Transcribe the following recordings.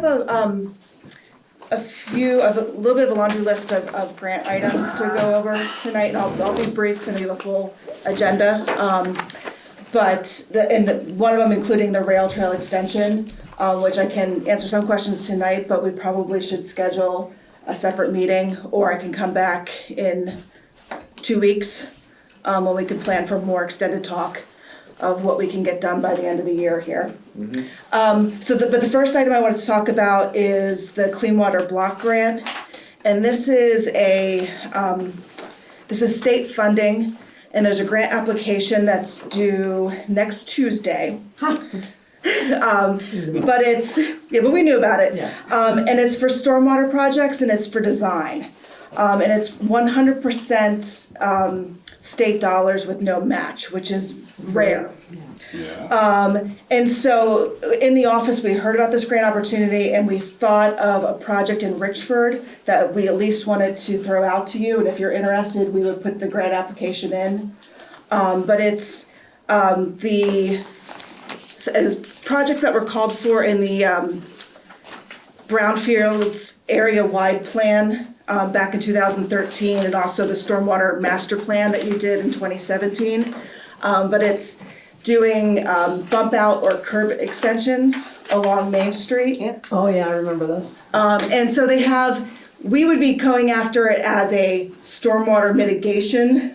have a little bit of a laundry list of grant items to go over tonight, and I'll be brief because we have a full agenda. One of them including the rail trail extension, which I can answer some questions tonight, but we probably should schedule a separate meeting, or I can come back in 2 weeks when we can plan for more extended talk of what we can get done by the end of the year here. Mm-hmm. But the first item I wanted to talk about is the Clean Water Block Grant, and this is state funding, and there's a grant application that's due next Tuesday. But we knew about it. Yeah. And it's for stormwater projects, and it's for design, and it's 100% state dollars with no match, which is rare. Yeah. And so in the office, we heard about this grant opportunity, and we thought of a project in Richford that we at least wanted to throw out to you. And if you're interested, we would put the grant application in. But it's as projects that were called for in the Brownfields area-wide plan back in 2013, and also the Stormwater Master Plan that you did in 2017. But it's doing bump out or curb extensions along Main Street. Yep. Oh yeah, I remember those. And so we would be going after it as a stormwater mitigation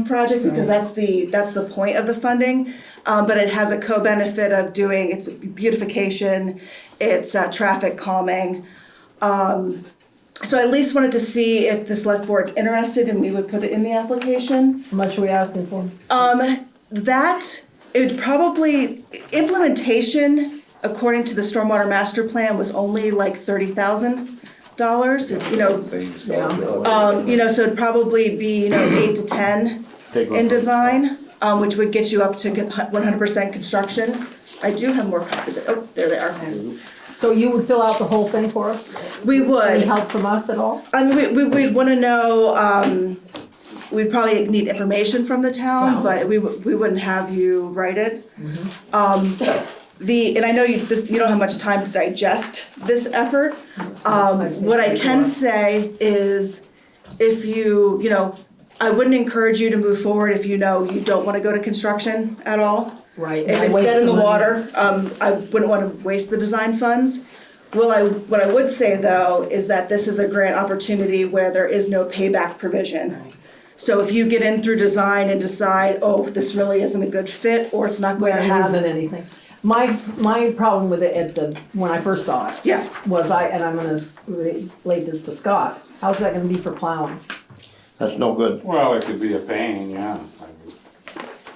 project, because that's the point of the funding. But it has a co-benefit of doing its beautification, it's traffic calming. So I at least wanted to see if the select board's interested, and we would put it in the application. How much are we asking for? It would probably, implementation, according to the Stormwater Master Plan, was only like $30,000. It's, so it'd probably be, 8 to 10 in design, which would get you up to 100% construction. I do have more copies. Oh, there they are. So you would fill out the whole thing for us? We would. Any help from us at all? I mean, we'd want to know, we'd probably need information from the town, but we wouldn't have you write it. Mm-hmm. And I know you don't have much time to digest this effort. What I can say is, if I wouldn't encourage you to move forward if you don't want to go to construction at all. Right. If it's dead in the water, I wouldn't want to waste the design funds. What I would say though is that this is a grant opportunity where there is no payback provision. Right. So if you get in through design and decide, oh, this really isn't a good fit, or it's not going to have anything. My problem with it when I first saw it, was and I'm going to relate this to Scott. How's that going to be for plowing? That's no good. Well, it could be a pain, yeah.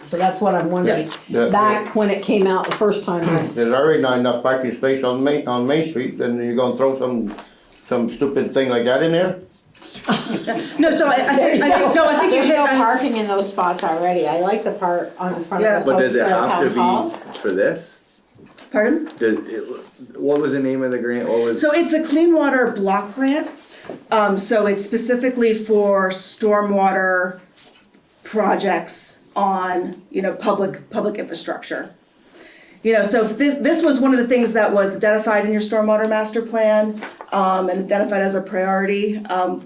So that's what I'm wondering. Back when it came out the first time. There's already not enough parking space on Main Street, then you're gonna throw some stupid thing like that in there? No, so I think you There's hit. no parking in those spots already. I like the part on the front of the But post does it have to town hall. be for this? Pardon? What was the name of the grant? So it's the Clean Water Block Grant. So it's specifically for stormwater projects on, public infrastructure. So if this was one of the things that was identified in your Stormwater Master Plan, and identified as a priority,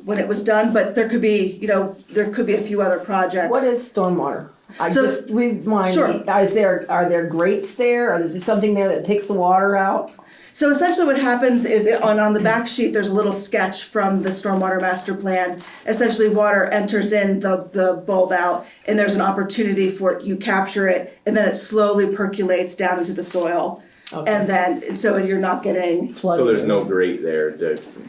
when it was done, but there could be a few other projects. What is stormwater? Just remind me, are there grates there? Or is there something there that takes the water out? So essentially what happens is on the back sheet, there's a little sketch from the Stormwater Master Plan. Essentially water enters in the bulb out, and there's an opportunity for you capture it, and then it slowly percolates down into the soil. Okay. And then, so you're not getting flooded. So there's no grate there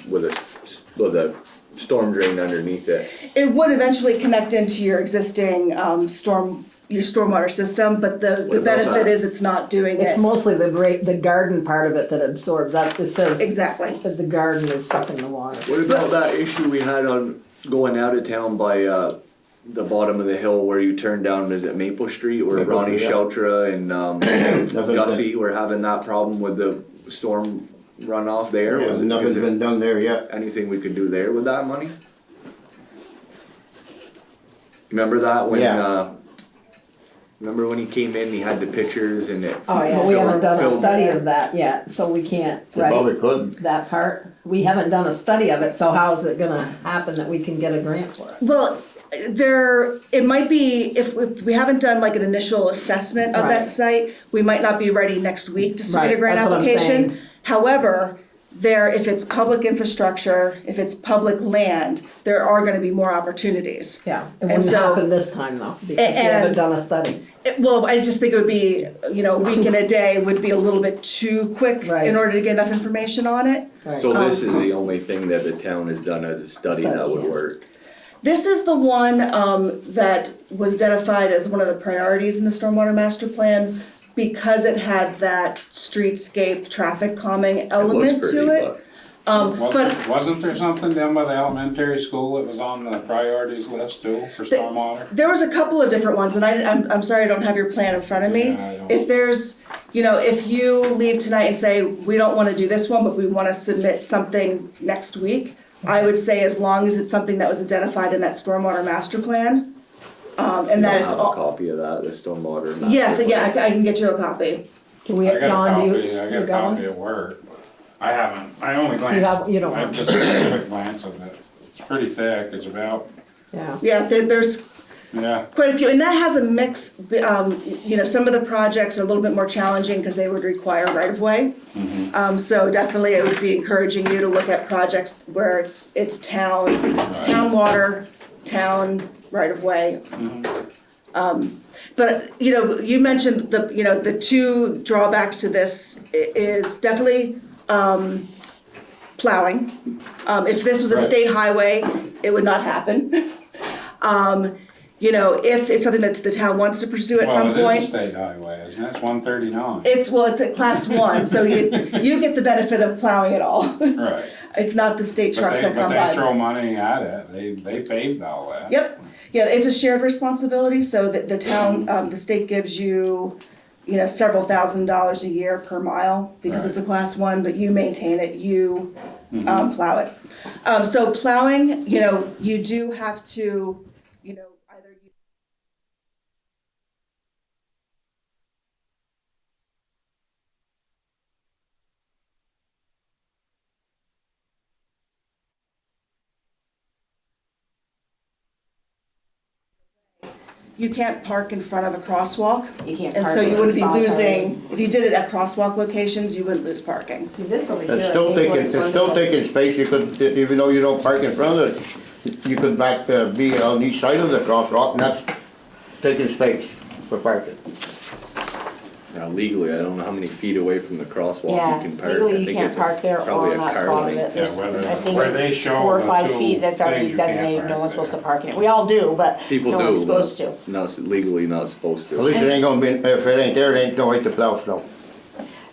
with a storm drain underneath it? It would eventually connect into your existing stormwater system, but the benefit is it's not doing it. It's mostly the garden part of it that absorbs that. It says exactly that the garden is sucking the water. What about that issue we had on going out of town by the bottom of the hill where you turn down, is it Maple Street, where Ronnie Sheltra and Gussie were having that problem with the storm runoff there? Yeah, nothing's been done there yet. Anything we could do there with that money? Remember that when Remember when he came in, he had the pictures and it. Oh, yeah. But we haven't done a Filled- study of that yet, so we can't, You probably right, could. that part. We haven't done a study of it, so how is it gonna happen that we can get a grant for it? Well, it might be, if we haven't done like an initial assessment of that Right. site, we might not be ready next week to submit a Right, grant that's what I'm application. saying. However, if it's public infrastructure, if it's public land, there are gonna be more opportunities. Yeah, it And wouldn't so- happen this time though, because we and- haven't done a study. Well, I just think it would be, a week and a day would be a little bit too quick Right. in order to get enough information on it. So this is the only thing that the town has done as a study that would yeah. work. This is the one that was identified as one of the priorities in the Stormwater Master Plan because it had that streetscape traffic calming element to pretty, it. But Wasn't there something down by the elementary school that was on the priorities list too for stormwater? there was a couple of different ones, and I'm sorry I don't have your plan in front of me. Yeah, I don't. If there's, if you leave tonight and say, we don't wanna do this one, but we wanna submit something next week, I would say as long as it's something that was identified in that Stormwater Master Plan, and that I it's have a all. copy of that, the stormwater. master Yes, yeah, plan. I can get you a copy. Can we, I got a Don, do you, copy, I got you a got copy one? at work. I haven't, I only you don't glanced, I have- just took a quick glance of it. It's pretty thick, it's about, Yeah, Yeah, there's yeah, quite a few, and that has a mix, some of the projects are a little bit more challenging because they would require right-of-way. So definitely it would be encouraging you to look at projects where it's town water, town right-of-way. But, you mentioned the two drawbacks to this is definitely, plowing. If this was a Right. state highway, it would not happen. If it's something that the town wants to pursue at some well, it point. is a state highway, isn't it? It's 139. It's a class one, so you get the benefit of plowing it all. Right. It's not the state But trucks they, that but come they by. throw money at it, they paved all that. Yep, yeah, it's a shared responsibility, so that the town, the state gives you, several $1,000s a year per mile, because it's a class one, but you maintain it, you plow it. So plowing, you do have to, either. You can't park in front of a crosswalk. You can't And park so in you the wouldn't be spots losing, if you did it at crosswalk locations, you wouldn't lose parking. See, this over here. It's I still think taking, looks it's still wonderful. taking space, you could, even though you don't park in front of it, you could be on each side of the crosswalk, and that's taking space for parking. Now legally, I don't know how many feet away from the crosswalk Yeah, you can park. I legally you think can't it's park there or probably on a that car spot of length. it. There's, Yeah, where I think where they it's show 4 or the 5 two feet that's already things you can't designated, no park one's supposed to there. park in it. We all do, but People no do, one's but supposed to. not legally not supposed At to. least it ain't gonna be, if it ain't there, it ain't no way to plow snow.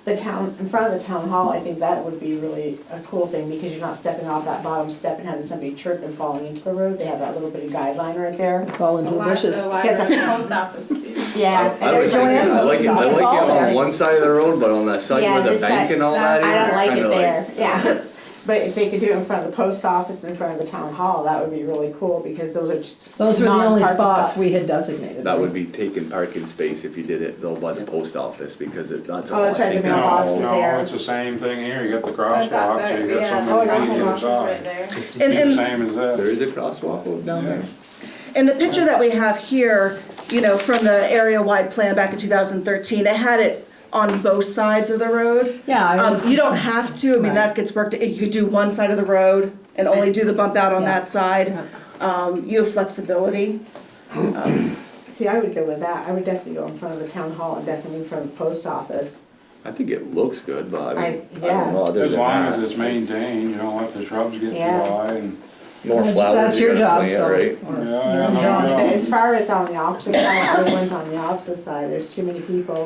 The town, in front of the town hall, I think that would be really a cool thing, because you're not stepping off that bottom step and having somebody trip and falling into the road. They have that little bit of guideline right there. fall into the bushes. The library, the post office, too. Yeah. I like it, I like it, I like it on one side of the road, but on that side Yeah, where the this bank side- and all that is, I don't it's like it kinda there, yeah. But if they could do it in front of the post office and in front of the town hall, that would be really cool, because those are just Those were the only non-parking spots we had designated. That right? would be taking parking space if you did it though by the post office, because that's all Oh, I that's right, think the that's mailbox all. is No, there. it's the same thing here, you got the I've got crosswalk, so that, you got yeah, so Oh, many that's feet the the inside. right there. It's And- the same as that. There is a crosswalk down there. In the picture that we have here, from the area-wide plan back in 2013, it had it on both sides of the road. Yeah, I was. You don't have to, Right. that gets worked, you could do one side of the road and only do the bump out on Yeah. that side. You have flexibility. See, I would go with that. I would definitely go in front of the town hall and definitely in front of the post office. I think it looks good, but I mean, I yeah. don't know, other As than long as that. it's maintained, you don't let the shrubs get Yeah. dry and, More That's flowers your you job, gotta so. plant, right? or Yeah, your yeah, no, job. no. As far as on the opposite side, I went on the opposite side. There's too many people.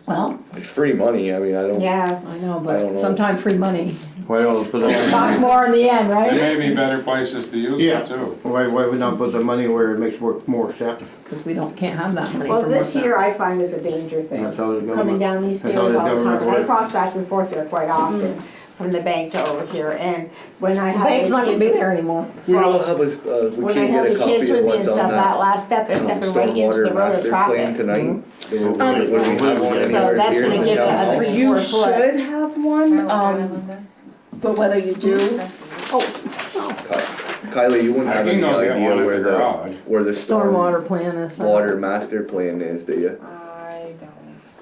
Well, It's free money, I mean, I don't. Yeah. I know, I don't but know. sometimes free money Why don't we put it, costs more in the end, There right? may be better places to use Yeah. it too. why we not put the money where it makes work more sense? Because we can't have that money Well, from this North here South. I find is a danger thing. That's how the government- Coming down these that's how stairs the all the government time. I works. cross back and forth there quite often. from the bank to over here, and when I The have bank's the not gonna be kids, there anymore. We all have a, we when I can't have get a the copy kids of with me and what's on stuff, that that last step is stepping right into stormwater the road of master plan traffic. tonight. Would we Mhm. have one So anywhere that's here gonna in give it town a hall? 3-4 You foot. should have one, but whether you do, Kylie, you wouldn't I have can any go get idea one at where the the, garage. where the Stormwater plan is. water master plan is, do you? I don't.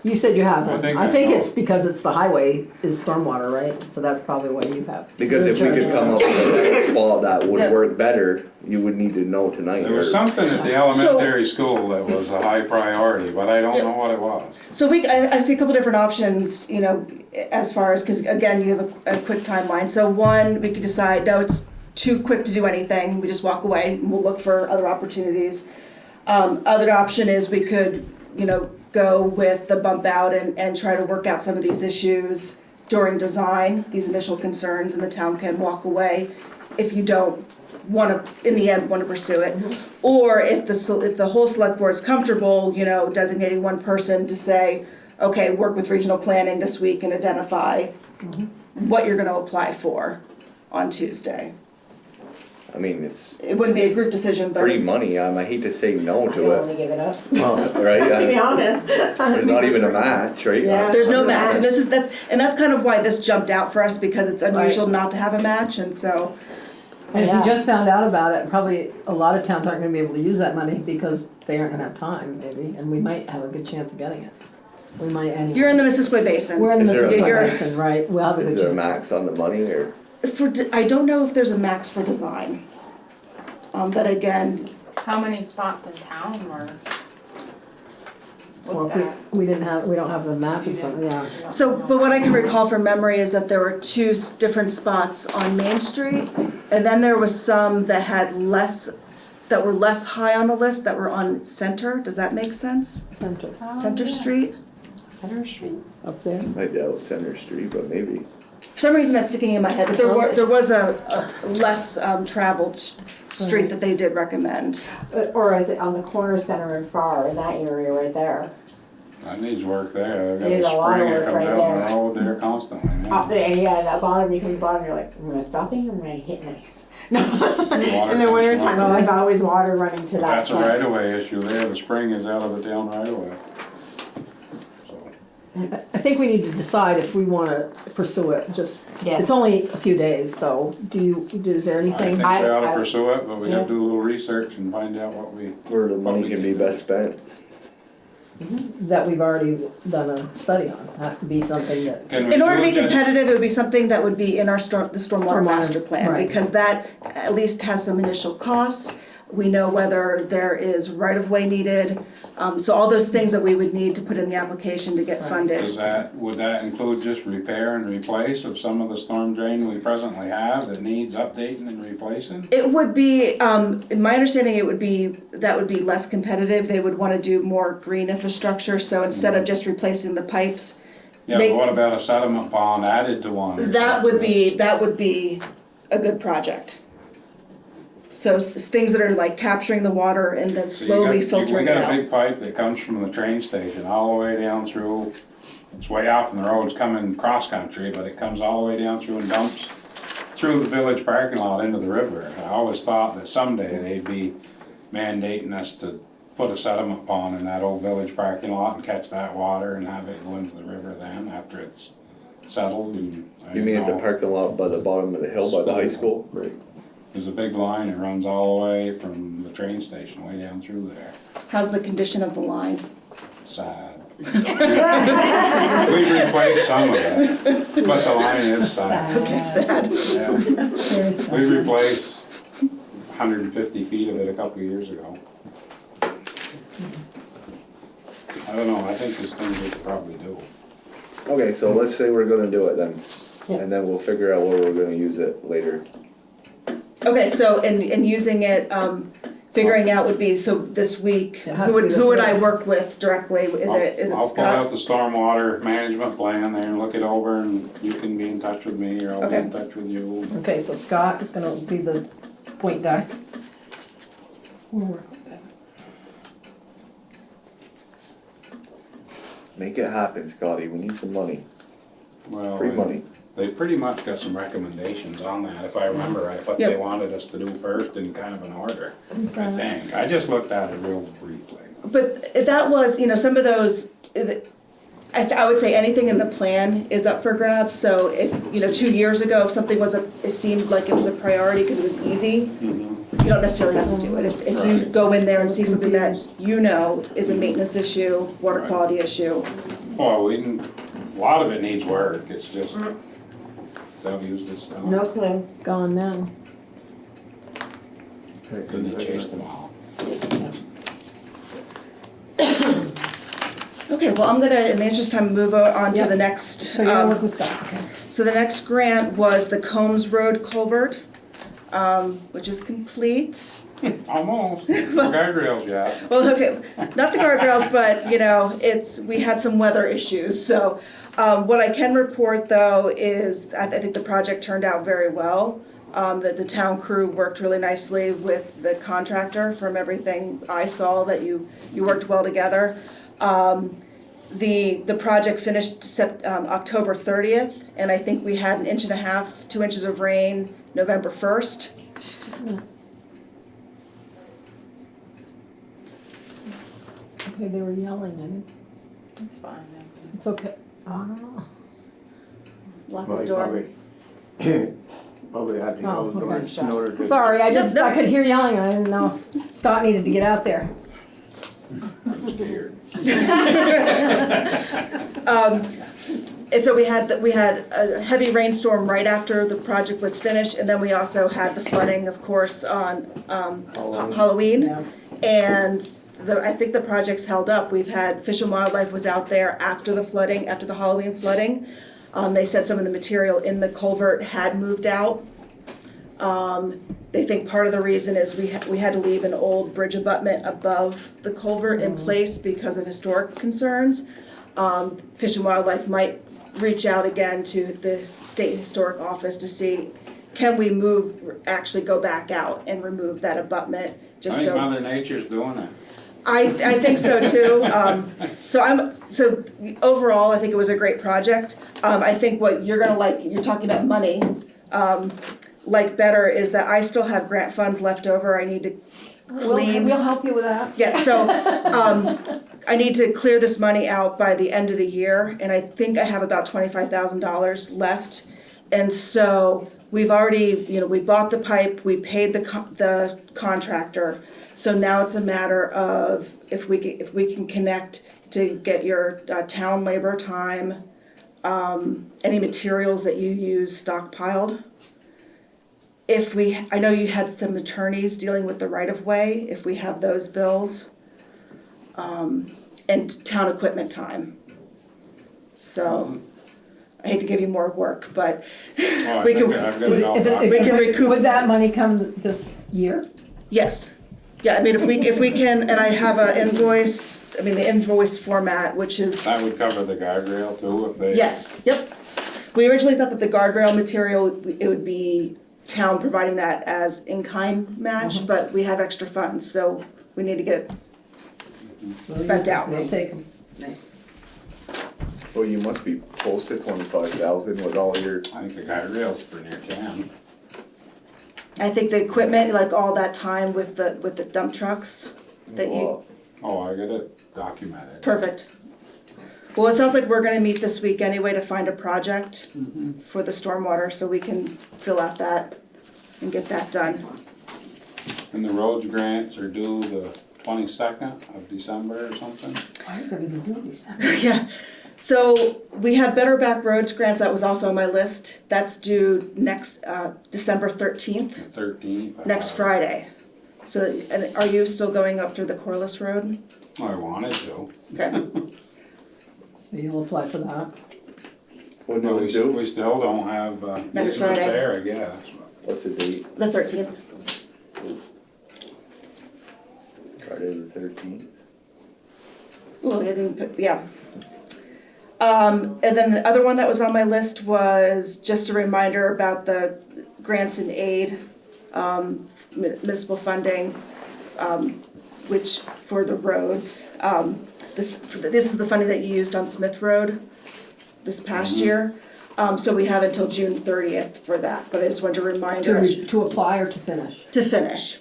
You said you have I one. think I I think know. it's because it's the highway is stormwater, right? So that's probably why you have. Because if we could come up with a spot that would Yeah. work better, you would need to know tonight. There was or- something at the elementary school that was a high priority, but I don't know what it was. so I see a couple different options, you know, as far as, because again, you have a quick timeline. So one, we could decide, no, it's too quick to do anything, we just walk away, and we'll look for other opportunities. Other option is we could, you know, go with the bump out and try to work out some of these issues during design, these initial concerns, and the town can walk away if you don't want to, in the end, want to pursue it. Or if the whole select board's comfortable, you know, designating one person to say, okay, work with regional planning this week and identify what you're gonna apply for on Tuesday. I mean, it's It wouldn't be a group decision, but. free money, I hate to say no I don't to wanna it, give it up, right? to be honest. There's not even a match, right? Yeah. There's no match, and that's kind of why this jumped out for us, because it's unusual not to have a match, and so. And if Yeah. you just found out about it, probably a lot of towns aren't gonna be able to use that money because they aren't gonna have time, maybe, and we might have a good chance of getting it. We might anyway. You're in the Mississippi Basin. We're in the Is there a- Mississippi You're- Basin, right, we'll have a Is good there a chance. max on the money, or? I don't know if there's a max for design. But again, How many spots in town were Well, looked if at? we don't have the map in front, yeah. so, but what I can recall from memory is that there were two different spots on Main Street, and then there was some that had that were less high on the list, that were on Center, does that make sense? Center, Center Street? Center Street. up there. I doubt Center Street, but maybe. For some reason that's sticking in my head, but there was a less traveled street that they did recommend. Or is it on the corner center and far, in that area right there? That needs work there. They've Needs got a a lot of spring that work comes right out in there. the road there constantly. Up there, and yeah, that bottom, you come to the bottom, you're like, I'm gonna stop it, I'm gonna hit nice. No. In the winter time, there's always water running to But that that's a side. right of way issue there. The spring is out of the town right of way. So, I think we need to decide if we wanna pursue it, just, Yes. it's only a few days, so is there I think anything? we ought to I- pursue it, but we gotta yeah. do a little research and find out what we. Where the money can be best spent. That we've already done a study on, it has to be something that, Can we In order to do be it just- competitive, it would be something that would be in the stormwater master plan, right. because that at least has some initial costs. We know whether there is right-of-way needed, so all those things that we would need to put in the application to get funded. would that include just repair and replace of some of the storm drain we presently have that needs updating and replacing? It would be, in my understanding, that would be less competitive. They would want to do more green infrastructure, so instead of just replacing the pipes, Yeah, Make- but what about a sediment pond added to one? or that would something? be a good project. So things that are like capturing the water and then So slowly filtering it We got a out. big pipe that comes from the train station all the way down through, it's way off from the road, it's coming cross-country, but it comes all the way down through and dumps through the village parking lot into the river. I always thought that someday they'd be mandating us to put a sediment pond in that old village parking lot and catch that water and have it go into the river then after it's settled and. I You mean at the don't know. parking lot by the bottom of the hill by the high school? Right. There's a big line that runs all the way from the train station way down through there. How's the condition of the line? Sad. We've replaced some of it, but the line is sad. Okay, sad. Yeah. very We special. replaced 150 feet of it a couple of years ago. I don't know, I think there's things we could probably do. Okay, so let's say we're gonna do it then, Yeah. and then we'll figure out where we're gonna use it later. Okay, so in using it, figuring out would be, so this week, It has to be this who would I week. work with directly? Is it I'll pull out Scott? the stormwater management plan there and look it over, and you can be in touch with me, or I'll be Okay. in touch with you. Okay, so Scott is gonna be the point guy. We'll work with that. Make it happen, Scotty, we need some money, Well, free money. they pretty much got some recommendations on that, if I remember right, what they Yep. wanted us to do first in kind of an order, Who's I that? think. I just looked at it real briefly. But that was, some of those, I would say anything in the plan is up for grabs. So if, 2 years ago, if something it seemed like it was a priority because it was easy, you don't necessarily have to do it. If you go in there and see something that is a maintenance issue, water quality issue. Well, a lot of it needs work, it's just, they'll use this stuff. No clue. It's gone now. Couldn't they chase them all? Okay, well, I'm gonna, in the interest of time, move on to Yep. the next. So you're gonna work with Scott, okay. So the next grant was the Combs Road Culvert, which is complete. Almost, no guardrails yet. Well, okay, not the guardrails, but, we had some weather issues. So what I can report, though, is I think the project turned out very well. That the town crew worked really nicely with the contractor. From everything I saw, that you worked well together. The project finished October 30th, and I think we had 1.5 inches, 2 inches of rain November 1st. Okay, they were yelling, I didn't, It's fine. it's okay. Oh, Lock Well, the he door. probably had to Oh, go okay. in order to. sorry, I could hear yelling, I didn't know if Scott needed to get out there. Scared. And so we had a heavy rainstorm right after the project was finished, and then we also had the flooding, of course, on Halloween. Yeah. And I think the project's held up. We've had Fish and Wildlife was out there after the flooding, after the Halloween flooding. They said some of the material in the culvert had moved out. They think part of the reason is we had to leave an old bridge abutment above the culvert in place because of historic concerns. Fish and Wildlife might reach out again to the state historic office to see, can we actually go back out and remove that abutment, I just think so. Mother Nature's doing it. I think so too. So overall, I think it was a great project. I think what you're gonna like, you're talking about money, like better is that I still have grant funds left over. I need to clean. We'll help you with that. Yes, so, I need to clear this money out by the end of the year, and I think I have about $25,000 left. And so, we've already, we bought the pipe, we paid the contractor, so now it's a matter of if we can connect to get your town labor time, any materials that you use stockpiled. I know you had some attorneys dealing with the right-of-way, if we have those bills, and town equipment time. So, I hate to give you more work, but Well, I we think can, I've got it all If it- documented. We can recoup- Would that money come this year? yes. Yeah, I mean, if we can, and I have the invoice format, which is, That would cover the guardrail too, if they. yes, yep. We originally thought that the guardrail material, it would be town providing that as in-kind match, but we have extra funds, so we need to get it spent out. We'll take 'em. Nice. Well, you must be close to 25,000 with all your, I think the guardrail's pretty near 10. I think the equipment, like all that time with the dump trucks, that you, well, Oh, I got it documented. perfect. Well, it sounds like we're gonna meet this week anyway to find a project for the stormwater, so we can fill out that and get that done. And the roads grants are due the 22nd of December or something? Why is everybody doing this? Yeah, so we have Better Back Roads grants, that was also on my list. That's due next, December 13th, The 13th. next Friday. So, and are you still going up through the Corliss Road? I wanted to. Okay. So you'll apply for that. when But it was due, we still don't have, Next it's Friday. there, I guess. what's the date? The 13th. Friday the 13th? Well, I didn't put, yeah. And then the other one that was on my list was just a reminder about the grants and aid, municipal funding, which, for the roads. This is the funding that you used on Smith Road this past year. So we have until June 30th for that, but I just wanted to remind you To apply or to finish? to finish.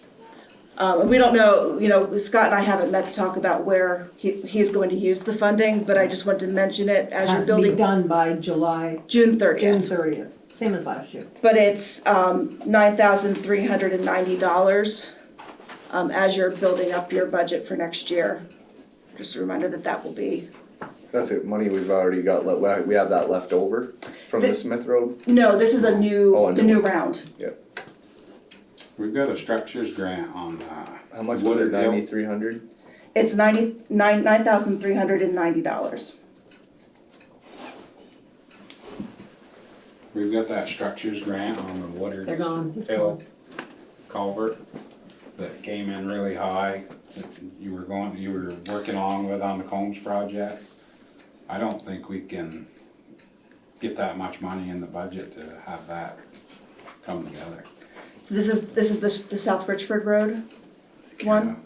We don't know, Scott and I haven't met to talk about where he's going to use the funding, but I just wanted to mention it as you're Has to be building. done by July, June 30th. June 30th, same as last year. But it's $9,390 as you're building up your budget for next year. Just a reminder that will be. That's it, money we've already got, we have that left over from the Smith Road? No, this is the Oh, new round. Yep. We've got a structures grant on, How much was it, 9,300? It's $9,390. we've got that structures grant on the Woodard They're gone. It's Hill gone. culvert that came in really high, that you were working along with on the Combs project. I don't think we can get that much money in the budget to have that come together. So this is the South Richford Road one.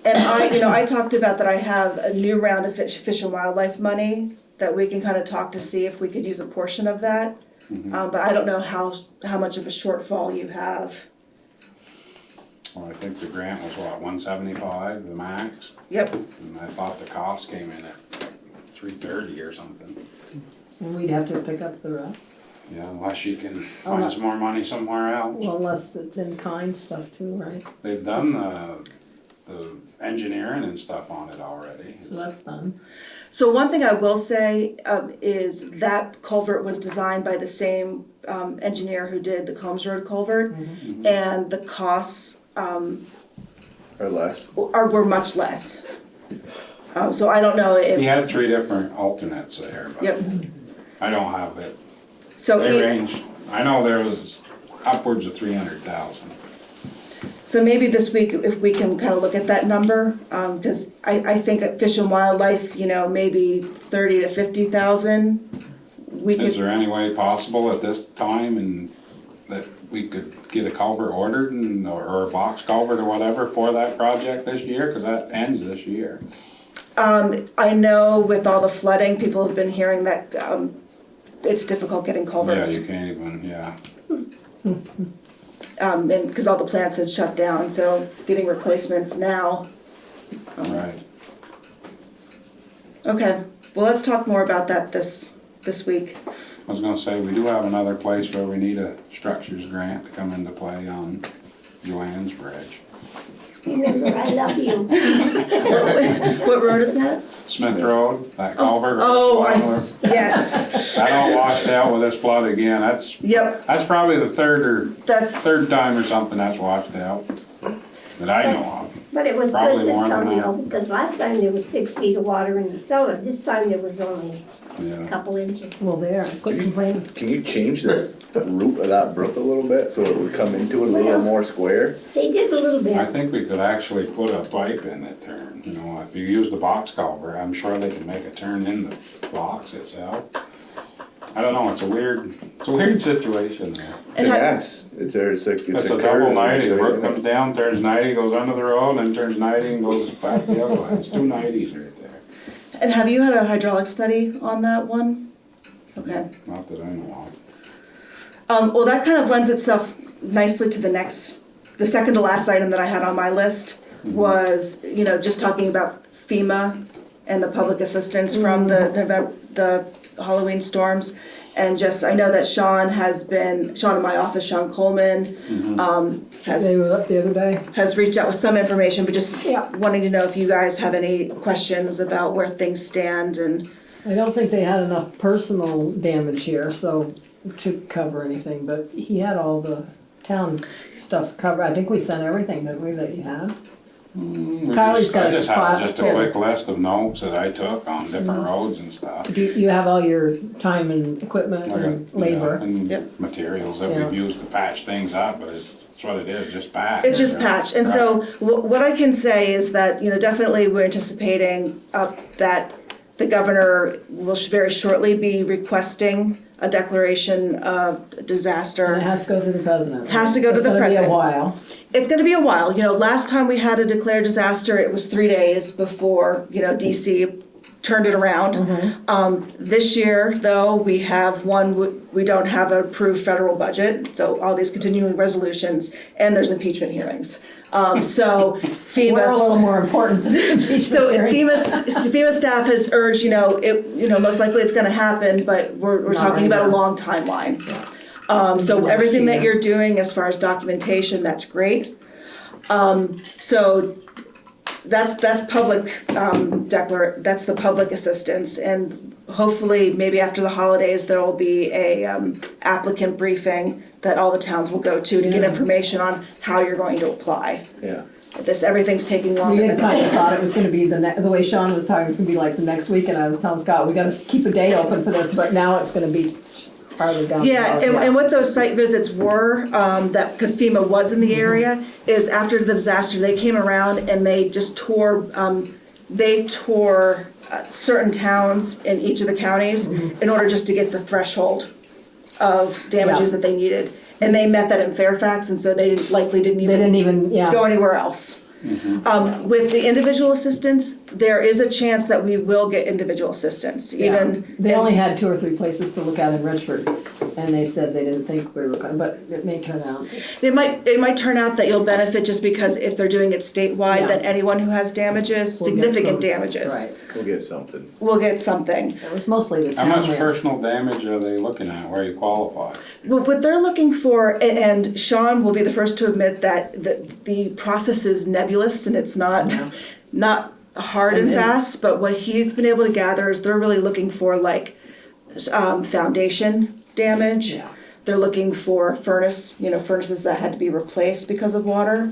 And I talked about that I have a new round of Fish and Wildlife money that we can kind of talk to see if we could use a portion of that. But I don't know how much of a shortfall you have. Well, I think the grant was what, 175, the max? Yep. And I thought the cost came in at 330 or something. And we'd have to pick up the rest. Yeah, unless you can find some more money somewhere else. Well, unless it's in kind stuff too, right? They've done the engineering and stuff on it already. So that's done. So one thing I will say is that culvert was designed by the same engineer who did the Combs Road culvert, and the costs Or less? were much less. So I don't know if. He had 3 different alternates there, but Yep. I don't have it. So They ranged, I know there was upwards of 300,000. So maybe this week, if we can kind of look at that number, because I think at Fish and Wildlife, maybe 30 to 50,000. Is there any way possible at this time and that we could get a culvert ordered or a box culvert or whatever for that project this year? Cause that ends this year. I know with all the flooding, people have been hearing that it's difficult getting Yeah, culverts. you can't even, yeah. And because all the plants had shut down, so getting replacements now. Right. Okay, well, let's talk more about that this week. I was gonna say, we do have another place where we need a structures grant to come into play on Joanne's Bridge. Remember, I love you. What road is that? Smith Road, that culvert. Yes. That all washed out with this flood again. Yep, That's probably the that's, third time or something that's washed out that I know of. But it was Probably good this more than time, that. though, because last time there was 6 feet of water in the cellar. This time there was only a Yeah. couple inches. Well, there, quit complaining. Can you change the route of that brook a little bit so it would come into it a little more square? They did a little I bit. think we could actually put a pipe in that turn, if you use the box culvert, I'm sure they can make a turn in the box itself. I don't know, it's a weird situation there. It's a gas, it's a It's a curve, double 90, the so, brook comes down, turns 90, goes under the road, and then turns 90 and goes back the other way. It's 2 90s right there. and have you had a hydraulic study on that one? Okay. Not that I know of. Well, that kind of lends itself nicely to the second to last item that I had on my list was, just talking about FEMA and the public assistance from the Halloween storms. And I know that Sean in my office, Sean Coleman, They were up the other day. has reached out with some information, but just Yeah. wanting to know if you guys have any questions about where things stand and. I don't think they had enough personal damage here, so to cover anything, but he had all the town stuff covered. I think we sent everything, didn't we, that you had? Kylie's got I just file- have just a quick list of notes that I took on different roads and stuff. You have all your time and equipment I got, and labor. And Yep. materials that Yeah. we've used to patch things up, but it's what it is, just patch. It's just patch, and so what I can say is that, definitely we're anticipating that the governor will very shortly be requesting a declaration of disaster. And it has to go through the president. Has to go to the It's president. gonna be a while. It's gonna be a while, last time we had a declared disaster, it was 3 days before, DC turned it around. This year, though, we have we don't have an approved federal budget, so all these continuing resolutions, and there's impeachment hearings. So FEMA. We're a little more important than the So hearing. FEMA staff has urged, most likely it's gonna happen, but we're Not talking right about a now. long timeline. So Next everything that year. you're doing as far as documentation, that's great. So that's public, that's the public assistance, and hopefully, maybe after the holidays, there will be a applicant briefing that all the towns will go to get Yeah. information on how you're going to apply. Yeah. Everything's taking longer We than. had kind of thought it was gonna be the way Sean was talking, it was gonna be like the next week, and I was telling Scott, we gotta keep a day open for this, but now it's gonna be farther down. the Yeah, road. and what those site visits were, because FEMA was in the area, is after the disaster, they came around and they just tore certain towns in each of the counties in order just to get the threshold of damages Yeah. that they needed. And they met that in Fairfax, and so they likely didn't They didn't even even, yeah. go anywhere else. With the individual assistance, there is a chance that we will get individual assistance, even. They only had 2 or 3 places to look at in Richford, and they said they didn't think we were gonna, but it may turn out. It might turn out that you'll benefit just because if they're doing it statewide, Yeah. then anyone who has damages, We'll get significant some- damages, Right, We'll get something. will get something. it was mostly the How town. much land. personal damage are they looking at where you qualify? Well, what they're looking for, and Sean will be the first to admit that the process is nebulous and it's not hard and fast, but what he's been able to gather is they're really looking for foundation damage. Yeah. They're looking for furnaces that had to be replaced because of water.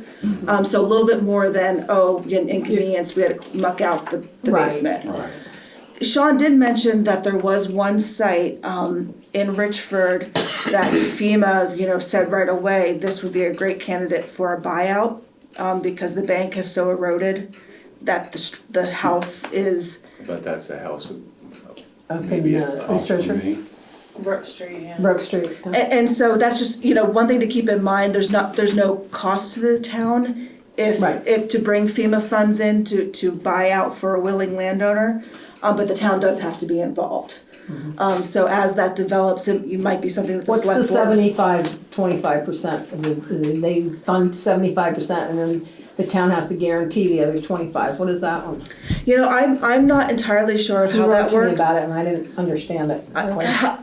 So a little bit more than, an inconvenience, we had to muck out the Right. basement. Right. Sean did mention that there was one site in Richford that FEMA, said right away, this would be a great candidate for a buyout because the bank has so eroded that the house is. But that's the house. Up Maybe in, a- East Richford, Brook Street, yeah. Brook Street. And so that's just, one thing to keep in mind, there's no cost to the town Right. if to bring FEMA funds in to buy out for a willing landowner, but the town does have to be involved. So as that develops, it might be something that the What's the select board. 25% they fund 75%, and then the town has to guarantee the other 25. What is that one? I'm not entirely sure of He how wrote that to me works. about it, and I didn't understand it.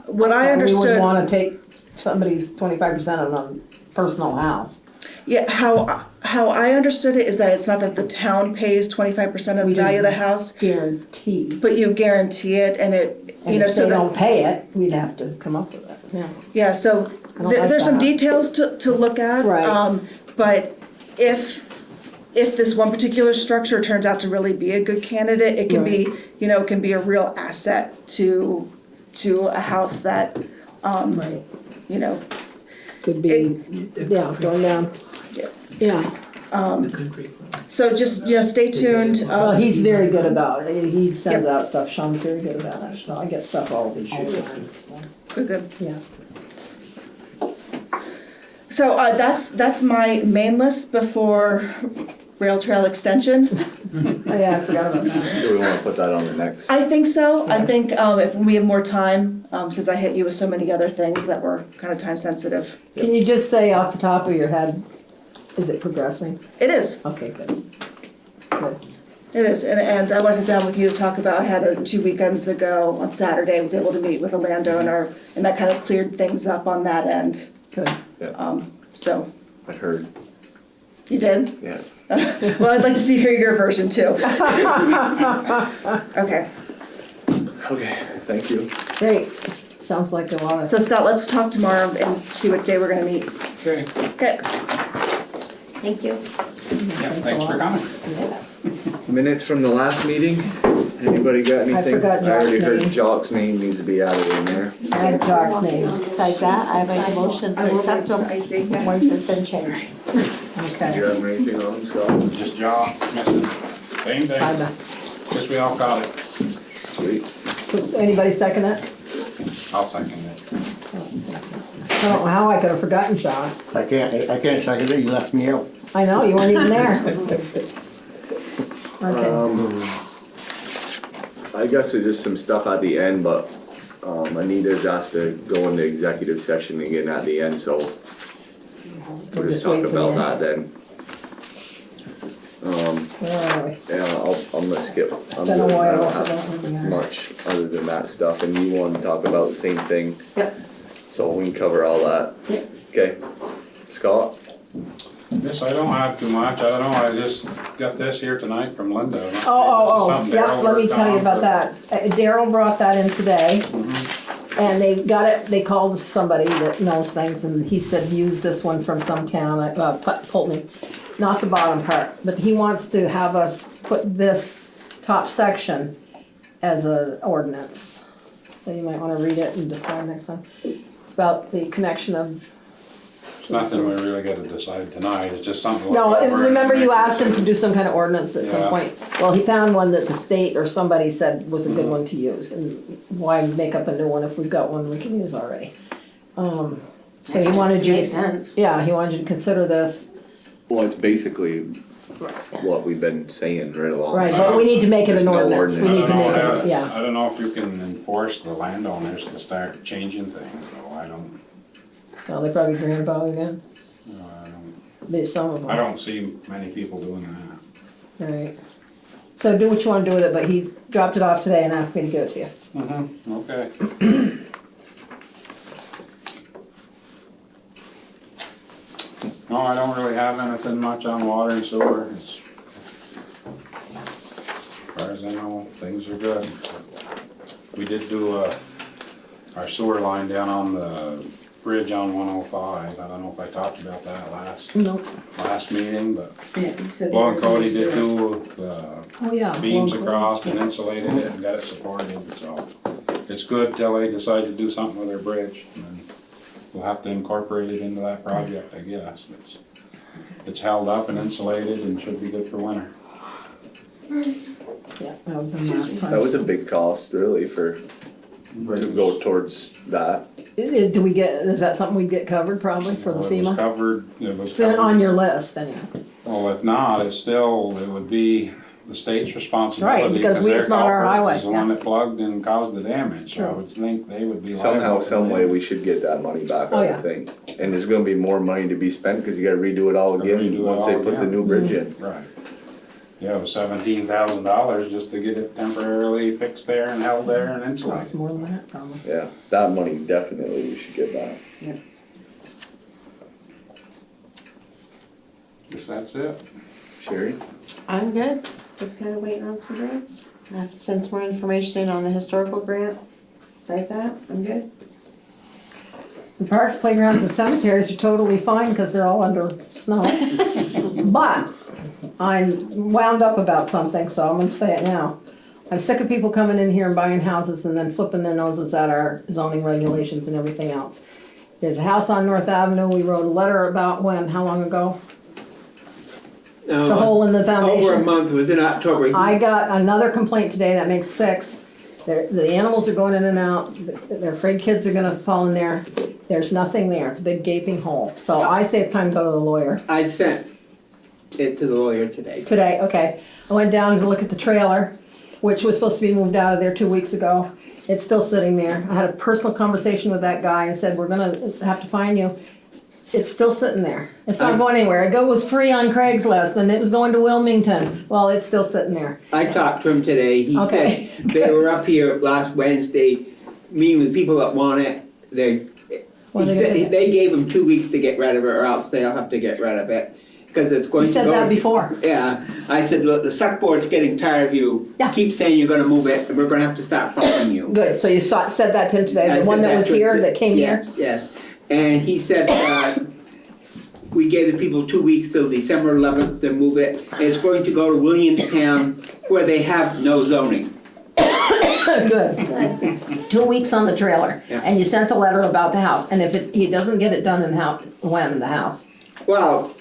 What I We would understood, wanna take somebody's 25% of a personal house. yeah, how I understood it is that it's not that the town pays 25% of the We value of the just house, Guarantee. but you guarantee it, and it, And if so they that. don't pay it, we'd have to come up with it, yeah. Yeah, so I don't like there's some that. details to look at. Right. But if this one particular structure turns out to really be a good candidate, it can be, it can be a real asset to a house that, Right. Could be, torn down. Yeah. Yeah. So just, stay tuned. Well, he's very good about it. He sends out stuff. Sean's very good about it. So I get stuff all the time. So, Good. yeah. So that's my main list before rail trail extension. Oh, yeah, I forgot about that. Do we wanna put that on the next? I think so. I think if we have more time, since I hit you with so many other things that were kind of time sensitive. Can you just say off the top of your head, is it progressing? It is. Okay, good. Good. It is, and I want to sit down with you to talk about, I had 2 weekends ago on Saturday, I was able to meet with a landowner, and that kind of cleared things up on that end. Good. So, I heard, you did? yeah. Well, I'd like to hear your version too. Okay, Okay, thank you. Great. Sounds like a lot of. so Scott, let's talk tomorrow and see what day we're gonna meet. Okay. Okay. Thank you. Yeah, thanks for coming. Yes. Minutes from the last meeting, anybody got anything? forgot I already Jock's heard name. Jock's name needs to be added in there. Add Jock's name. Besides that, I make a motion to accept them I see. once it's been changed. Do you Okay. have anything on them, Scott? Just jaw missing. Same thing. Bye-bye. Guess we all caught it. Sweet. Anybody second it? I'll second it. I don't know how I could have forgotten, Sean. I can't second it, you left me out. I know, you weren't even there. Okay. I guess there's just some stuff at the end, but Anita's asked to go into executive session again at the end, so we'll just talk wait till about the that then. Where are we? Yeah, I'm gonna skip. I'm Been a good. I while, don't so have don't really much other than that stuff, and you want to talk about the same thing, Yep. so we can cover all that. Yep. Okay, Scott? Yes, I don't have too much, I don't know, I just got this here tonight from Linda. This is Oh, something yeah, Daryl let me worked tell you on about for- that. Daryl brought that in today. And they got it, they called somebody that knows things, and he said, use this one from some town, Pulteney, not the bottom part, but he wants to have us put this top section as an ordinance. So you might wanna read it and decide next time. It's about the connection of. It's nothing we really gotta decide tonight, it's just something. to No, look and over. remember you asked him to do some kind of ordinance at some Yeah. point? Well, he found one that the state or somebody said was a good one to use, and why make up a new one if we've got one we can use already? So he wanted you, Makes sense. yeah, he wanted you to consider this, Well, it's basically what we've been saying right along. right, but we need to make it There's an no ordinance, we ordinance. need to make it, I yeah. don't know if you can enforce the landowners to start changing things, though, I don't, Well, they probably grandfathered in, you know, I don't, some of them. I don't see many people doing that. Right. So do what you wanna do with it, but he dropped it off today and asked me to give it to you. Okay. No, I don't really have anything much on water and sewer, as far as I know, things are good. We did do, our sewer line down on the bridge on 105, I don't know if I talked about that Nope. last meeting, but Yeah, you said Flo and they were Cody gonna did do it. do the Oh, yeah. beams well, across and insulated it and got it supported, so it's good till they decide to do something with their bridge. And then we'll have to incorporate it into that project, I guess. It's held up and insulated and should be good for winter. Yeah, that was in last time. That was a big cost, really, to go towards that. Do we get, is that something we'd get covered probably for the Well, it was FEMA? covered, it was It's on covered. your list anyway. Well, if not, it's still, it would be the state's responsibility. Right, because their it's not our culvert highway, is the one yeah. that plugged and caused the damage, so I True. would think they would be liable. Somehow, for some way, that. we should get that money back, Oh, I yeah. would think. And there's gonna be more money to be spent, cause you gotta redo it all Gotta redo again, it once they all put the again. new bridge in. Right. Yeah, it was $17,000 just to get it temporarily fixed there and held there and Costs insulated. more than that probably. Yeah, that money definitely we should get back. Guess that's it. Sherry? I'm good, just kinda waiting on some grants. I have to send some more information in on the historical grant. Besides that, I'm good. The parks, playgrounds, and cemeteries are totally fine because they're all under snow. But I'm wound up about something, so I'm gonna say it now. I'm sick of people coming in here and buying houses and then flipping their noses at our zoning regulations and everything else. There's a house on North Avenue, we wrote a letter about how long ago? The hole in the foundation. Over a month, it was in October. I got another complaint today, that makes 6. The animals are going in and out, they're afraid kids are gonna fall in there. There's nothing there, it's a big gaping hole. So I say it's time to go to the lawyer. I sent it to the lawyer today. Today, okay. I went down to look at the trailer, which was supposed to be moved out of there 2 weeks ago. It's still sitting there. I had a personal conversation with that guy and said, we're gonna have to fine you. It's still sitting there. It's not going anywhere. It was free on Craigslist and it was going to Wilmington. Well, it's still sitting there. I talked to him today. He Okay. said they were up here last Wednesday, meeting with people that want it. What He are they gonna said do? they gave him 2 weeks to get rid of it, or else they'll have to get rid of it. Because it's going You to go. said that before. Yeah, I said, look, the select board's getting tired of you. Yeah. Keep saying you're gonna move it, and we're gonna have to start following you. Good, so you said that to him today, I the one said that was to him here, that came here? Yes, yes. And he said, we gave the people 2 weeks till December 11th to move it. It's going to go to Williamstown, where they have no zoning. Good. 2 weeks on the trailer, Yeah. and you sent the letter about the house, and if he doesn't get it done in when the house, Well,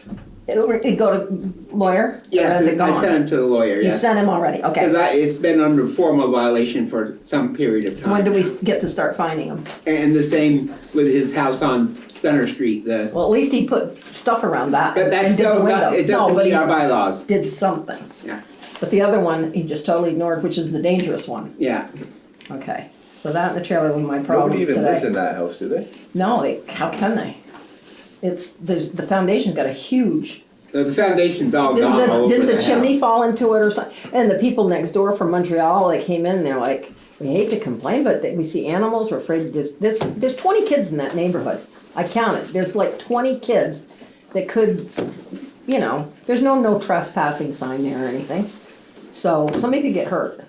it'll go to lawyer? Or yes, has it I sent gone? him to the lawyer, You yes. sent him already, okay. Because it's been under formal violation for some period of time. When do we get to start finding him? And the same with his house on Center Street, Well, at least he put stuff around that but that's and did the still, windows. it No, doesn't but meet he our bylaws. did something. Yeah. But the other one, he just totally ignored, which is the dangerous one. Yeah. Okay, so that and the trailer were my problems Nobody today. even lives in that house, do they? No, how can they? The foundation's got a huge, The foundation's all gone all didn't over the the chimney house. fall into it or something? And the people next door from Montreal, they came in and they're like, we hate to complain, but we see animals, we're afraid there's 20 kids in that neighborhood. I counted, there's like 20 kids that could, there's no trespassing sign there or anything. So somebody could get hurt.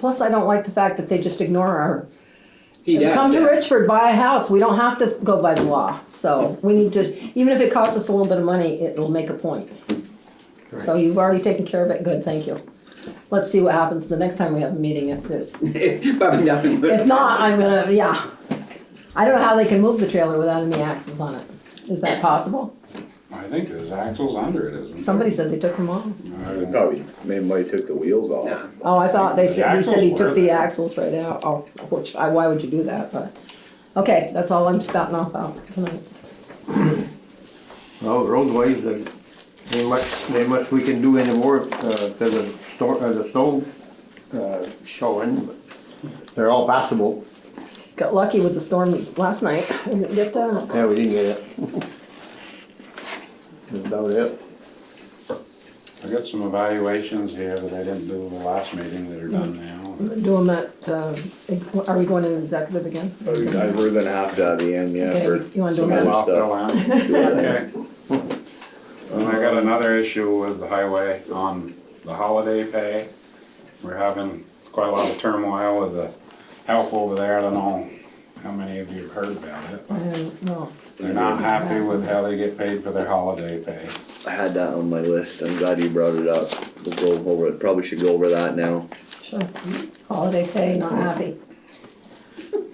Plus, I don't like the fact that they just ignore our, He does, come to yeah. Richford, buy a house, we don't have to go by the law. So we need to, even if it costs us a little bit of money, it'll make a point. So you've already taken care of it, good, thank you. Let's see what happens the next time we have a meeting if this. Probably nothing but. If not, I'm gonna, yeah. I don't know how they can move the trailer without any axles on it. Is that possible? I think there's axles under it, isn't there? Somebody said they took them off. They probably, maybe took the wheels off. Oh, I thought he said he axles took were the there. axles right out. Oh, why would you do that? But, okay, that's all I'm spouting off about tonight. Well, roadways, ain't much we can do anymore, cause the snow, showing, but they're all passable. Got lucky with the storm last night. Didn't get that. Yeah, we didn't get it. That's about it. I got some evaluations here that I didn't do the last meeting that are done now. Do them at, are we going in executive again? We're gonna have to at the end, yeah, Okay, for you wanna do some that? other Off stuff. the land. Okay. And I got another issue with the highway on the holiday pay. We're having quite a lot of turmoil with the help over there. I don't know how many of you have heard about it. No. They're not happy with how they get paid for their holiday pay. I had that on my list, I'm glad you brought it up. We'll go over it, probably should go over that now. Sure. Holiday pay, not happy.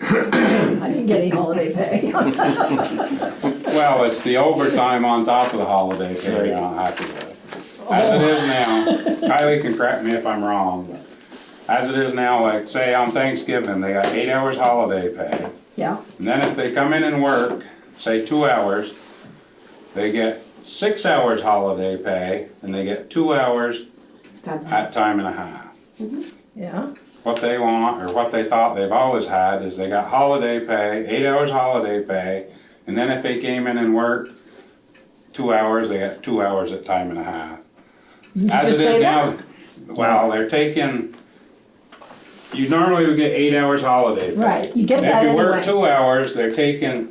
I didn't get any holiday pay. Well, it's the overtime on top of the holiday pay you're not happy with. As it is now, Kylie can correct me if I'm wrong, but as it is now, like say on Thanksgiving, they got 8 hours holiday pay. Yeah, And then if they come in and work, say 2 hours, they get 6 hours holiday pay and they get 2 hours at time and a half. yeah. What they want, or what they thought they've always had, is they got holiday pay, 8 hours holiday pay, and then if they came in and worked 2 hours, they got 2 hours at time and a half. As just it is say now, well, they're taking, you normally would get 8 hours holiday pay. Right, you get that If you work anyway. 2 hours, they're taking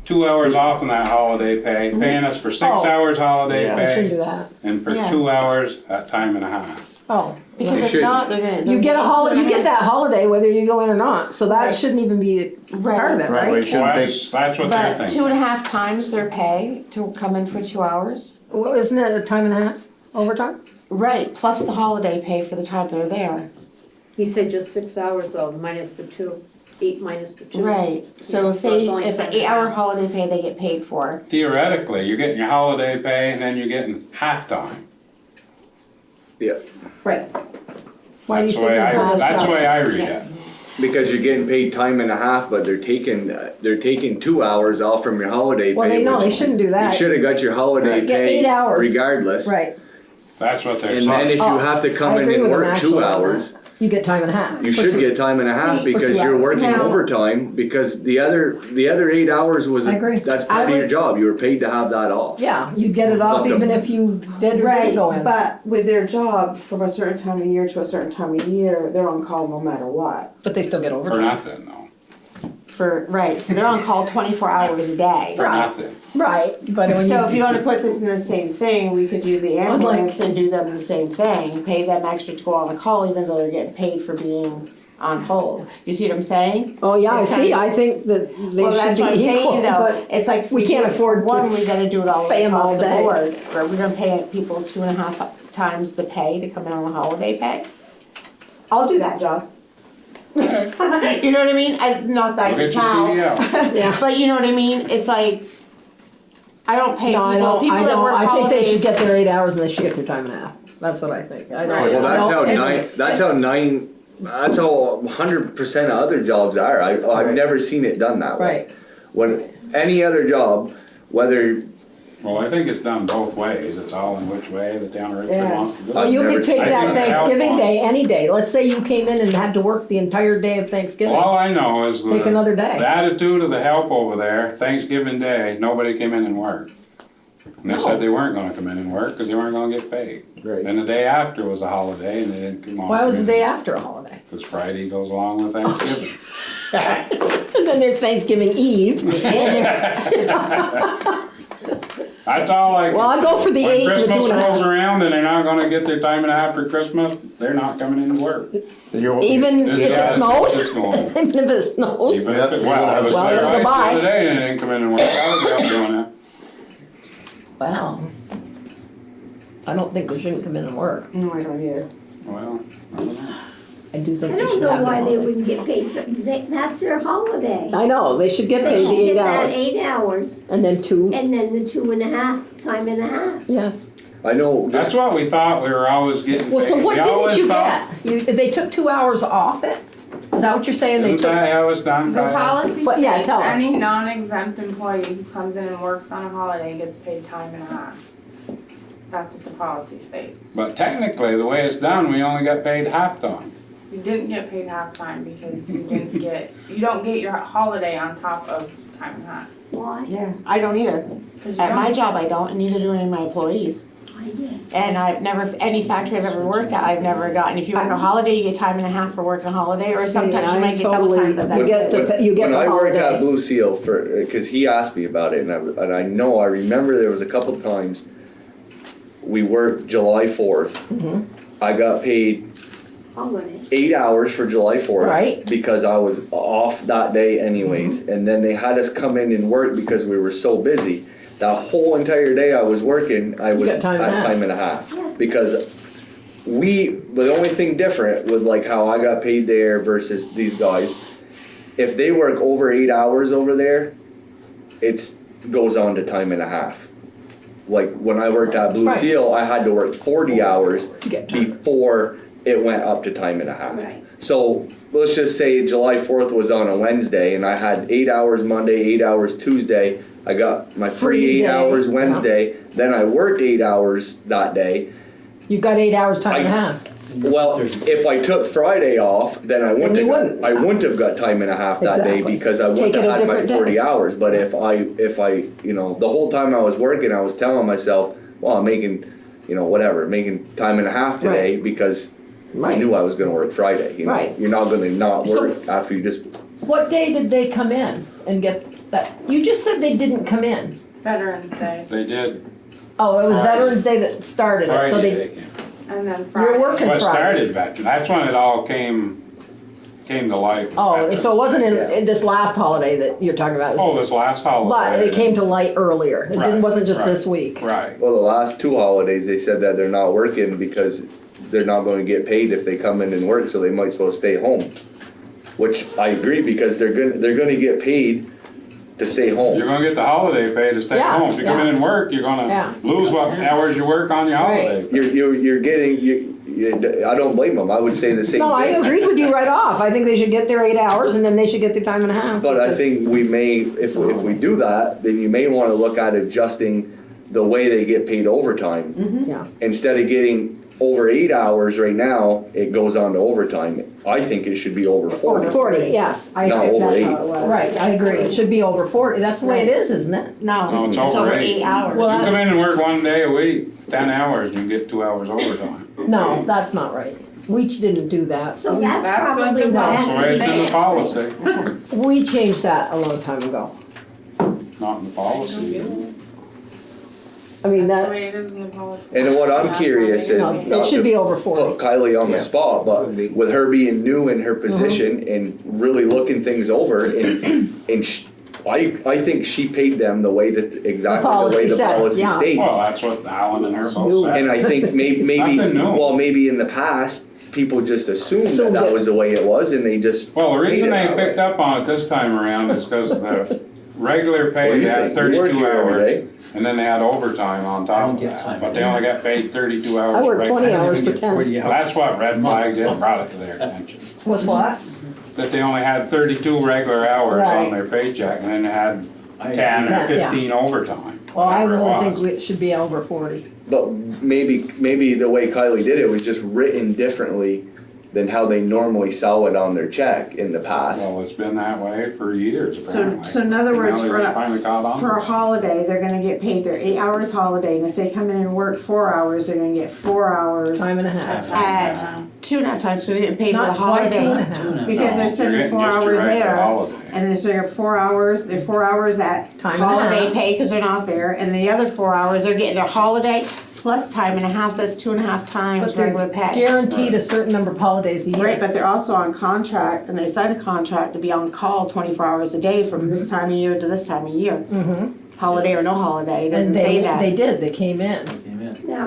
2 hours off on that holiday pay, paying us for 6 Oh. hours holiday Yeah. I shouldn't do pay, that. and for Yeah. 2 hours at time and a half. Oh. Because if should- not, they're gonna. You get a holiday, you get that holiday whether you go in or not, so that Right. shouldn't even be part of it, Right, we right? shouldn't Well, take, that's what they're But thinking. 2.5 times their pay to come in for 2 hours? Well, isn't it a time and a half overtime? Right, plus the holiday pay for the time they're there. He said just 6 hours though, minus the 2, 8 minus the 2. Right, so if So it's they, only if an 10. 8-hour holiday pay they get paid for, Theoretically, you're getting your holiday pay and then you're getting halftime. Yeah, right, Why do you That's the think way it's I, for that's the way I read Yeah. it. because you're getting paid time and a half, but they're taking 2 hours off from your holiday pay. Well, they which shouldn't do You that. should've got your holiday Get 8 pay hours. regardless. Right, That's what they're And then if saying. you have to come I in agree and with them, work 2 actually. hours, you get time and a half. you For should two- get time and a half See, for because 2 you're hours. working Now- overtime, because the other 8 hours was, I agree. that's part of I your would- job, you were paid to have that off. Yeah, you get it off But the- even if you did or right, didn't go in. but with their job, from a certain time of year to a certain time of year, they're on call no matter what. But they still get For overtime. nothing, though. Right, so they're on call 24 hours a day. For nothing. Right, but when So if you you, wanna put this in the same thing, we could use the ambulance and do them the same thing, pay them extra to go on the call even though they're getting paid for being on hold. You see what I'm saying? oh yeah, I It's see, kinda- I think that they Well, that's should what I'm be equal, saying though, but it's like. if we can't do it afford to one, we gotta do it all pay 'em all across the day. board. Or we're gonna pay people 2.5 times the pay to come in on the holiday pay. I'll do that job. You know what I mean? Not that I Look can at your tell. CDL. yeah. But you know what I mean? It's like, I don't pay No, I people, don't, people I that don't, work I think they should holidays. get their 8 hours and they should get their time and a half, that's what I think, I don't. Right. Well, I that's don't- how it's- that's how 100% of other jobs are, I've never seen it done that way. Right, When any other job, whether Well, I think it's done both ways, it's all in which way the town of Richford Yeah. wants to do it. Well, you never could take seen that it. Thanksgiving day, any day. Let's say you came in and had to work the entire day of Thanksgiving. All I know is Take another day. the attitude of the help over there, Thanksgiving Day, nobody came in and worked. And they said they weren't gonna come in and work because they weren't gonna get paid. Right. And the day after was a holiday and they didn't come on. Why was the day after a holiday? Because Friday goes along with Thanksgiving. And then there's Thanksgiving Eve. That's all I. Well, I'll go for the 8 and the When 2 Christmas and a rolls half. around and they're not gonna get their time and a half for Christmas, they're not coming in to work. Even if This it is- snows? it's going. Even if it snows? Even if it, well, it was Well, clear ice the goodbye. other day and they didn't come in and work, I was out doing that. Wow. I don't think they shouldn't come in and work. No, I don't either. Well, I don't know. I do I think they don't should know have why their they holiday. wouldn't get paid for, that's their holiday. I know, they should get They paid should the 8 get that hours. 8 hours, And then 2, and then the 2.5, time and a half. yes. I know, That's what we thought we were always getting paid. Well, so what We didn't always you thought- get? They took 2 hours off it? Is that what you're saying? They Isn't took? that how it's done, The Kyle? policy But, yeah, states tell us. any non-exempt employee who comes in and works on a holiday gets paid time and a half. That's what the policy states. But technically, the way it's done, we only got paid half time. You didn't get paid half time because you don't get your holiday on top of time and a half. Why? Yeah, I don't either. 'Cause you At my don't- job, I don't, and neither do any of my employees. I did. And I've never, any factory I've ever worked at, I've never gotten, if you work a holiday, you get time and a half for working a holiday, or sometimes you might get double time, but You that's get it. the, you get when the I worked at holiday. Blue Seal cause he asked me about it, and I know, I remember there was a couple times we worked July 4th. Mhm. I got paid Holiday. 8 hours for July 4th. Right. Because I was off that day anyways, and then they had us come in and work because we were so busy. That whole entire day I was working, I was got at time and a half. time and a half. Yeah. Because the only thing different with like how I got paid there versus these guys, if they work over 8 hours over there, it's goes on to time and a half. Like when I worked at Blue Right. Seal, I had to work 40 hours To get time. before it went up to time and a half. Right. So let's just say July 4th was on a Wednesday and I had 8 hours Monday, 8 hours Tuesday. I got my Free free 8 day, hours yeah. Wednesday, then I worked 8 hours that day. You got 8 hours time and a I- half. Well, if I took Friday off, then I wouldn't you have wouldn't. got, I wouldn't have got time and a half that day Exactly. because I wouldn't Take it have a had my different 40 day. hours. But if I, you know, the whole time I was working, I was telling myself, well, I'm making, you know, whatever, making time and a half today because I Right. knew I was gonna work Friday, you know. Right. You're not gonna not So- work after you just, What day did they come in and get that? You just said they didn't come in. Veterans Day, They did Oh, it was Friday. Veterans Day that started it, so Friday, they, they came. and then Friday. you're working What started Fridays. veteran, that's when it all came to light. Oh, Veterans. so it wasn't in this last holiday that you're talking about, it was- Oh, this last holiday. but it came to light earlier. It Right, wasn't just right. this week. Right. well, the last 2 holidays, they said that they're not working because they're not gonna get paid if they come in and work, so they might as well stay home. Which I agree, because they're gonna get paid to stay home. You're gonna get the holiday pay to stay Yeah, home. If you come in yeah. and work, you're Yeah. gonna lose what hours you work on your holiday. pay. You're getting, I don't blame them, I would say the same thing. No, I agreed with you right off. I think they should get their 8 hours and then they should get their time and a half. But I because- think we may, if we do that, then you may wanna look at adjusting the way they get paid overtime. Yeah, Instead of getting over 8 hours right now, it goes on to overtime. I think it should be over 40. 40, yes. I No, assume over that's 8. how it was. Right, I agree. It should be over 40. That's the way it is, isn't it? No, No, it's it's over over 8. 8 hours. Well, You that's- come in and work one day a week, 10 hours, and you get 2 hours overtime. No, that's not right. We didn't do that. So We- that's That's what probably the what policy That's the way has it's to in the say. policy, We changed that a long time ago. not in the policy. I mean, That's the that, way it is in the policy. And what I'm That's curious how is, it no, it not should to be over 40. put Kylie on Yeah. the spot, but with her being new in her position and really looking things over, I think she paid them the way that, exactly the policy way the said, policy yeah. states. Well, that's what Alan and her both said. And I think maybe, Nothing new. well, maybe in the past, people just assumed that Assumed that it. was the way it was and they just. Well, the reason made it they that way. picked up on it this time around is because the regular What do pay, you they had think? You work 32 here every hours, day. and then they had overtime on top of get that. time. But they only got paid 32 hours. I work regular. 20 hours for 10. Well, that's what red flag did, brought it to their attention. Was what? That they only had 32 regular hours Right. on their paycheck, and then they had 10 or Yeah. 15 overtime. Well, I whatever it really think was. it should be over 40. But maybe the way Kylie did it was just written differently than how they normally saw it on their check in the past. Well, it's been that way for years, So, apparently. so in other And words, now they just finally caught on. for a holiday, they're gonna get paid their 8 hours holiday, and if they come in and work 4 hours, they're gonna get 4 hours Time and a half. at 2.5 times, so they get paid for the Not quite 2 and a holiday. half. Because they're You're spending getting 4 just your hours regular there, holiday. and then they're 4 hours, they're 4 hours at Time and a holiday half. pay, cause they're not there, and the other 4 hours, they're getting their holiday plus time and a half, so that's 2.5 times But they're regular pay. guaranteed a certain number of holidays a year. Right, but they're also on contract, and they sign a contract to be on call 24 hours a day from this time of year to this time of year. Holiday or no holiday, it doesn't And say they that. did, they came in. Now,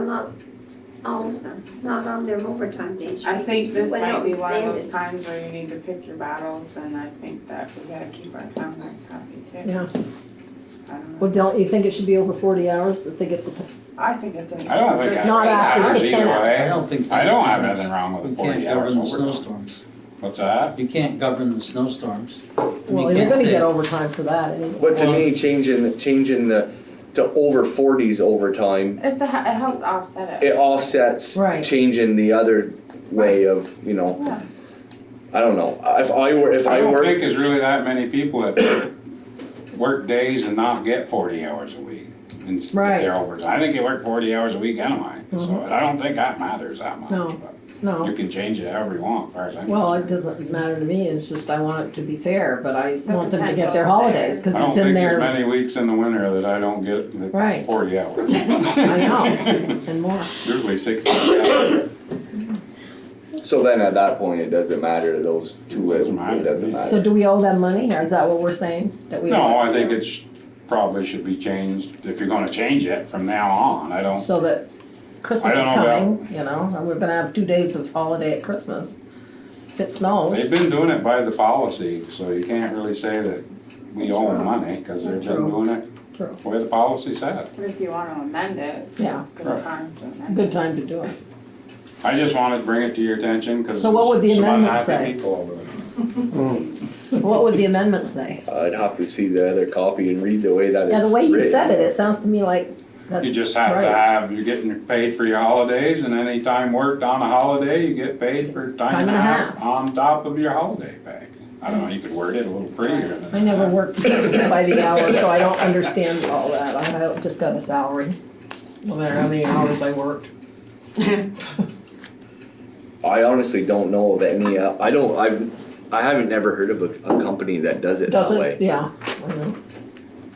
not on their overtime days. I think this Went might out be and one of sanded. those times where you need to pick your battles, and I think that we gotta keep our town guys happy too. Yeah. I don't know. Well, don't you think it should be over 40 hours if they get the, I think it's an. I don't think that's Not right. after, Hours they either can't. way. I don't think. I don't have anything wrong with You the can't 40 hours govern the overtime. snowstorms. What's that? You can't govern the snowstorms. well, You you're can't gonna say- get overtime for that anyway. But to me, changing the, to over 40s overtime, It helps offset it it. offsets Right. changing the other way of, you know, Yeah. I don't know. If I I don't were, think there's really that many people that work days and not get 40 hours a week and get Right. their overtime. I think you work 40 hours a week anyway, so I don't think that matters that much. No. but No. You can change it however you want, as far as I'm Well, it concerned. doesn't matter to me, it's just I want it to be fair, but I The want them to get potential their is holidays, there. cause I don't it's in think there's their, many weeks in the winter that I don't get the Right. 40 hours. I know, and more. Usually 60 hours. so then at that point, it doesn't matter, those two, it Doesn't matter. doesn't matter. So do we owe them money, or is that what we're saying, that we? No, I think it's, probably should be changed, if you're gonna change it from now on, I don't, So that Christmas I is don't know coming, you know, and we're gonna have 2 days of holiday at Christmas. If it snows, they've been doing it by the policy, so you can't really say that we owe them money, cause they've been True. doing it true, the way the policy said. But if you wanna amend it, it's Yeah. a good Right. time to amend it. good time to do it. I just wanted to bring it to your attention, cause So what would the there's some amendment unhappy say? people over there. What would the amendment say? I'd have to see the other copy and read the way that it's Yeah, the way you written. said it, it sounds to me like that's You just have to right. have, you're getting paid for your holidays, and any time worked on a holiday, you get paid for time and a half on top of your holiday pay. I don't know, you could word it a little prettier than that. I never worked by the hour, so I don't understand all that. I just got a salary, no matter how many hours I worked. I honestly don't know of any, I haven't never heard of a company that does it that Does way. it? Yeah, I know.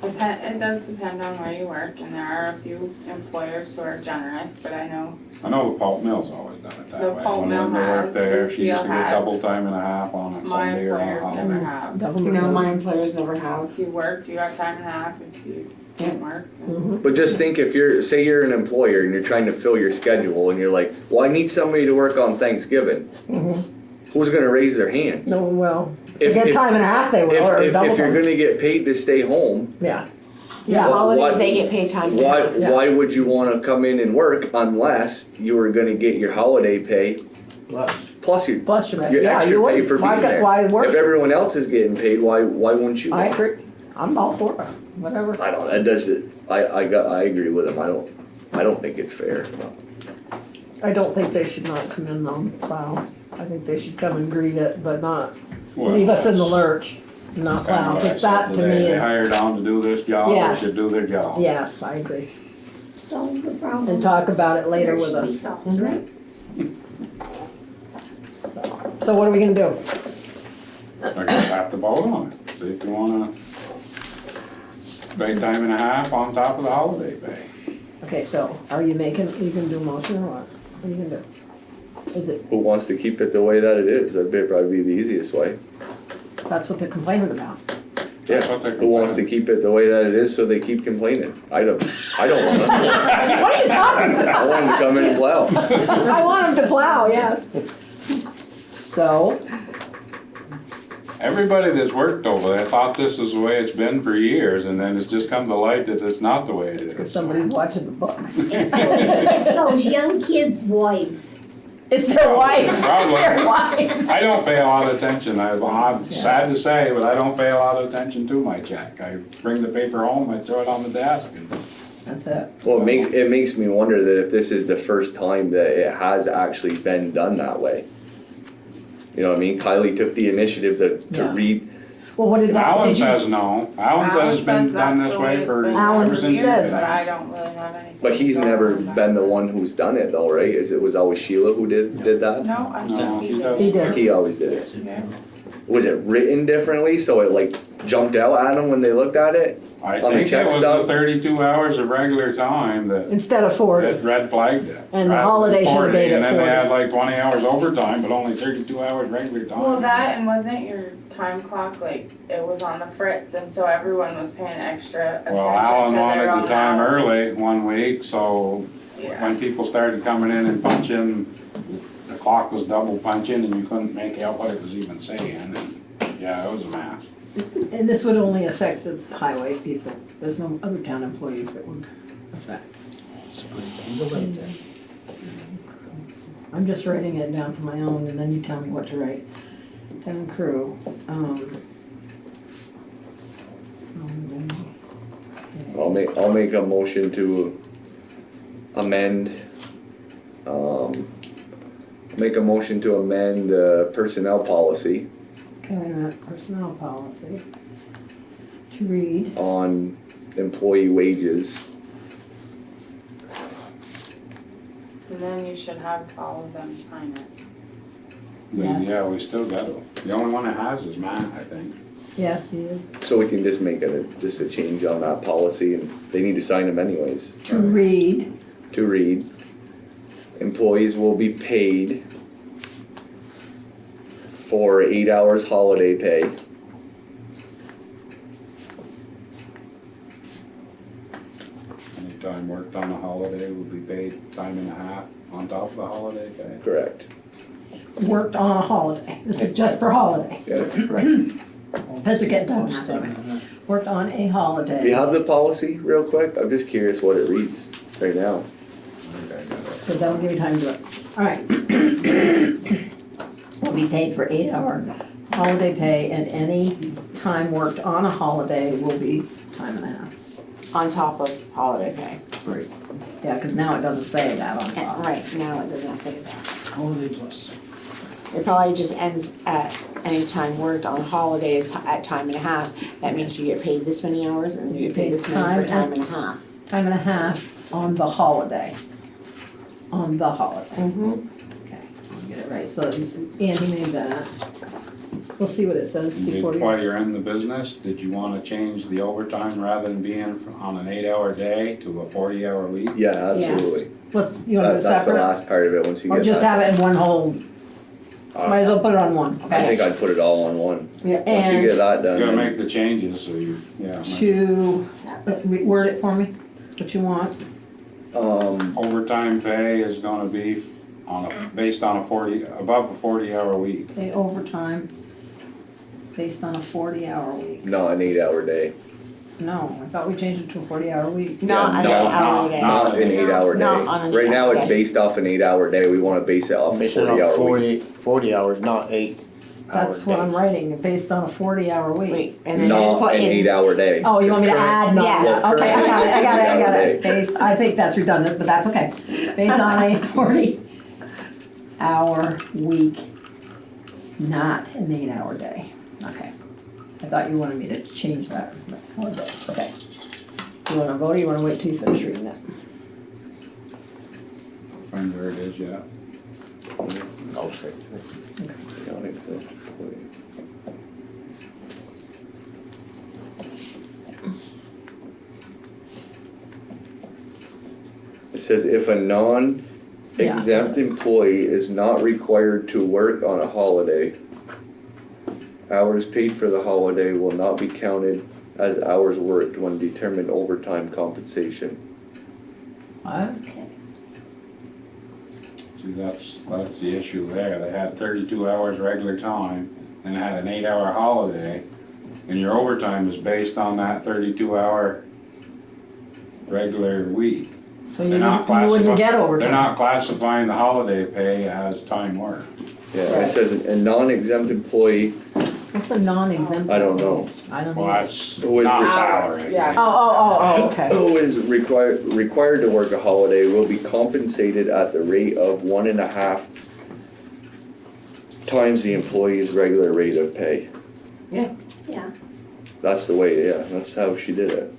It does depend on where you work, and there are a few employers who are generous, but I know I know the pulp mill's always done it that The way. pulp When mill Linda has, worked there, she used to Lucille get has. double time and a half on a my Sunday or on a employers never holiday. have. Government No, knows. my employers never have. If you worked, you have time and a half, if you didn't work, then. Mhm. But just think if say you're an employer and you're trying to fill your schedule and you're like, well, I need somebody to work on Thanksgiving. Who's gonna raise their hand? No, well, If- to get if- time and a half they will, or double If you're time. gonna get paid to stay home, Yeah, Yeah, yeah, holidays, Why- they get paid time. why, Yeah. why would you wanna come in and work unless you were gonna get your holiday pay plus your, plus your, your yeah, extra you pay would, for being why, there? why work? If everyone else is getting paid, why wouldn't you? I want? agree, I'm all for it, whatever. I don't, that does, I agree with him, I don't think it's fair. I don't think they should not come in on plow. I think they should come and greet it, but not Well, leave us in the lurch, not Kinda plow, what I cause said that to today. me They is, hired on to do this job, they Yes. should do their job. yes, I agree. Solve the problem. And talk about it later It with should be us. solved, right? So what are we gonna do? I guess have to vote on it, see if you wanna pay time and a half on top of the holiday pay. Okay, so are you gonna do a motion or what? What are you gonna do? Is it, Who wants to keep it the way that it is? That'd probably be the easiest way. that's what they're complaining about? Yeah, That's what they're who wants to keep it the way that it is so they keep complaining? I don't want to. What are you talking about? I want them to come in and plow. I want them to plow, yes. So, Everybody that's worked over there thought this is the way it's been for years, and then it's just come to light that it's not the way it cause is. somebody's watching the books. It's those young kids' wives. It's their wives, it's Probably. their wives. I don't pay a lot of attention, I'm sad to say, but I don't pay a lot of attention to my check. I bring the paper home, I throw it on the desk, and That's it. Well, it makes me wonder that if this is the first time that it has actually been done that way. You know what I mean? Kylie took the initiative to Yeah. read. Well, what did that, Alan did you? says no. Alan says it's been done this way for Alan ever since. says- But I don't really have anything. But he's to go never on that. been the one who's done it though, right? It was always Sheila who did that? No, I No, think he he does. He did. did. He always did it. Yeah. Was it written differently so it like jumped out at them when they looked at it? I On the think it check was the stuff? 32 hours of regular time Instead of 40. that red flagged it. And the Rather than holiday should've 40, made it And then they 40. had like 20 hours overtime, but only 32 hours regular time. Well, that and wasn't your time clock, like, it was on the fritz, and so everyone was paying extra attention to Well, Alan their wanted own the time hours. early one week, so Yeah. when people started coming in and punching, the clock was double punching and you couldn't make out what it was even saying, and yeah, it was a mess. And this would only affect the highway people. There's no other town employees that would affect. I'm just writing it down for my own, and then you tell me what to write. Town crew. I'll make a motion to amend, make a motion to amend the personnel policy Okay, wait a minute, personnel policy. To read, on employee wages. And then you should have all of them sign it. Yeah. Yeah, we still got it. The only one that has is Matt, I think. yes, he is. So we can just make just a change on that policy and they need to sign them anyways. To read, To read, employees will be paid for 8 hours holiday pay. Any time worked on a holiday will be paid time and a half on top of the holiday pay. Correct. worked on a holiday. This is just for holiday. Yeah. Does it get done that way? Worked on a holiday. Do you have the policy real quick? I'm just curious what it reads right now. So that'll give you time to do it. All right. Will be paid for 8-hour holiday pay, and any time worked on a holiday will be time and a half. On top of holiday pay. Right. Yeah, because now it doesn't say that on And- top. Right, now it does not say that. Holiday plus. It probably just ends at any time worked on holidays at time and a half. That means you get paid this many hours and you get paid this many for time and a half. Time and a half on the holiday. On the holiday. Mm-hmm. Okay, I'll get it right. So Andy made that. We'll see what it says before you. While you're in the business, did you wanna change the overtime rather than being on an 8-hour day to a 40-hour week? Yeah, absolutely. Yes. Let's, you want to do it That's the separate? last part of it, once you Or get just that. have it in one whole, might as well put it on one, I okay? think I'd put it all on one. Yeah. Once you And get that done. You gotta then- make the changes, so you, yeah. to, word it for me, what you want. Overtime pay is gonna be based on above a 40-hour week. Pay overtime based on a 40-hour week. Not an 8-hour day. No, I thought we changed it to a 40-hour week. Not an No, 8-hour day. Not an 8-hour Not on day. an Right now, 8-hour it's day. based off an 8-hour day. We wanna base it off a Based on 40-hour week. 40 hours, not 8 hours. That's what I'm writing, based on a 40-hour week. Wait, and then just Not put an in. 8-hour day. Oh, you want me to add not? Yes. Okay, I got it, I got it, I got it. 8-hour day. Based, I think that's redundant, but that's okay. Based on a 40-hour week, not an 8-hour day. Okay. I thought you wanted me to change that. Okay. You wanna vote or you wanna wait till you finish reading that? Find where it is, yeah. I'll say. Accounting, so, It says if a non-exempt employee is not required to work on a holiday, hours paid for the holiday will not be counted as hours worked when determined overtime compensation. Okay. See, that's the issue there. They had 32 hours regular time and had an 8-hour holiday, and your overtime is based on that 32-hour regular week. So you They're not wouldn't get They're overtime. not classifying the holiday pay as time worked. Yeah, it says a non-exempt employee What's a non-exempt? I don't know. I don't Well, know. that's Who is not the- salary. Yeah. Oh, okay. Who is required to work a holiday will be compensated at the rate of 1.5 times the employee's regular rate of pay. Yeah, That's the way, yeah, that's how she did it.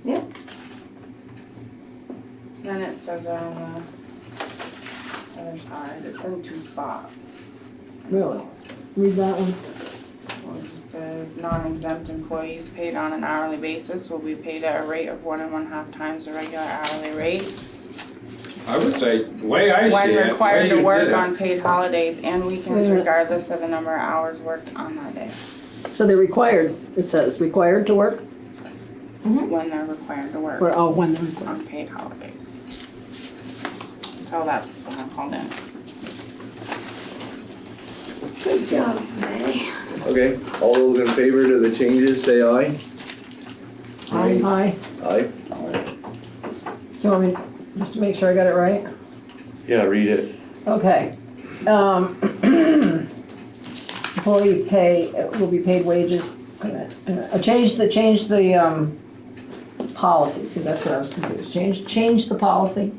Then it says on the other side, it's in 2 spots. Really? Read that one. Well, it just says non-exempt employees paid on an hourly basis will be paid at a rate of 1.5 times the regular hourly rate. I would say, the way I see When it, the way required you to work did on it. paid holidays and weekends Wait a minute. regardless of the number of hours worked on that day. So they're required, it says, required to work? When they're required to work Or, oh, when they're required. on paid holidays. So that's what I'm called in. good job, Renee. Okay, all those in favor of the changes, say aye. Aye. Aye. Do you want me, just to make sure I got it right? Yeah, read it. Okay. Employee pay, will be paid wages, change the policy, see, that's where I was confused, change the policy,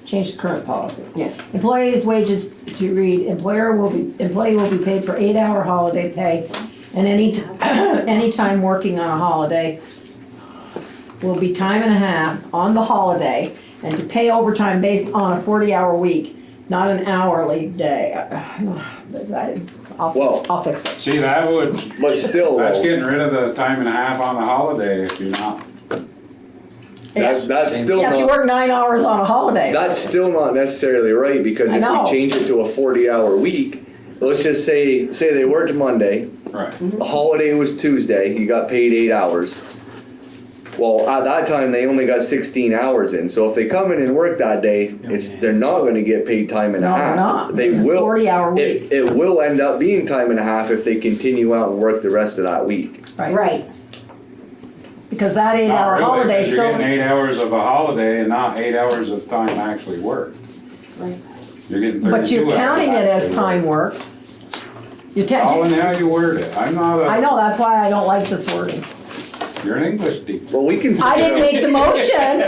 change the current policy. Yes. Employees' wages to read, employee will be paid for 8-hour holiday pay, and any time working on a holiday will be time and a half on the holiday, and to pay overtime based on a 40-hour week, not an hourly day. I'll fix it. See, that would, But still, that's though, getting rid of the time and a half on the holiday if you're not. that's still Yeah, if you not, work 9 hours on a holiday. that's still not necessarily right, because I if know. we change it to a 40-hour week, let's just say they worked Monday, Right. the holiday was Tuesday, you got paid 8 hours. Well, at that time, they only got 16 hours in, so if they come in and work that day, they're not gonna get paid time and a No, they're half. not. They It's a will. 40-hour week. It will end up being time and a half if they continue out and work the rest of that week. Right. Because that Not 8-hour really, holiday 'cause you're still. getting 8 hours of a holiday and not 8 hours of time actually worked. Right. You're getting 32 hours. But you're counting it as actually time worked. worked. You're How in te- the hell you word it? I'm not I a, know, that's why I don't like this wording. you're an English teacher. Well, we can. I didn't make the motion.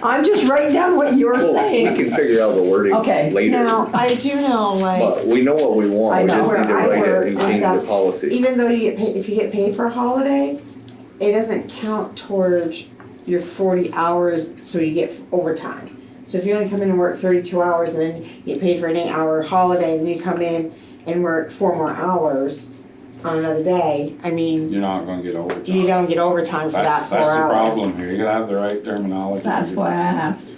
I'm just writing down what you're We saying. can figure out the wording Okay. later. Now, I do know, like, But we know what we want, I we know. just need to Where I write work it and is change that the policy. even though you get paid, if you get paid for a holiday, it doesn't count towards your 40 hours, so you get overtime. So if you only come in and work 32 hours and then you get paid for an 8-hour holiday, and you come in and work 4 more hours on another day, I mean, You're not gonna get overtime. you don't get overtime for that 4 hours. That's the problem here, you gotta have the right terminology. That's why I asked.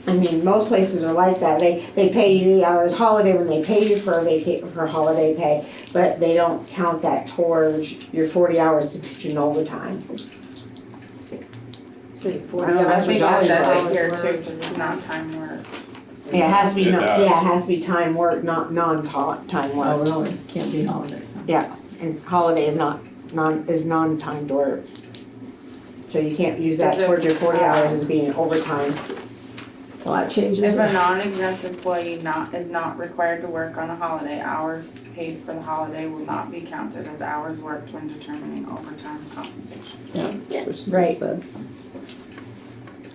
I mean, most places are like that. They pay you 8 hours holiday when they pay you for for holiday pay, but they don't count that towards your 40 hours to put you in overtime. I Yeah, don't know, I that's think what it Dolly's says like. it here too, because it's not time worked. Yeah, it has to be, It does. yeah, it has to be time work, not non-time Oh, work. really? Can't be holiday. Yeah, and holiday is non-timed work. So you can't use that Is it- towards your 40 hours as being overtime. Well, that changes If a it. non-exempt employee is not required to work on a holiday, hours paid for the holiday will not be counted as hours worked when determining overtime compensation. Yeah, that's what she just Right. said.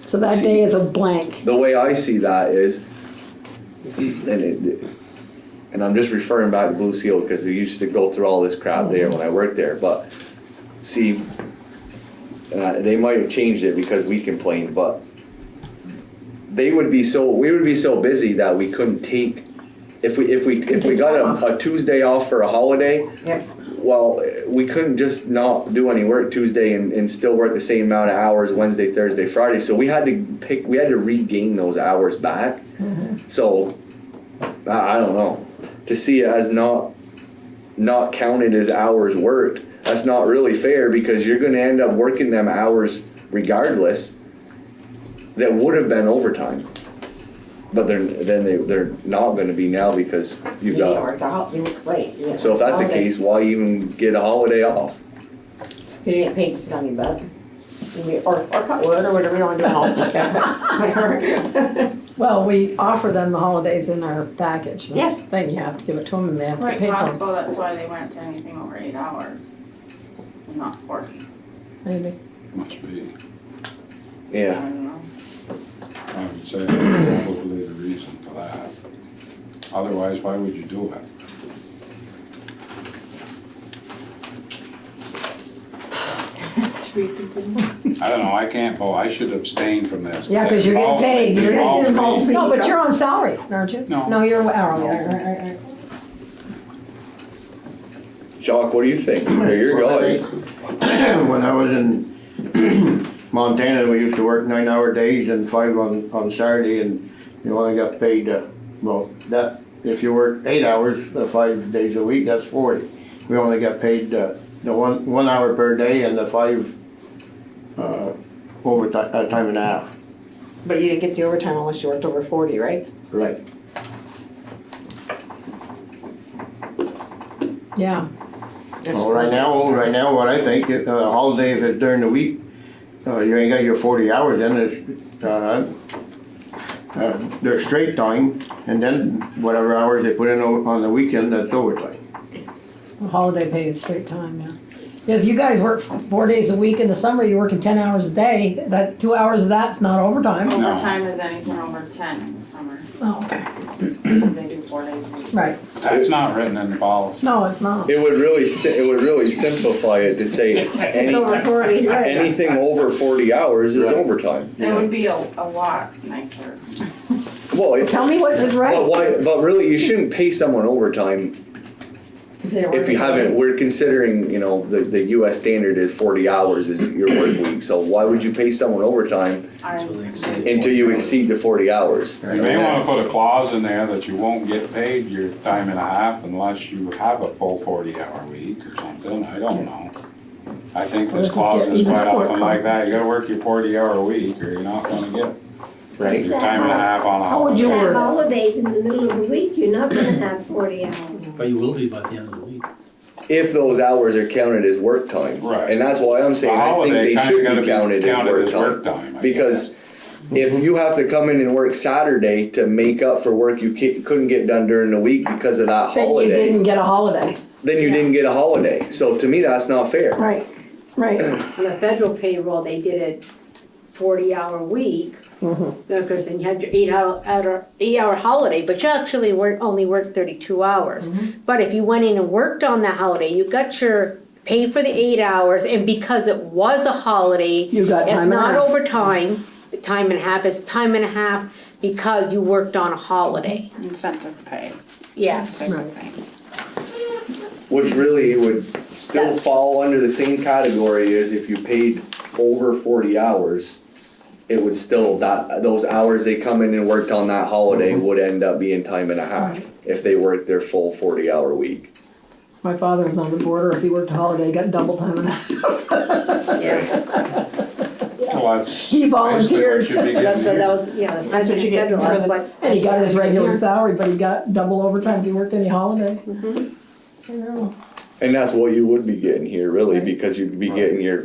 So that day is a blank. The way I see that is, and I'm just referring back to Blue Seal, because we used to go through all this crap there when I worked there, but see, they might have changed it because we complained, but we would be so busy that we couldn't take, if we got a Tuesday off for a holiday, Yep. well, we couldn't just not do any work Tuesday and still work the same amount of hours Wednesday, Thursday, Friday. So we had to regain those hours back. So I don't know. To see it as not counted as hours worked, that's not really fair, because you're gonna end up working them hours regardless that would have been overtime. But they're not gonna be now because you've You didn't got. work the right. you didn't So if work that's the holiday. case, why even get a holiday off? Cause you get paid to sit on your butt. Or cut wood or whatever you wanna do. Whatever. Well, we offer them the holidays in our package. That's Yes. the thing, you have to give it to them and they have to Quite pay for them. possible that's why they went to anything over 8 hours, and not 40. Maybe. Must be, I Yeah, don't know. I would say, probably the reason for that. Otherwise, why would you do it? I don't know, I can't vote, I should abstain from this. Yeah, 'cause you're getting paid. You're getting involved. No, but you're on salary, aren't you? No. No, you're hourly, right. Jock, what do you think? They're your Well, I guys. think when I was in Montana, we used to work 9-hour days and 5 on Saturday, and you only got paid, well, that, if you work 8 hours, 5 days a week, that's 40. We only got paid, the 1 hour per day and the 5, overtime, time and a half. But you didn't get the overtime unless you worked over 40, right? Right. Yeah. Well, right now, what I think, holiday, if it's during the week, you ain't got your 40 hours in, it's, there's straight time, and then whatever hours they put in on the weekend, that's overtime. Holiday pay is straight time, yeah. Because you guys work 4 days a week in the summer, you're working 10 hours a day, that 2 hours of that's not overtime. Overtime is anything over 10 in the summer, Oh, okay, because they do 4 days a week. right. That's not written in the policy. No, it's not. It would really simplify it to say It's over 40, right? anything over 40 hours is Right. overtime. It would be a lot nicer. Well, Tell me what is right. but really, you shouldn't pay someone overtime if you haven't. We're considering, the US standard is 40 hours is your work week, so why would you pay someone overtime until you exceed the 40 hours? You may wanna put a clause in there that you won't get paid your time and a half unless you have a full 40-hour week or something, I don't know. I think Well, this this is clause getting is even quite more often like that, you gotta work your 40-hour week or you're not gonna get Right. your time and a half on a How would you holiday. word Have it? holidays in the middle of the week, you're not gonna have 40 hours. But you will be by the end of the week. If those hours are counted as work time. Right. And that's why I'm saying, A I think holiday they kinda should gotta be be counted as work time. I Because if you have to come in and work Saturday to make up for work you couldn't get done during the week because of that Then you holiday, didn't get a holiday. then you didn't get a holiday. So to me, that's not fair. Right, right. On the federal payroll, they did a 40-hour week, because then you had your 8-hour holiday, but you actually only worked 32 hours. But if you went in and worked on that holiday, you got your pay for the 8 hours, and because it was a holiday, You got it's time and a not half. overtime, time and a half, it's time and a half because you worked on a holiday. Incentive pay. Yes. type of thing. Which really would still That's- fall under the same category as if you paid over 40 hours. It would still, those hours they come in and worked on that holiday would end up being time and a half if they worked their full 40-hour week. My father was on the border, if he worked a holiday, he got double time and a half. Yeah, Well, that's He volunteered. basically what that's you what should be that getting was, yeah. That's what you get federal, for that's the- what- And he got his regular Yeah. salary, but he got double overtime if he worked any holiday. I know. And that's what you would be getting here, really, because you'd be getting your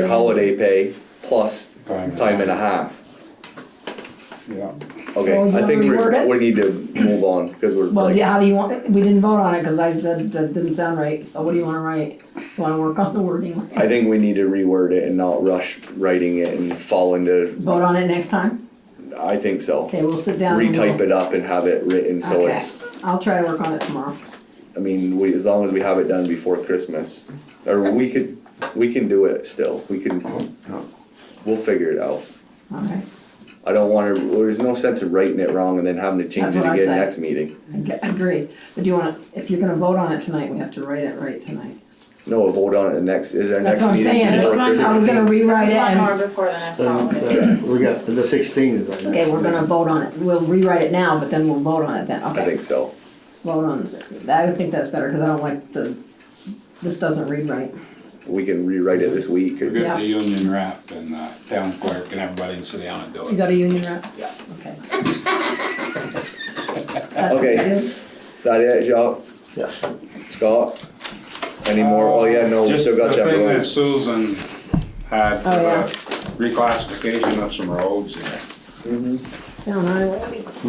holiday pay plus time and a half. Yeah. Okay, So you I think wanna reword it? we need to move on, because we're Well, like, yeah, how do you want, we didn't vote on it, cause I said that didn't sound right, so what do you wanna write? You wanna work on the wording? I think we need to reword it and not rush writing it and fall into, Vote on it next time? I think so. Okay, we'll sit down and Retype we'll- it up and have it written, so Okay. it's, I'll try to work on it tomorrow. I mean, as long as we have it done before Christmas. Or we can do it still, we'll figure it out. Alright, I don't wanna, there's no sense of writing it wrong and then having to change That's it what I again said. next meeting. I agree, but do you wanna, if you're gonna vote on it tonight, we have to write it right tonight. No, we'll vote on it is our That's next what I'm meeting saying, before This I was Christmas? gonna rewrite it There's one more and, before the next holiday. We got the 16th right now. okay, we're gonna vote on it, we'll rewrite it now, but then we'll vote on it then, I okay? think so. Vote on it, I would think that's better, cause I don't like this doesn't read right. We can rewrite it this week or. We'll Yeah. get the union rep and town clerk and everybody and sit down and do You it. got a union rep? Yeah. Okay. Okay. That it, Jacques? Yes. Scott? Any more? Oh, yeah, no, we Just still got the that thing that road. Susan had for Oh, yeah. the reclassification of some roads there. Town highways.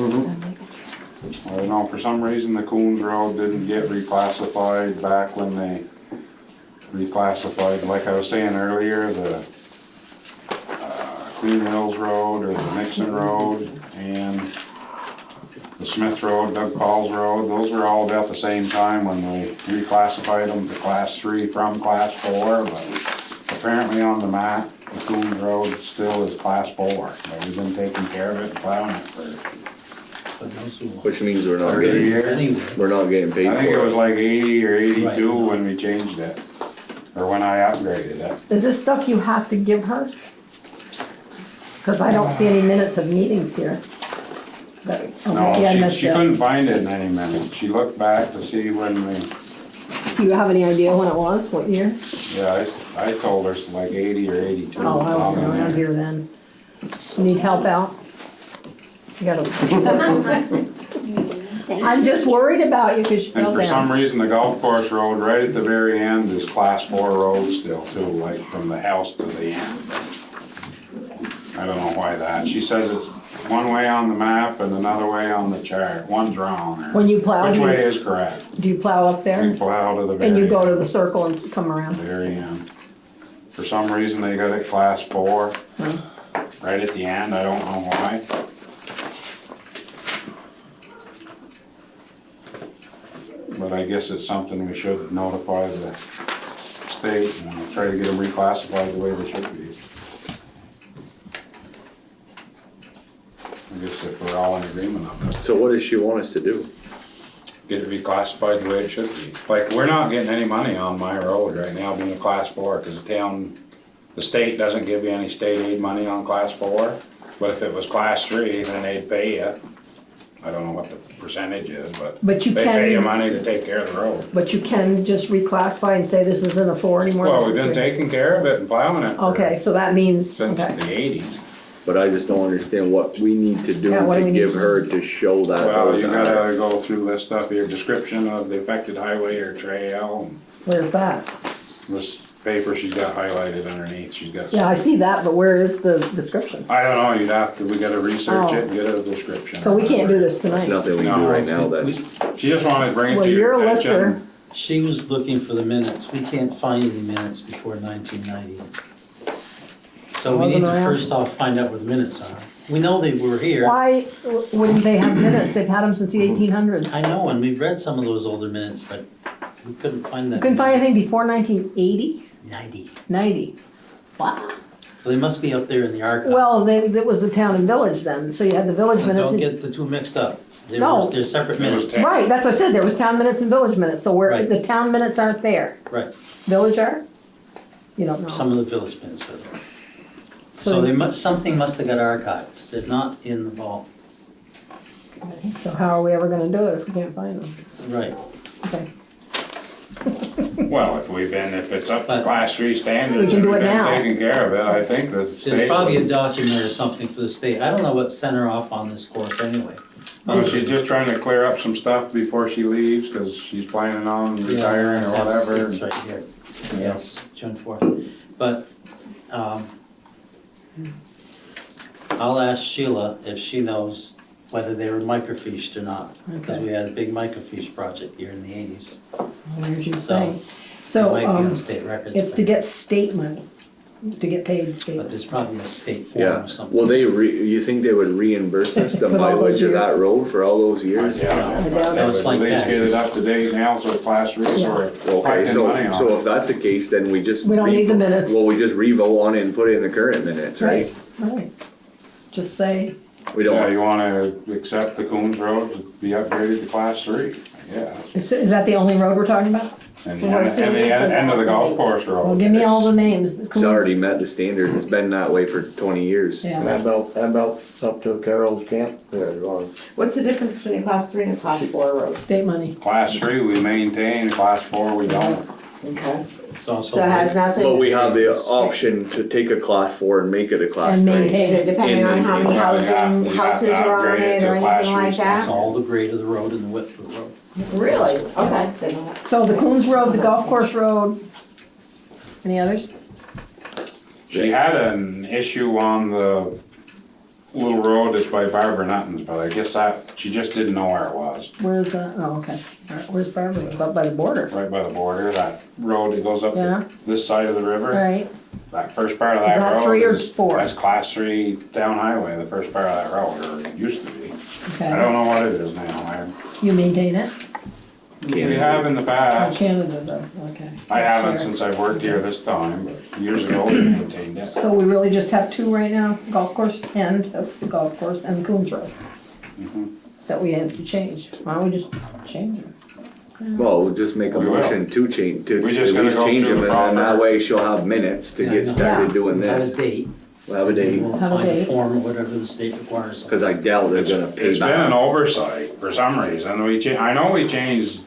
I don't know, for some reason the Coons Road didn't get reclassified back when they reclassified, like I was saying earlier, the Clean Mills Road or the Nixon Road and the Smith Road, Doug Paul's Road, those were all about the same time when they reclassified them to Class 3 from Class 4, but apparently on the map, the Coons Road still is Class 4, but we've been taking care of it and plowing it for Which means we're not 30 getting, years. we're not getting paid I think it for was it. like 80 or 82 when we changed it, or when I upgraded it. Is this stuff you have to give her? Cause I don't see any minutes of meetings here. But, oh, maybe I No, missed she it. couldn't find it in any minutes. She looked back to see when we, Do you have any idea when it was, what year? yeah, I told her it's like 80 or 82. Oh, I wasn't down in around there. here then. Need help out? You gotta. I'm just worried about you because you And fell for some down. reason, the golf course road right at the very end is Class 4 road still too, like from the house to the end. I don't know why that. She says it's one way on the map and another way on the chart. One's wrong there. When you plow, Which do way you, is correct? do you plow up We there? plow to the very And you go to end. the circle and come around? Very end. For some reason, they got it Class 4 right at the end. I don't know why. But I guess it's something we should notify the state and try to get them reclassified the way they should be. I guess if we're all in agreement on that, So what does she want us to do? get it reclassified the way it should be. Like, we're not getting any money on my road right now being a Class 4, because the state doesn't give you any state aid money on Class 4. But if it was Class 3, then they'd pay you. I don't know what the percentage is, but But you they pay you can, money to take care of the road. but you can just reclassify and say this isn't a 4 anymore? Well, this we've is been 3. taking care of it and plowing it Okay, so that means, since okay. the 80s. But I just don't understand what we need to do Yeah, what do to we need give to her to show that. Well, those you are- gotta go through this stuff here, description of the affected highway or trail. Where's that? This paper she's got highlighted underneath, she's got. Yeah, I see that, but where is the description? I don't know, you'd have to, we gotta research it Oh. and get a description. So we can't do this There's tonight. nothing we can do No. right now that's, She just wanted to bring it Well, to you're your a lister. attention. She was looking for the minutes. We can't find the minutes before 1990. So we need Wasn't to around. first off find out where the minutes are. We know they were here. Why wouldn't they have minutes? They've had them since the 1800s. I know, and we've read some of those older minutes, but we couldn't find that. Couldn't find anything before 1980? 90. 90. Wow. So they must be up there in the archive. Well, it was the town and village then, so you had the village So minutes. don't and- get the two mixed up. No. They're separate It was minutes. Right, that's what I said, there was town minutes and village minutes, so where, Right. the town minutes aren't there. Right, Village are? You don't know. some of the village minutes are there. So- So they must, something must have got archived. They're not in the vault. So how are we ever gonna do it if we can't find them? Right. Okay. Well, if it's up to But- Class 3 standards. We can do and it we've been now. Taking care of it, I think the state. There's probably a document or something for the state. I don't know what sent her off on this course anyway. Well, she's just trying to clear up some stuff before she leaves, cause she's planning on Yeah, retiring or whatever. It's right here. Yes, June 4th. But, I'll ask Sheila if she knows whether they were microfiched or not. Because we had a big microfiche project here in the 80s. There's your So, thing. It So, might be on state records. it's to get state money, to get paid But state. there's probably a state form yeah. or something. Well, you think they would reimburse us the For all those mileage of that years? road for all those years? Yeah, I doubt they it. would It's like at least get taxes. it up to date now, so Class 3, so we're Okay, collecting money on so it. if that's the case, then we just. We don't need the minutes. Well, we just revo on it and put it in the current minutes, right? Right. Just say, We Yeah, don't, you wanna accept the Coons Road to be upgraded to Class 3, yeah. is that the only road we're talking about? And Well, as soon as the end of the golf it's course road. Well, give me all the names. it's already met the standards, it's been that way for 20 years. Yeah. That belt up to Carol's camp, there, on. What's the difference between a class 3 and a class 4 road? State money. Class 3 we maintain, Class 4 we don't. Okay. It's also. So it has nothing. But we have the option to take a class 4 and make it a class And 3. maintain. Is it depending on how many We have to houses are on upgrade it it to or a class anything like 3 that? It's all the grade of the road and the width of the road. Really? Okay. Then I'll- So the Coons Road, the Golf Course Road, any others? She had an issue on the little road that's by Barbara Nutton's, but I guess she just didn't know where it was. Where's that, oh, okay. Where's Barbara, up by the border? Right by the border, that road that goes up Yeah. this side of the river. Right, That first part of Is that that road 3 or is- 4? That's class 3 down highway, the first part of that road, or it used to be. I okay. don't know what it is now. You maintain it? We have in the Oh, past. Canada though, okay. I haven't Sure. since I've worked here this time, but years ago we maintained it. So we really just have 2 right now, golf course and Coons Road, Mhm. that we had to change. Why don't we just change them? Well, we'll just make a We will. motion to change, to We at just gotta least go change through them, the and then that proper- way she'll have minutes to Yeah, get yeah. started Yeah. doing Have a this. date, We'll have a date, we'll Have a find a date. form or whatever the state requires. cause I doubt they're gonna pay It's been an back. oversight for some reason. I know we changed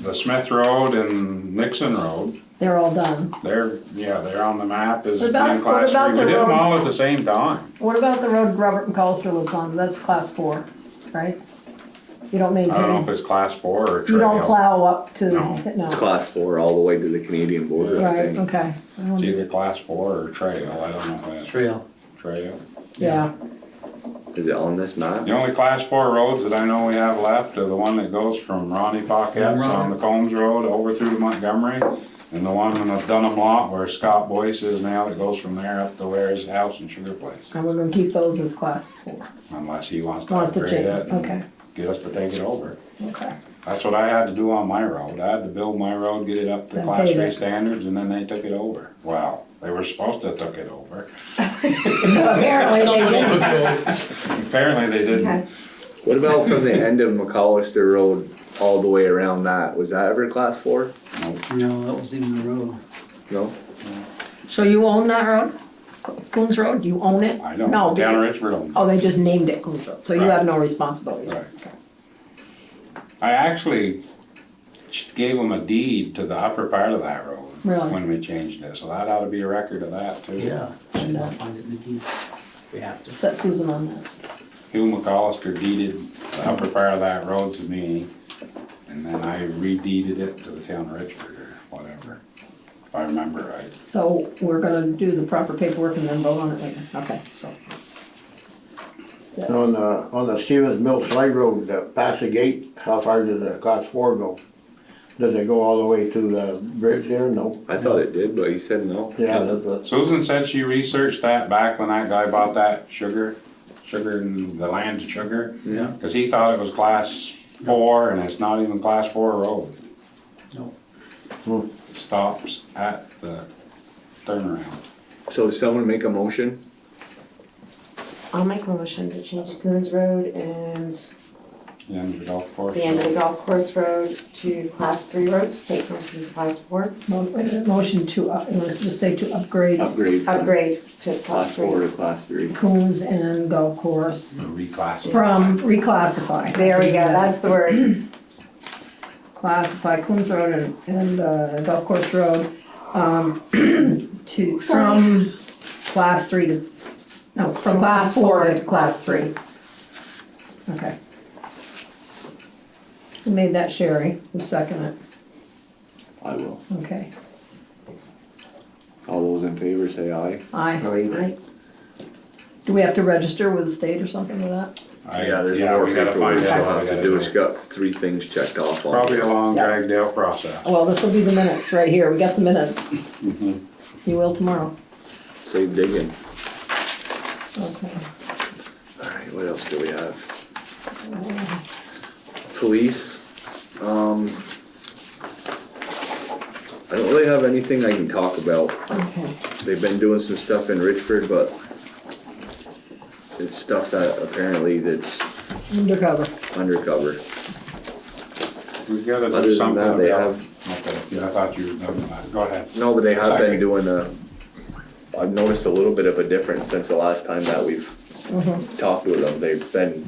the Smith Road and Nixon Road. They're all done. They're on the map as What about- being class what about 3. We the did them road? all at the same time. What about the road Robert McCollister lives on? That's class 4, right? You don't I don't know if maintain, it's class 4 or you don't trail. plow up to, No. no. It's class 4 all the way to the Canadian border, I Right, think. okay. It's either class 4 or trail, I don't know which. Trail. Trail. Yeah, Is it on this map? The only class 4 roads that I know we have left are the one that goes from Ronnie Paquette's on the Combs Road over through to Montgomery, and the one in the Dunham lot where Scott Boyce is now that goes from there up to where his house in Sugar Place. and we're gonna keep those as class 4. Unless he wants to Wants to upgrade change, it and okay, get us to take it over. okay. That's what I had to do on my road. I had to build my road, get it up to Then class pave 3 it. standards, and then they took it over. Well, they were supposed to have took it over. Apparently they didn't. Apparently they didn't. Okay. What about from the end of McCollister Road all the way around that? Was that ever class 4? No, that was even the road. No? So you own that road? Coons Road, you own it? I don't, No, the town of Richford owns it. oh, they just named it Coons Road, so you Right. have no responsibility? Right. Okay. I actually gave them a deed to the upper part of that road. Really? When we changed it, so that ought to be a record of that too. Yeah, should And, not find it in the deed. We have to. Set Susan on that. Hugh McCollister deeded the upper part of that road to me, and then I redeeded it to the town of Richford or whatever, if I remember right. So we're gonna do the proper paperwork and then vote on it later, okay, so. On the Stevens Mill Slide Road, past the gate, how far does the class 4 go? Does it go all the way to the bridge there? No. I thought it did, but he said no. Yeah, that's Susan said she researched that back when that guy bought that sugar and the land to sugar. Yeah. Cause he thought it was class 4 and it's not even class 4 road. No. It stops at the turnaround. So does someone make a motion? I'll make a motion to change Coons Road and The end of the golf course. the end of the golf course road to class 3 roads, take them from class 4, Motion to, let's just say to upgrade Upgrade from upgrade to class class 4 3. to class 3. Coons and golf course Reclassified. from reclassify. There we go, that's the word. Classify Coons Road and Golf Course Road, from class 3 to, no, from class 4 to class 3. Okay. Who made that, Sherry? Who seconded it? I will. Okay. All those in favor say aye. Aye. Right. Do we have to register with the state or something with that? There's more we gotta paperwork find she'll out what have we to gotta do. do. She's got 3 things checked off on. Probably a long Yeah. dragged out process. Well, this will be the minutes right here. We got the minutes. You will tomorrow. Save digging. Okay. Alright, what else do we have? Police, I don't really have anything I can talk about. Okay. They've been doing some stuff in Richford, but it's stuff that apparently that's Undercover. undercover. We gotta Other do than something that, they about. have- Okay, yeah, I thought you were done with that. Go ahead. No, but they have Sorry. been doing I've noticed a little bit of a difference since the last time that we've talked with them. They've been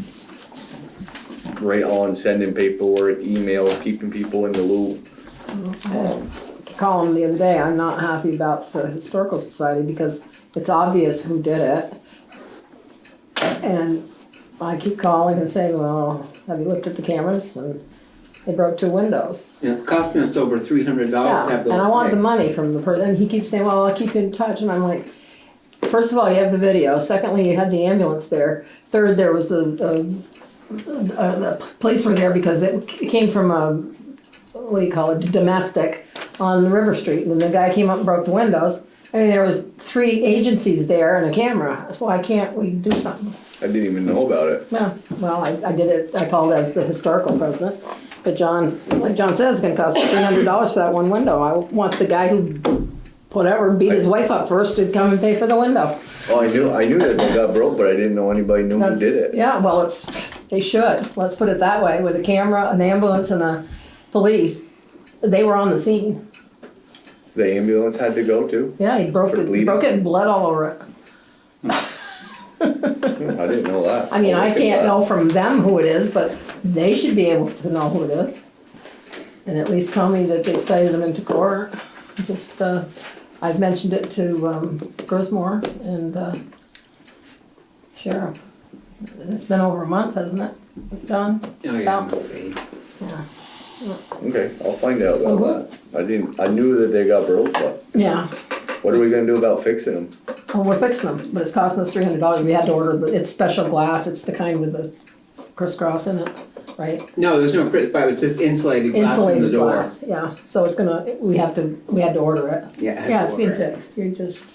right on sending paperwork, emails, keeping people in the loop. Call them the other day, I'm not happy about the Historical Society because it's obvious who did it. And I keep calling and saying, well, have you looked at the cameras? And they broke 2 windows. And it's costing us over $300 to Yeah, have those and I want the fixed. money from the person, and he keeps saying, well, I'll keep you in touch, and I'm like, first of all, you have the video, secondly, you had the ambulance there, third, there was the police were there because it came from a, what do you call it, domestic on River Street, and the guy came up and broke the windows. I mean, there was 3 agencies there and a camera, so why can't we do something? I didn't even know about it. Yeah, well, I did it, I called as the historical president, but John, like John says, it's gonna cost $300 for that one window. I want the guy who, whatever, beat his wife up first to come and pay for the window. Oh, I knew that they got broke, but I didn't know anybody knew who did it. Yeah, well, they should, let's put it that way, with a camera, an ambulance, and a police, they were on the scene. The ambulance had to go too? Yeah, he broke For it, bleeding? broke it and bled all over it. I didn't know that. I mean, I'll I look at can't that. know from them who it is, but they should be able to know who it is. And at least tell me that they cited them into court. Just, I've mentioned it to, Grismore and, Sheriff. It's been over a month, hasn't it, John? Oh, yeah, About- okay. Yeah. Okay, I'll find out about that. I knew that they got broke, but Yeah, what are we gonna do about fixing them? well, we're fixing them, but it's costing us $300. We had to order, it's special glass, it's the kind with the crisscross in it, right? No, there's no, but it's just insulated glass in the Insulated door. glass, yeah, so it's gonna, we had to order it. Yeah. Yeah, it's being fixed, you just,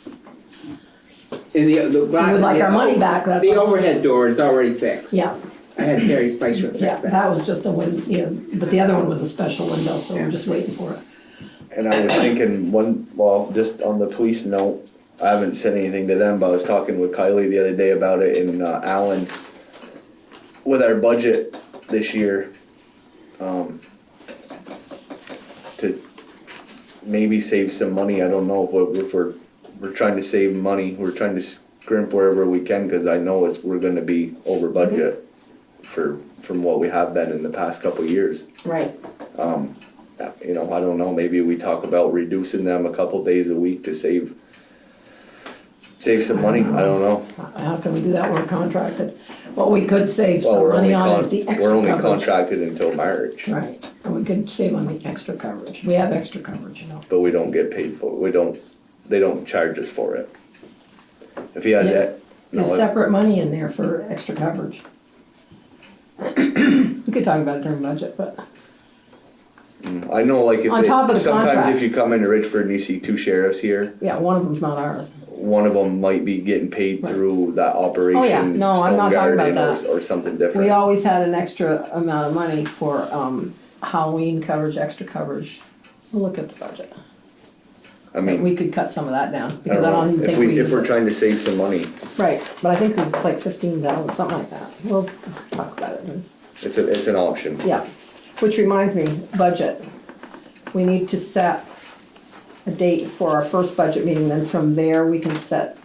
And the glass. We would like in the our money back, that's The all. overhead door is already fixed. yeah, I had Terry Spicer yeah, fix that. that was just a win, but the other one was a special window, so we're just waiting for it. And I was thinking just on the police note, I haven't said anything to them, but I was talking with Kylie the other day about it in Allen. With our budget this year, to maybe save some money, I don't know if we're trying to save money, we're trying to scrimp wherever we can, cause I know we're gonna be over budget from what we have been in the past couple of years. Right. I don't know, maybe we talk about reducing them a couple days a week to save some money, I don't know. How can we do that, we're contracted. What we could save Well, some we're money only on is the extra We're only coverage. contracted until March, Right, and we could save on the extra coverage, we have extra coverage, but we don't get paid for it, they don't charge us for it. If he has Yeah. that, There's no, separate money in there for extra coverage. We could talk about it during budget, but, I know like On top of the sometimes contract. if you come into Richford and you see 2 sheriffs here, yeah, one of them's not ours. one of them might be getting paid through that operation, No, I'm not Stone talking about Garden that. or something We different. always had an extra amount of money for, Halloween coverage, extra coverage. We'll look at the budget. I mean, We could cut some of that down, I because I don't don't know, even if think we. if we're trying to save some money, Right, but I think it's like 15,000, something like that. We'll talk about it. it's an option. Yeah, which reminds me, budget. We need to set a date for our first budget meeting, then from there we can set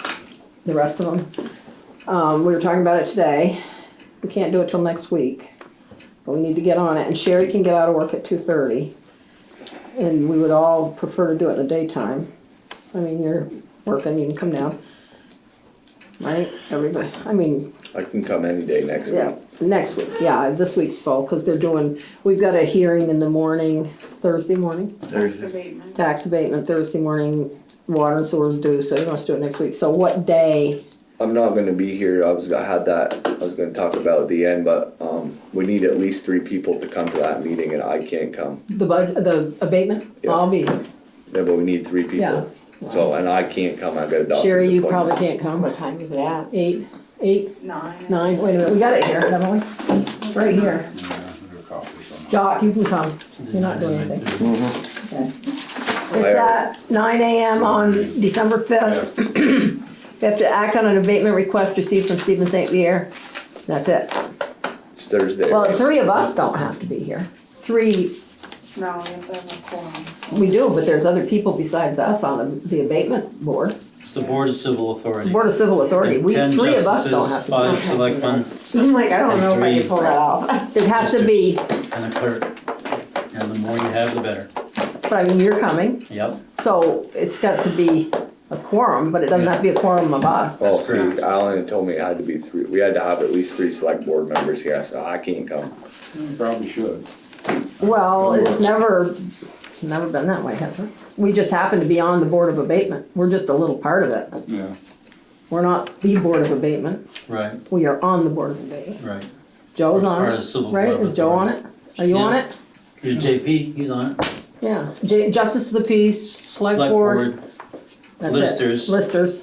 the rest of them. We were talking about it today. We can't do it till next week, but we need to get on it. And Sherry can get out of work at 2:30. And we would all prefer to do it in the daytime. I mean, you're working, you can come down. Right, everybody, I mean, I can come any day next week. yeah, next week, yeah, this week's full, because we've got a hearing in the morning, Thursday morning, Tax abatement. tax abatement Thursday morning, water and sewer's due, so you must do it next week. So what day? I'm not gonna be here, I was gonna talk about at the end, but, we need at least 3 people to come to that meeting and I can't come. The abatement? Yeah. I'll be here. Yeah, but we need 3 people. Yeah. So, and I can't come, I've got a doctor's Sherry, you appointment. probably can't come. What time is it at? 8, 9. 9, wait a minute, we got it here, haven't we? It's right here. Jock, you can come, you're not doing anything. Okay. It's at 9 AM on December 5th. We have to act on an abatement request received from Stephen St. Pierre. That's it. It's Thursday. Well, 3 of us don't have to be here. 3, No, you have to have a quorum. we do, but there's other people besides us on the abatement board. It's the Board of Civil Authority. Board of Civil Authority, And 10 3 of us don't have justices, to. 5 selectmen, I'm like, I don't know if I can pull that off. It has to be, and a clerk. And the more you have, the better. but I mean, you're coming, Yep. so it's got to be a quorum, but it doesn't have to be a quorum of us. Well, That's see, correct. Alan had told me it had to be 3, we had to have at least 3 select board members here, so I can't come. You probably should. Well, it's never been that way, has it? We just happen to be on the Board of Abatement. We're just a little part of it. Yeah. We're not the Board of Abatement, Right, we are on the Board of Abatement. right. Joe's Part on of the it, Civil right? War Is Joe on it? Are you on Yeah. it? Your JP, he's on it. Yeah. Justice of the Peace, Select Board. That's it. Listers. Listers.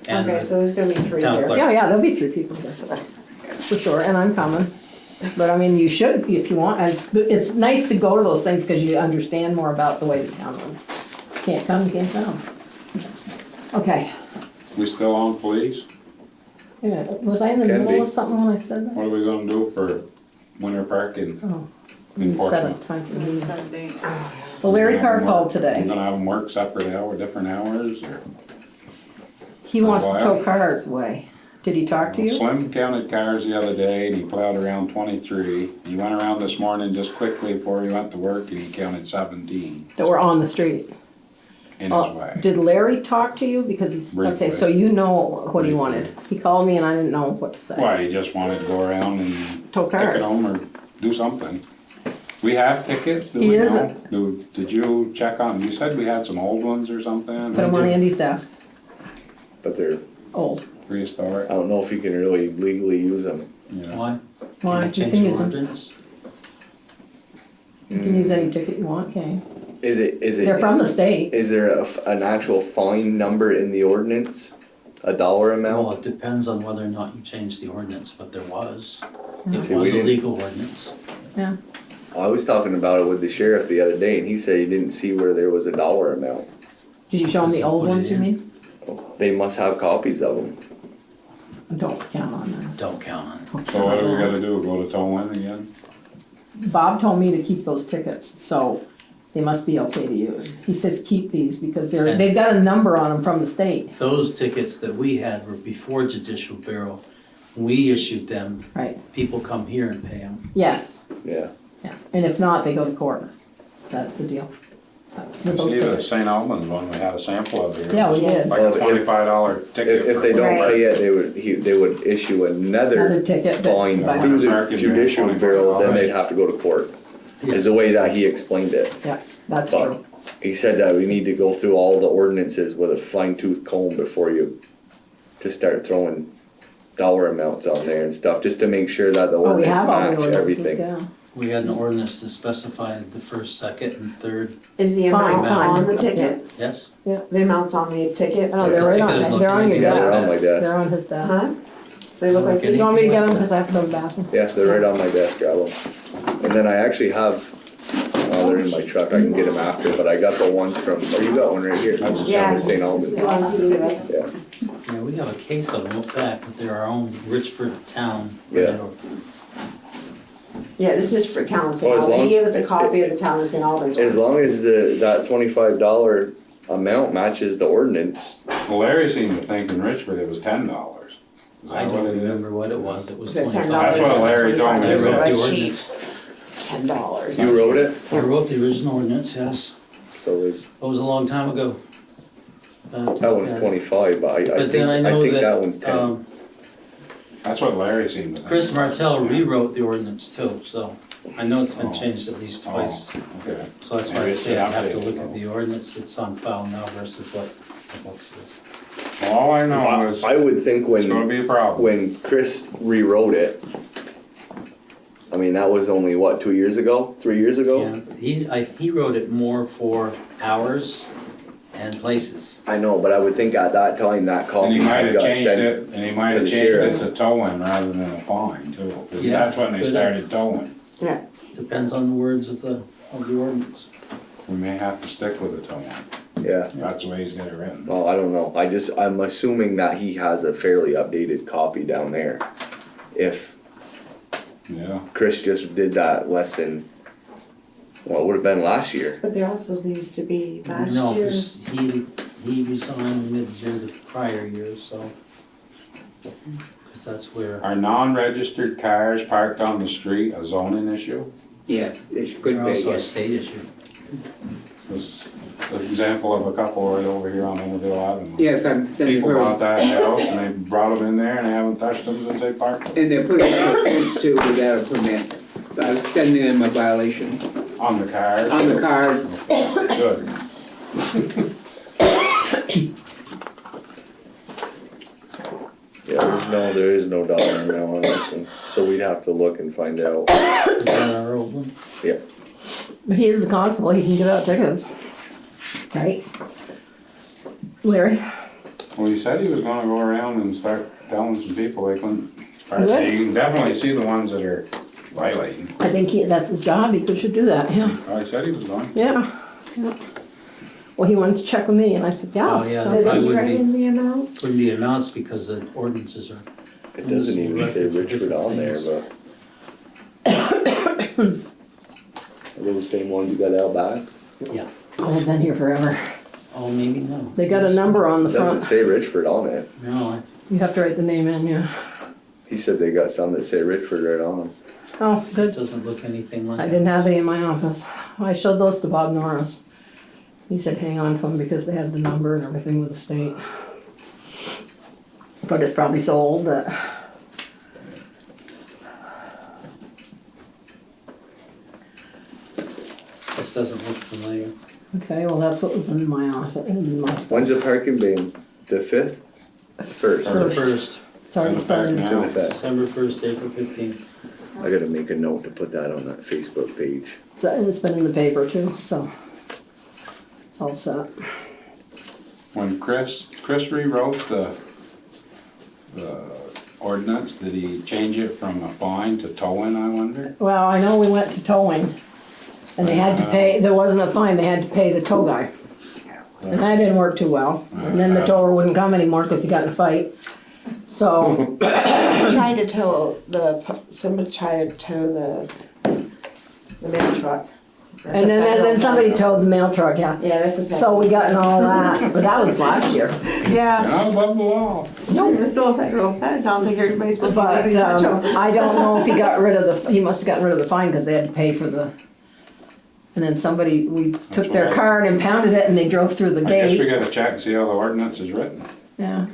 And Okay, so there's gonna be three Town here. clerk. Yeah, there'll be 3 people here, so, for sure, and I'm coming. But I mean, you should, if you want, it's nice to go to those things because you understand more about the way the town runs. Can't come, you can't come. Okay, We still on police? yeah, was I in the Can middle be. of something when I said that? What are we gonna do for winter parking Oh, we set a enforcement? time for the meeting. Set a date. Well, Larry Carr called We're today. gonna have them work separate hour, different hours, or? He wants to Why? tow cars away. Did he talk to you? Slim counted cars the other day, and he plowed around 23. He went around this morning just quickly before he went to work, and he counted 17 That were on the street? in his way. Did Larry talk to you? Because he's, okay, Briefly. so you know what he Briefly. wanted. He called me and I didn't know what to say. Why, he just wanted to go around and Tow ticket cars. them or do something. We have tickets, do He we know? isn't. Did you check on, you said we had some old ones or something? Put them on Andy's desk. But they're, Old. Prehistoric, I don't know if you can really legally use them. yeah. Why? Why? You Change can the use them. ordinance? You can use any ticket you want, okay? Is it? They're from the state. Is there an actual fine number in the ordinance? A dollar Well, amount? it depends on whether or not you change the ordinance, but there was. It See, was we a didn't- legal ordinance. Yeah. I was talking about it with the sheriff the other day and he said he didn't see where there was a dollar amount. Did you show him the old Put it ones, you in. mean? They must have copies of them. Don't count on that. Don't count on it. Don't So count what on do we that. gotta do, go to towing again? Bob told me to keep those tickets, so they must be okay to use. He says keep these because And- they've got a number on them from the state. Those tickets that we had were before judicial bureau. We issued them, Right, people come here and pay them. yes, Yeah. yeah. And if not, they go to court. Is that the deal? With those See the tickets. St. Albans one, we had a sample of here. Yeah, we did. Like Well, a if- $25 ticket. If they for- don't Right. pay it, they would issue Another another ticket. but- fine but- through the American judicial Bank, bureau, then $25. they'd have to go to court. Is the way that he explained it. Yeah, that's But true. he said that we need to go through all the ordinances with a fine tooth comb before you just start throwing dollar amounts on there and stuff, just to make sure that the Oh, we ordinance have all the match ordinances, everything. yeah. We had an ordinance that specified the first, second, and third, Is the Fine, amount fine. on the tickets? yes? The amount's on the ticket? Oh, they're right Ticket on, is they're on your located- Yeah, they're on desk. my desk. They're on his desk. Huh? They look like Okay. You these? want me to get them, cause I have to go to the bathroom? Yeah, they're right on my desk, grab them. And then I actually have, oh, they're in my truck, I can get them after, but I got the ones from, oh, you got one right here. From Yeah, the St. this is Albans. the ones he gave us. Yeah, Yeah, we have a case of them, look back, but they're our own Richford town. Yeah. Yeah, this is for town of St. Oh, as Albans. long- He gave us a copy of the town of St. Albans as ones. long as that $25 amount matches the ordinance. Well, Larry seemed to think in Richford it was $10. Is I that don't what it is? remember what it was, it was It's $10. 25. That's what Larry told me. I wrote the That's ordinance. $10. You wrote it? I wrote the original ordinance, yes. So there's, It was a long time ago. that one's 25, but I But then I know think that that, one's 10. That's what Larry seemed to think. Chris Martell rewrote the ordinance too, so I know it's been changed at least Oh, twice. okay. So that's why I Maybe it's say I have to updated, look at though. the ordinance that's on file now versus what the book says. Well, all I know is I would think it's gonna when, be a problem. when Chris rewrote it, I mean, that was only, what, 2 years ago, 3 years ago? Yeah, he wrote it more for hours and places. I know, but I would think at that time that And copy he might had have got changed sent. it, and he might to have the changed it sheriff. to towing rather than a fine too, because Yeah, that's when they but started towing. Yeah, Depends on the words of the ordinance. We may have to stick with the towing. Yeah, That's the way he's got it written. well, I don't know, I'm assuming that he has a fairly updated copy down there. If Yeah. Chris just did that less than, well, it would've been last year. but there also needs to be last No, year. 'cause he resigned mid-year the prior year, so. Cause that's where, Are non-registered cars parked on the street a zoning issue? Yes, it they're could be, also a yes. state issue. There's an example of a couple right over here on Emerald Avenue. Yes, I'm sending People her, bought that house and they brought them in there and they haven't touched them since they parked them and they're putting up a fence too without a permit. So I was sending them a violation on the cars. on the cars. Good. No, there is no dollar amount on this one, so we'd have to look and find out. Is that our old one? Yeah, He is the constable, he can give out tickets. Right? Larry? Well, he said he was gonna go around and start telling some people they couldn't. Good. You can definitely see the ones that are violating. I think that's his job, he should do that, yeah. I said he was going. Yeah. Well, he wanted to check with me and I said, yeah. Oh, yeah. So- Does I he wouldn't write be- in the amount? Wouldn't be amounts because the ordinances are. it doesn't even say Richford on there, but. Are those the same ones you got out back? Yeah. Oh, they've been here forever. Oh, maybe no. They got a number on the It doesn't front. say Richford on it. No, You have to write the name in, yeah. He said they got some that say Richford right on them. Oh, it good. doesn't look anything like I that. didn't have any in my office. I showed those to Bob Norris. He said hang on to them because they had the number and everything with the state. But it's probably so old that. This doesn't look familiar. Okay, well, that's what was in my office, in my stuff. When's the parking ban? The 5th? First. Or the First. first, It's already started. Now. To the 5th. December 1st, April 15th. I gotta make a note to put that on that Facebook page. So, and it's been in the paper too, so. It's all set. When Chris rewrote the ordinance, did he change it from a fine to towing, I wonder? Well, I know we went to towing. And they had to pay, there wasn't a fine, they had to pay the tow guy. And that didn't work too well. And then the tower wouldn't come anymore because he got in a fight. So, Tried to tow somebody tried to tow the mail truck. That's and a then federal somebody offense. towed the mail truck, yeah. Yeah, that's a federal. So we got in all that, but that was last year. Yeah, Not above the law. it's still a federal offense, I don't think everybody's supposed to But really touch them. I don't know if he got rid of he must have gotten rid of the fine because they had to pay for the. And then we took their car and impounded it and they drove through the I guess we gate. gotta check and see how the ordinance is written. Yeah.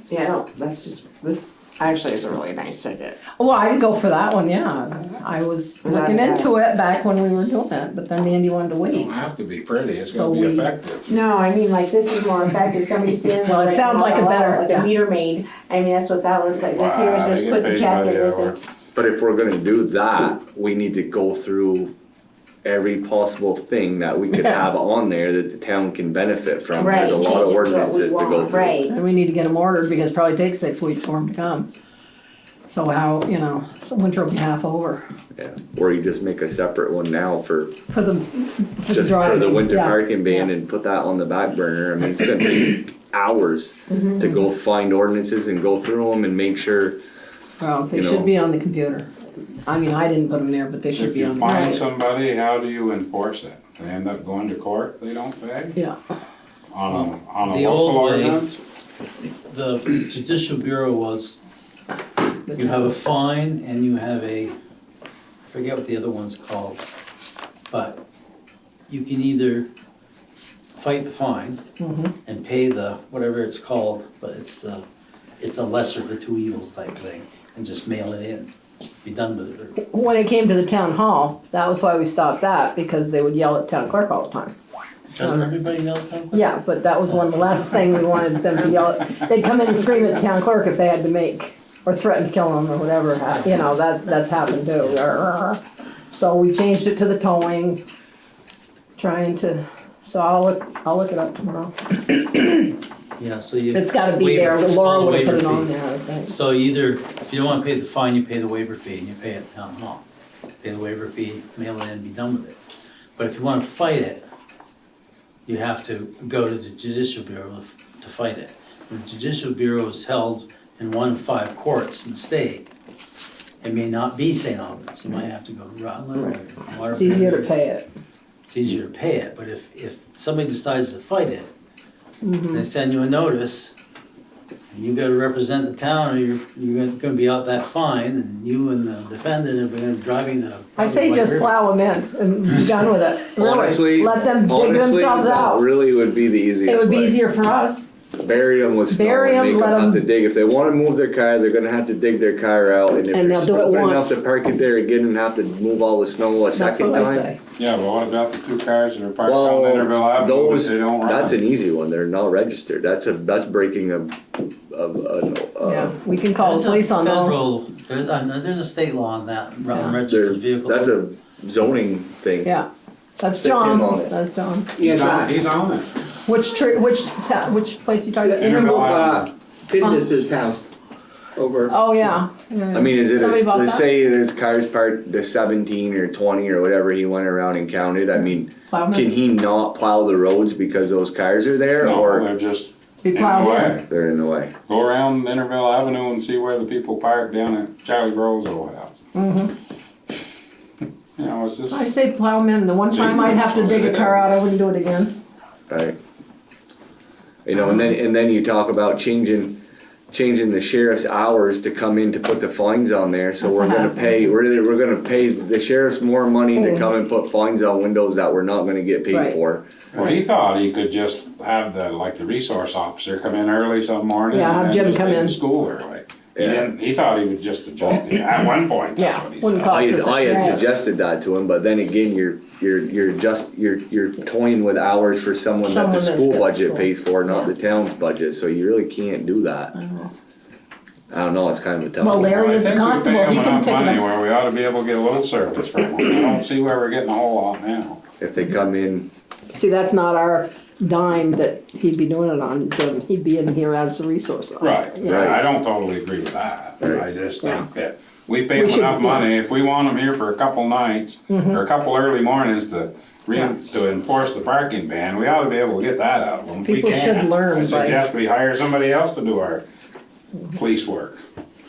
Yeah, no, this actually is a really nice ticket. Well, I'd go for that one, yeah. I was looking into it back when we were doing it, but then Andy wanted to It wait. don't have to be pretty, it's So gonna be we- effective. No, I mean, like, this is more effective, somebody standing there. Well, it writing sounds like a all better- out, like yeah. a meter maid, I mean, that's what that looks like, this here is Wow, just they get putting paid check by in the with hour. it. But if we're gonna do that, we need to go through every possible thing that we could have on there that the town can benefit from. Right, There's a lot change it of to what ordinances we to go want, through. right. And we need to get them ordered because it probably takes 6 weeks for them to come. So how, so winter will be half over Yeah, or you just make a separate one now for for the just for driving. the winter yeah. parking ban Yeah. and put that on the back burner. I mean, it's gonna take hours Mm-hmm. to go find ordinances and go through them and make sure. Well, they you know. should be on the computer. I mean, I didn't put them there, but they should If be you on the find computer. somebody, how do you enforce it? They end up going to court, they don't pay? Yeah. On a The local old way- ordinance? The judicial bureau was, you have a fine and you have I forget what the other one's called, but you can either fight the fine and pay whatever it's called, but it's a lesser of the two evils type thing, and just mail it in, be done with it. When it came to the town hall, that was why we stopped that, because they would yell at town clerk all the time. Doesn't everybody know that? Yeah, but that was one, the last thing we wanted them to yell at. They'd come in and scream at the town clerk if they had to make, or threaten to kill them or whatever, that's happened too. So we changed it to the towing, so I'll look it up tomorrow. Yeah, so you. It's gotta be waiver- there, it's Laura called a would have put it waiver on fee. there, I think. So if you don't wanna pay the fine, you pay the waiver fee, and you pay it at town hall. Pay the waiver fee, mail it in, be done with it. But if you wanna fight it, you have to go to the judicial bureau to fight it. The judicial bureau is held in one of 5 courts in the state. It may not be St. Albans, you might have to go to Rutland or Waterford. It's easier to pay it. It's easier to pay it, but if somebody decides to fight it, they send you a notice, and you gotta represent the town, or you're gonna be out that fine, and you and the defendant are gonna be driving to. I say just plow them in and be done with it. Really. Honestly, Let them dig themselves that out. really would be the easiest way. It would be easier for us. Bury them with snow Bury and 'em, make let them have 'em- to dig. If they wanna move their car, they're gonna have to dig their car out, and if And they're they'll do it stupid enough once. to park it there again and have to move all the snow a That's second what I time. say. Yeah, but what about the 2 cars that are parked on Interville Well, Avenue, but those, they don't run? that's an easy one, they're not registered, that's breaking Yeah, we can call the police on those. There's a state law on that, Yeah. registered vehicle. That's a zoning thing. Yeah, that's Stick him John, on it. that's John. Yes, He's on it. Which place you talking about? Interval, Fitness's house over. Oh, yeah. I mean, is it, Somebody bought let's that? say there's cars parked to 17 or 20 or whatever he went around and counted, I mean, Plowman? can he not plow the roads because those cars are there, No, or they're just Be in the plowed way. in. they're in the way? Go around Interville Avenue and see where the people park down at Charlie Grove's old house. Mm-hmm. You know, it's just. I say plowman, the one time I'd have to dig a car out, I wouldn't do it again. Right. You know, and then you talk about changing the sheriff's hours to come in to put the fines on there, so That's a we're gonna hassle. pay, we're gonna pay the sheriff's more money to come and put fines on windows that we're not gonna get paid Right. for. Well, he thought he could just have the resource officer come in early some morning. Yeah, have and then Jim just come leave in. School early. Yeah. He thought he would just adjust it, at one point, that's Yeah, what he wouldn't said. cost- I had Right. suggested that to him, but then again, you're toying with hours for someone that the Someone that's school got budget school. pays for, not the town's budget, so you really can't do that. I don't know, it's kind of a tough Well, one. Larry I is the think we pay constable, him he can enough pick it money up. where we ought to be able to get a little service from him. I don't see where we're getting a whole lot now. If they come in, See, that's not our dime that he'd be doing it on, Jim. He'd be in here as a resource officer. Right, Yeah. I don't totally agree with that. Right. I just Yeah. think that we pay We him should- enough money, if we want him here for a couple nights, or a couple early mornings Yeah. to enforce the parking ban, we ought to be able to get that out of them. If we People should can't, learn I by- suggest we hire somebody else to do our police work.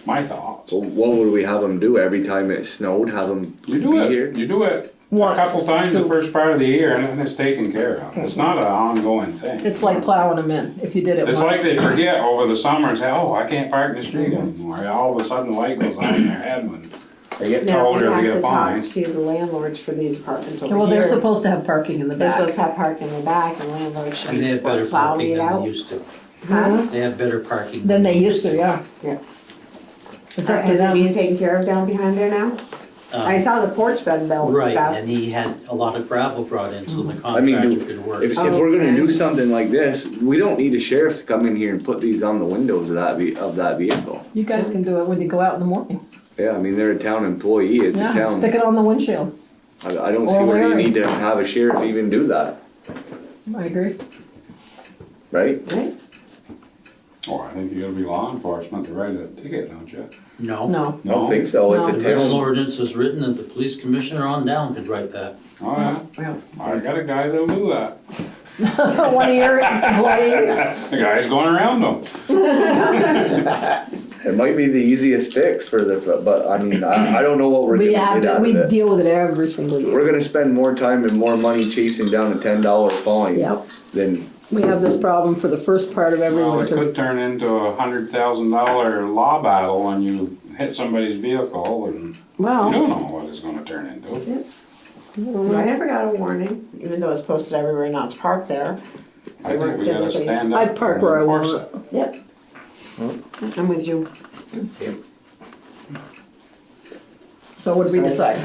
My thoughts. so what would we have them do every time it snowed, have them You be do here? it, you do it a Once, couple times the two. first part of the year, and then it's taken care of. It's not an ongoing thing. It's like plowing them in, if you did it It's like once. they forget over the summer and say, oh, I can't park in the street anymore. All of a sudden, the light goes on in their head when they get now told we or they have get to a talk fine. to the landlords for these apartments over here. Well, they're supposed to have parking in the They're back. supposed to have parking in the back and landlords should And they have better be plowing parking it than they out. used to. Huh? They have better parking. Than they used to, yeah. Yeah. It's up to Is it them. being taken care of down behind there now? I saw the porch been built and Right, stuff. and he had a lot of gravel brought in, so the I mean, contractor could work. if we're gonna do Okay. something like this, we don't need a sheriff to come in here and put these on the windows of that vehicle. You guys can do it when you go out in the morning. Yeah, I mean, they're a town employee, it's a Yeah, town, stick it on the windshield. I don't see Or where you Larry. need to have a sheriff even do that, I agree. right? Right? Oh, I think you gotta be law enforcement to write a ticket, don't you? No. No. I don't think so, it's No. a The original town, ordinance is written and the police commissioner on down could write that. Oh, yeah. Yeah. I got a guy that'll do that. One of your employees. The guy's going around them. it might be the easiest fix for but I mean, I don't know what we're We gonna have, get out we of it. deal with it every single We're year. gonna spend more time and more money chasing down a $10 fine Yep. than, We have this problem for the first part of every Well, it winter. could turn into $100,000 law battle when you hit somebody's vehicle, and you Well, don't know what it's gonna turn into. I never got a warning, even though it's posted everywhere not to park there. I think we gotta Physically. stand up I'd park and where I enforce want. it. Yep. I'm with you. so what do we decide?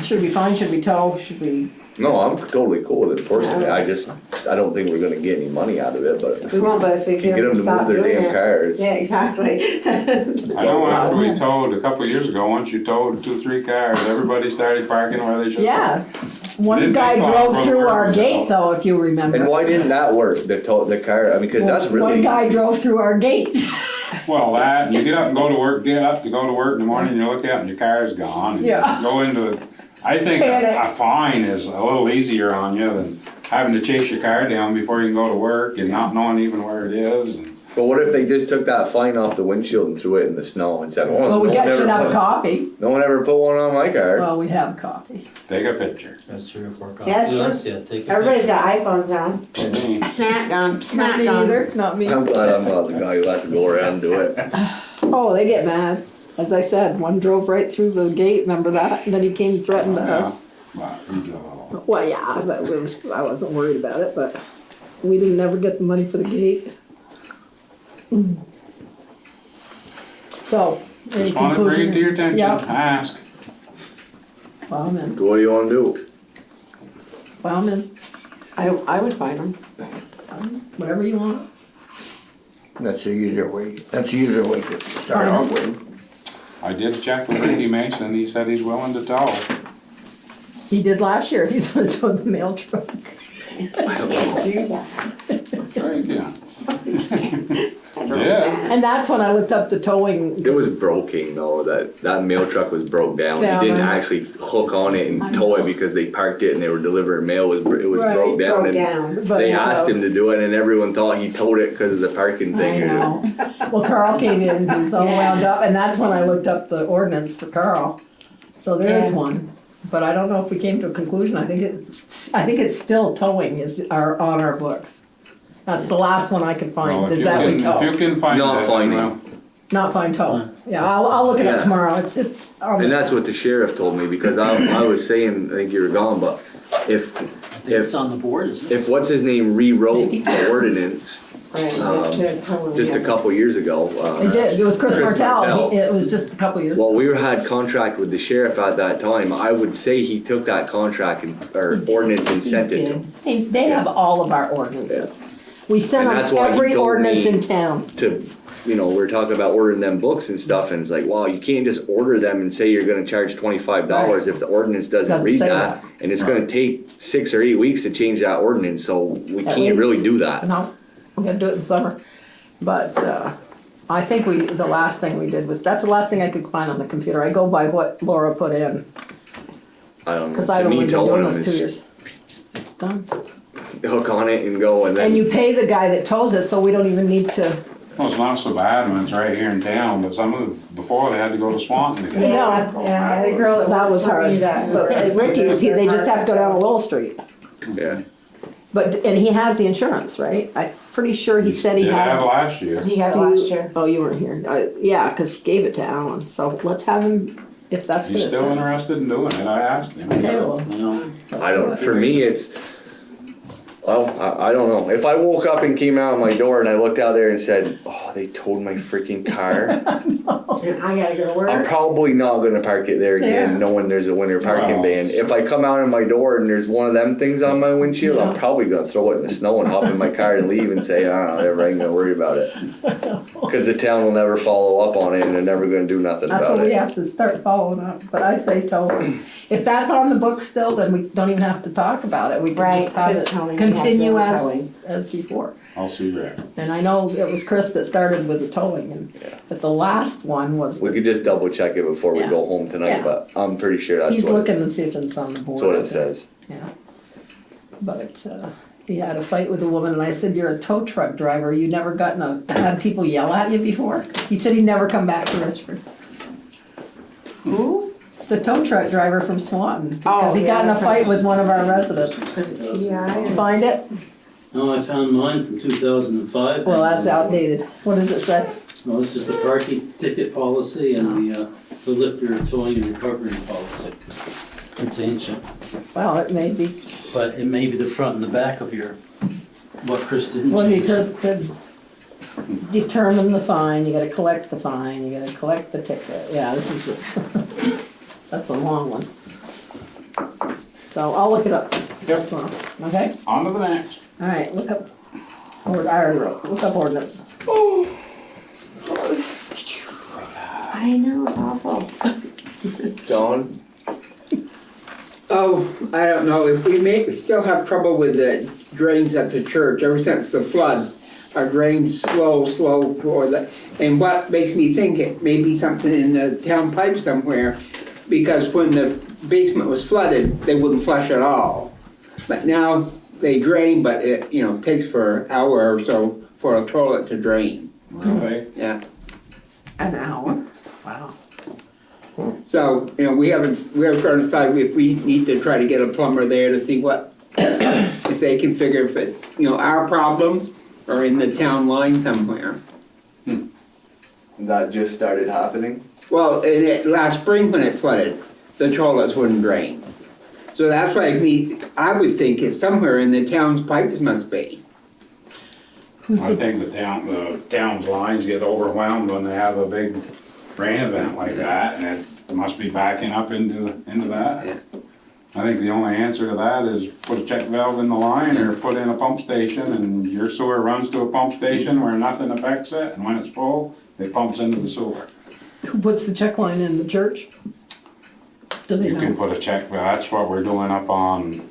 Should we fine, should we tow, should we? no, I'm totally cool with enforcing it, I don't think we're gonna get any money out of it, but if We won't, but if we you get can them to stop move their doing damn it. cars. Yeah, exactly. I know after we towed, a couple of years ago, once you towed 2-3 cars, everybody started parking where they should. Yes. One Didn't guy take long drove for the through our workers gate out. though, if you remember. And why didn't that work, the car, I mean, cause that's really One guy easy. drove through our gate. Well, that, you get up and go to work, get up to go to work in the morning, you look out and your car's gone. and you Yeah. Go into it. I think Panic. a fine is a little easier on you than having to chase your car down before you can go to work and not knowing even where it is. and- But what if they just took that fine off the windshield and threw it in the snow and said, Well, no we one ever should have a put- copy. no one ever put one on my car. Well, we have coffee. Take a picture. That's 3 or 4 copies. Yeah, it's true. Yeah, take a Everybody's picture. got iPhones now. Me. Snap gun, Not snap me gun. either, not me. I'm glad I'm not the guy who has to go around and do it. Oh, they get mad. As I said, one drove right through the gate, remember that? And then he came and threatened us. Well, he's a little. Well, yeah, but I wasn't worried about it, but we didn't ever get the money for the gate. So, any Just wanted to bring it to your conclusion? attention, Yeah. ask. Plowman, What do you wanna do? plowman, I would find them. whatever you want. That's the easier way to start off with. I did check with Ricky Mason, he said he's willing to tow. He did last year, he's gonna tow the mail truck. Thank you. Yeah. And that's when I looked up the towing. It was broken though, that mail truck was broke down. Yeah, He didn't right. actually hook on it and tow it because they parked it and they were delivering mail, it was Right, broke down. broke and down. But, They asked him to do it and everyone thought he towed it because of the parking I thing. know. Well, Carl came in, he was all wound up, and that's when I looked up the ordinance for Carl. So there is Yeah. one, but I don't know if we came to a conclusion, I think it's still towing on our books. That's the last one I could find, Well, is that we if tow, you can find it. Not finding. well, not find tow. Yeah, I'll look it up Yeah. tomorrow, it's on And the, that's what the sheriff told me, because I was saying, I think you were gone, but if It's on the board, isn't it? if what's his name rewrote the ordinance just a couple years ago. it did, it was Chris Martell, Martell. it was just a couple years. Well, we had contract with the sheriff at that time. I would say he took that contract or ordinance and sent it to him. They have all of our ordinances. We send And them that's why he every told ordinance me in town. To, we're talking about ordering them books and stuff, and it's like, wow, you can't just order them and say you're gonna charge $25 if the ordinance doesn't Doesn't read say that. And it's gonna take 6 or 8 weeks to change that ordinance, so we At can't least. really do that. No, we're gonna do it in summer. But I think the last thing we did that's the last thing I could find on the computer. I go by what Laura put in, I don't know, because I've to only me, been towing doing them this 2 is years. Done. hook on it and go, and And then, you pay the guy that tows it, so we don't even need to. Well, it's not so bad when it's right here in town, but some of before they had to go to Swanton to get it. Yeah, I had a girl That was hard. But Ricky's, they just have to go down Willow Street. yeah. And he has the insurance, right? I'm pretty sure he said he Did have has. last year. He got it last year. Oh, you weren't here. Yeah, because he gave it to Alan. So let's have him, if that's for He's this. still interested in doing it, I asked him. Okay, well. I don't, for me, it's, well, I don't know. If I woke up and came out of my door and I looked out there and said, oh, they towed my freaking car, And I gotta go to I'm work. probably not gonna park it there again, Yeah. knowing there's a winter parking Wow. ban. If I come out of my door and there's one of them things on my windshield, I'm Yeah. probably gonna throw it in the snow and hop in my car and leave and say, whatever, I ain't gonna worry about it. Cause the town will never follow up on it and they're never gonna do nothing That's about what we it. have to start following up, but I say tow. If that's on the book still, then we don't even have to talk about it, we can Right, just have because it towing, we have continue no as towing. before. I'll see that. And I know it was Chris that started with the towing, Yeah. but the last one was, We could just double check it before we Yeah. go home tonight, Yeah. but I'm pretty sure that's he's what, looking to see if it's on the board. that's what I it think. says. Yeah. But he had a fight with a woman and I said, you're a tow truck driver, you never had people yell at you before? He said he'd never come back to Richford. Who? The tow truck driver from Swanton, Oh, because he got in a yeah. fight with one of our residents. Yeah. Find it? No, I found mine from 2005. Well, that's outdated. What does it say? No, this is the parking ticket policy and the liquor towing and recovery policy. It's ancient, Well, it may be, but it may be the front and the back of what Chris didn't well, change. because to determine the fine, you gotta collect the fine, you gotta collect the ticket. Yeah, this is it. That's a long one. So I'll look it up Yep. tomorrow, okay? On to the next. All right, look up, I already wrote, look up ordinance. I know, it's awful. John? Oh, I don't know, if we still have trouble with the drains at the church, ever since the flood, our drains slow for the, and what makes me think it may be something in the town pipe somewhere, because when the basement was flooded, they wouldn't flush at all. But now they drain, but it, takes for an hour or so for a toilet to drain, Really? yeah. An hour? Wow. So, we haven't got to decide if we need to try to get a plumber there to see what, if they can figure if it's, our problem or in the town line somewhere. That just started happening? Well, last spring when it flooded, the toilets wouldn't drain. So that's why I would think it's somewhere in the town's pipes must be. I think the town's lines get overwhelmed when they have a big rain event like that, and it must be backing up into that. I think the only answer to that is put a check valve in the line or put in a pump station, and your sewer runs to a pump station where nothing affects it, and when it's full, it pumps into the sewer. Who puts the check line in, the church? Do they You can know? put a check, that's what we're doing up on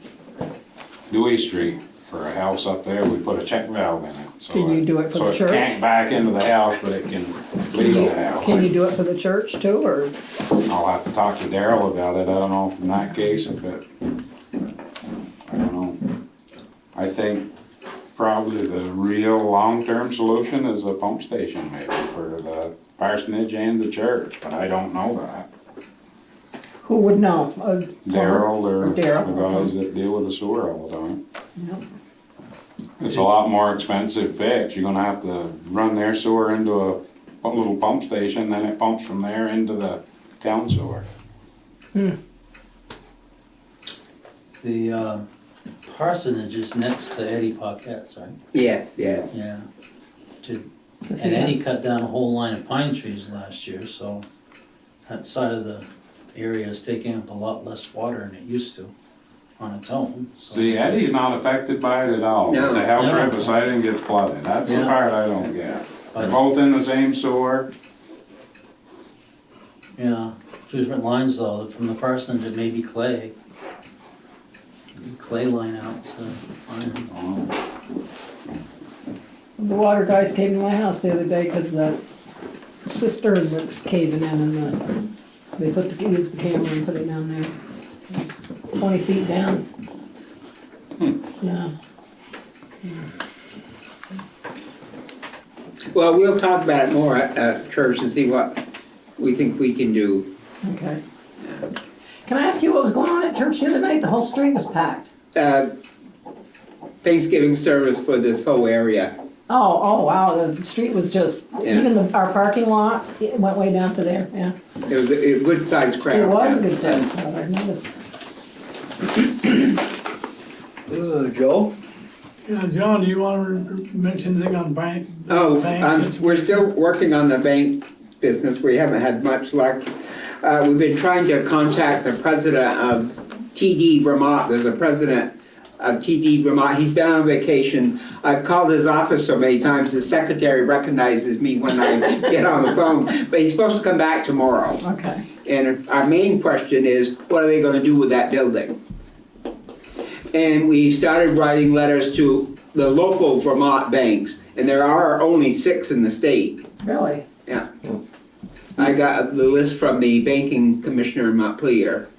Dewey Street. For a house up there, we put a check valve in it. So Can you do it for the church? So it can't back into the house, but it can leave the house. Can you do it for the church too, or? I'll have to talk to Daryl about it. I don't know if in that case, if it, I don't know. I think probably the real long-term solution is a pump station maybe for the parsonage and the church, but I don't know that. Who would know? A plumber? Daryl or the Daryl. guys that deal with the sewer all the time. Yep. It's a lot more expensive fix. You're gonna have to run their sewer into a little pump station, then it pumps from there into the town sewer. The parsonage is next to Eddie Paquette's, right? Yes, yes. Yeah. Does And he have- Eddie cut down a whole line of pine trees last year, so that side of the area is taking up a lot less water than it used to on its own, so. See, Eddie's not affected by it at all. No. The house No. right beside him gets flooded. That's the Yeah. part I don't get. They're But, both in the same sewer. yeah, two different lines though, from the parsonage it may be clay. Clay line out to iron. The water guys came to my house the other day because the cistern was caving in and they used the camera and put it down there. 20 feet down. Yeah. Well, we'll talk about it more at church and see what we think we can do. Okay. Can I ask you what was going on at church the other night? The whole street was packed. Thanksgiving service for this whole area. Oh, wow, the street was just, Yeah. even our parking lot, it went way down to there, yeah. It was a good sized crowd. It was a yeah. good size crowd, I noticed. Joe? Yeah, John, do you want to mention anything on bank? Oh, banks? we're still working on the bank business. We haven't had much luck. We've been trying to contact the president of TD Vermont. There's a president of TD Vermont. He's been on vacation. I've called his office so many times, the secretary recognizes me when I get on the phone, but he's supposed to come back tomorrow. Okay. And our main question is, what are they gonna do with that building? And we started writing letters to the local Vermont banks, and there are only 6 in the state. Really? Yeah. I got the list from the banking commissioner in Montpelier.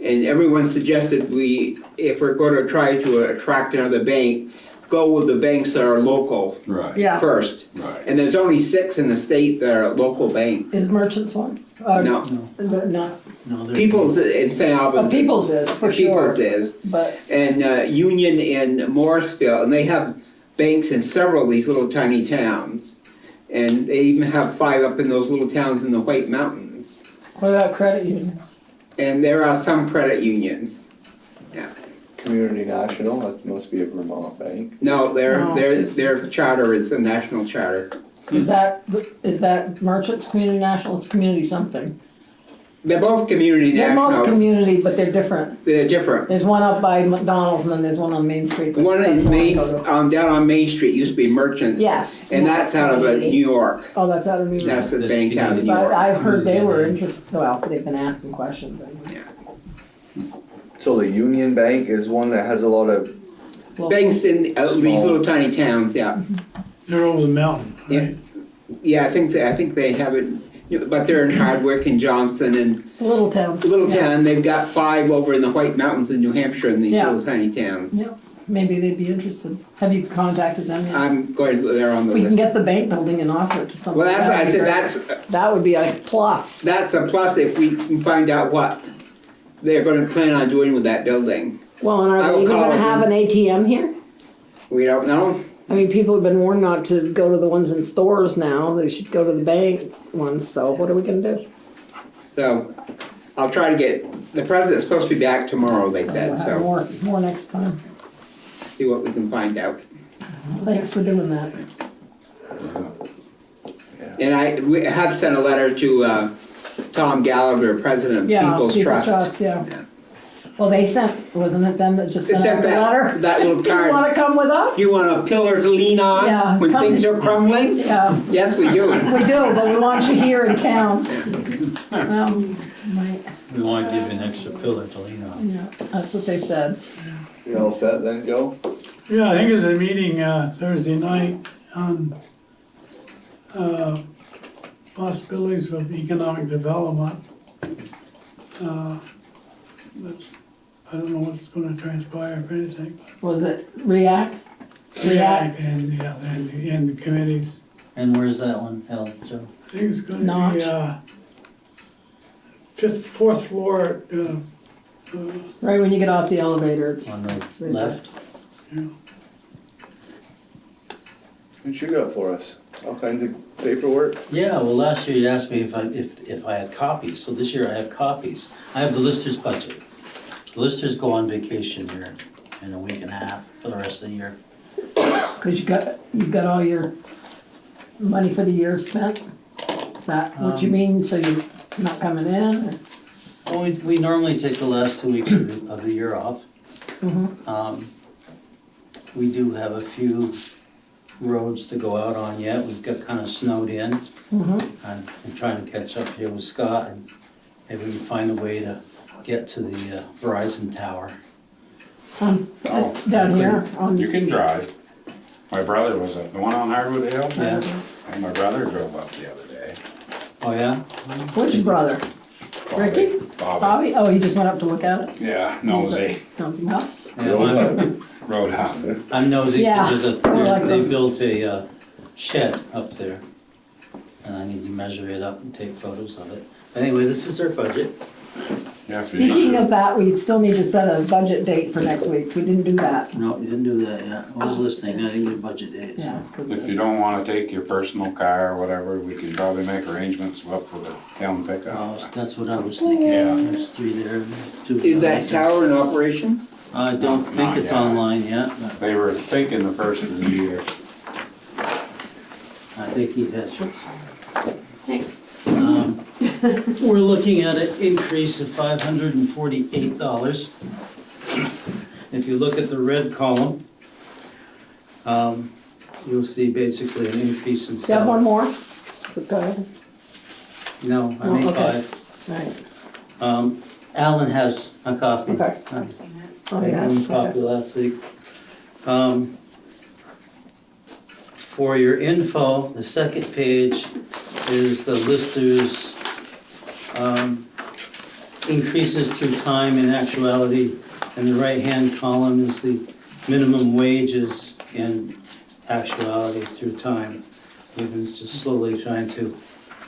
And everyone suggested if we're gonna try to attract another bank, go with the banks that are local Right. Yeah. first. Right. And there's only 6 in the state that are local banks. Is Merchants one? No, Not, No, they're. People's in St. Albans. People's is, for sure. People's is. But, And Union in Morrisville, and they have banks in several of these little tiny towns. And they even have 5 up in those little towns in the White Mountains. what about credit unions? And there are some credit unions. Yeah. Community National, that must be a Vermont bank. No, No. their charter is a national charter. Is that Merchants, Community National, it's Community something? They're both community They're both national. community, but they're different. They're different. There's one up by McDonald's and then there's one on Main Street. but One that's is the one I Main, go to. down on Main Street, used to be Merchants. Yes. And that's out of New York. Oh, that's out of New York. That's the That's bank out of New But York. I've heard they were interested, well, they've been asking questions. So the Union Bank is one that has a lot of, Banks in these Small. little tiny towns, yeah. They're over the mountain, Yeah. right? Yeah, I think they have it, but they're in Hardwick and Johnson and Little towns. Little Yeah. Town. They've got 5 over in the White Mountains in New Hampshire in these Yeah. little tiny towns. Yep, maybe they'd be interested. Have you contacted them yet? I'm going to go there on the We can list. get the bank building and offer it to someone. Well, that's, I said, That would be a plus. that's a plus if we can find out what they're gonna plan on doing with that building. Well, and I are they will even call gonna them. have an ATM here? We don't know. I mean, people have been warned not to go to the ones in stores now. They should go to the bank ones, so what are we gonna do? So I'll try to get, the president's supposed to be back tomorrow, they We'll said, have so more next time. see what we can find out. Thanks for doing that. And we have sent a letter to Tom Gallagher, president of Yeah, People's Trust. Yeah. Well, they sent, wasn't it them that just They sent out sent the letter? that little Do you wanna card. come with us? You want a pillar to lean on Yeah, when come- things are crumbling? Yeah, Yes, we do. we do, but we want you here in town. Right, We want to give you an extra pillar to lean on. yeah, that's what they said. You all set then, Joe? Yeah, I think there's a meeting Thursday night on possibilities of economic development. But I don't know what's gonna transpire, if anything. Was it React? React? And, yeah, and the committees. And where's that one held, Joe? I think it's gonna Notch. be, fourth floor, Right when you get off the elevator, it's On the right left? What you got for us? All kinds of paperwork? Yeah, well, last year you asked me if I had copies, so this year I have copies. I have the Lister's budget. The Listers go on vacation here in a week and a half for the rest of the year. Cause you got all your money for the year spent? Is that what you mean, so you're not coming in, or? Well, we normally take the last 2 weeks of the year off. We do have a few roads to go out on yet. We've got kind of snowed in. I'm trying to catch up here with Scott, and maybe we can find a way to get to the Verizon Tower. Down here, on, You can drive. My brother was up, the one on Hardwood Hill? Yeah. And my brother drove up the other day. Oh, yeah? which brother? Ricky? Bobby. Bobby? Oh, he just went up to look at it? Yeah, nosy. No, no? Yeah, Roadhouse. I'm nosy, Yeah, because I like they them. built a shed up there. And I need to measure it up and take photos of it. Anyway, this is our budget. Yeah, Speaking of that, we still need to set a budget date for next week. We didn't do that. No, you didn't do that yet. I was listening, I think we budget date, Yeah. 'cause If you don't wanna take your personal car or whatever, we can probably make arrangements up for the town pickup. that's what I was thinking. Yeah. There's 3 there, 2. Is that tower in operation? I don't think Not it's yet. online yet, but They were thinking the first of the year. I think he has. Thanks. We're looking at an increase of $548. If you look at the red column, you'll see basically an increase in Do you have one salary. more? Go ahead. No, I Oh, made okay. 5. Right, Alan has a copy. okay. I've seen it. Oh, I yeah, gave him a okay. copy last week. For your info, the second page is the listers, increases through time and actuality, and the right-hand column is the minimum wages in actuality through time. We've been just slowly trying to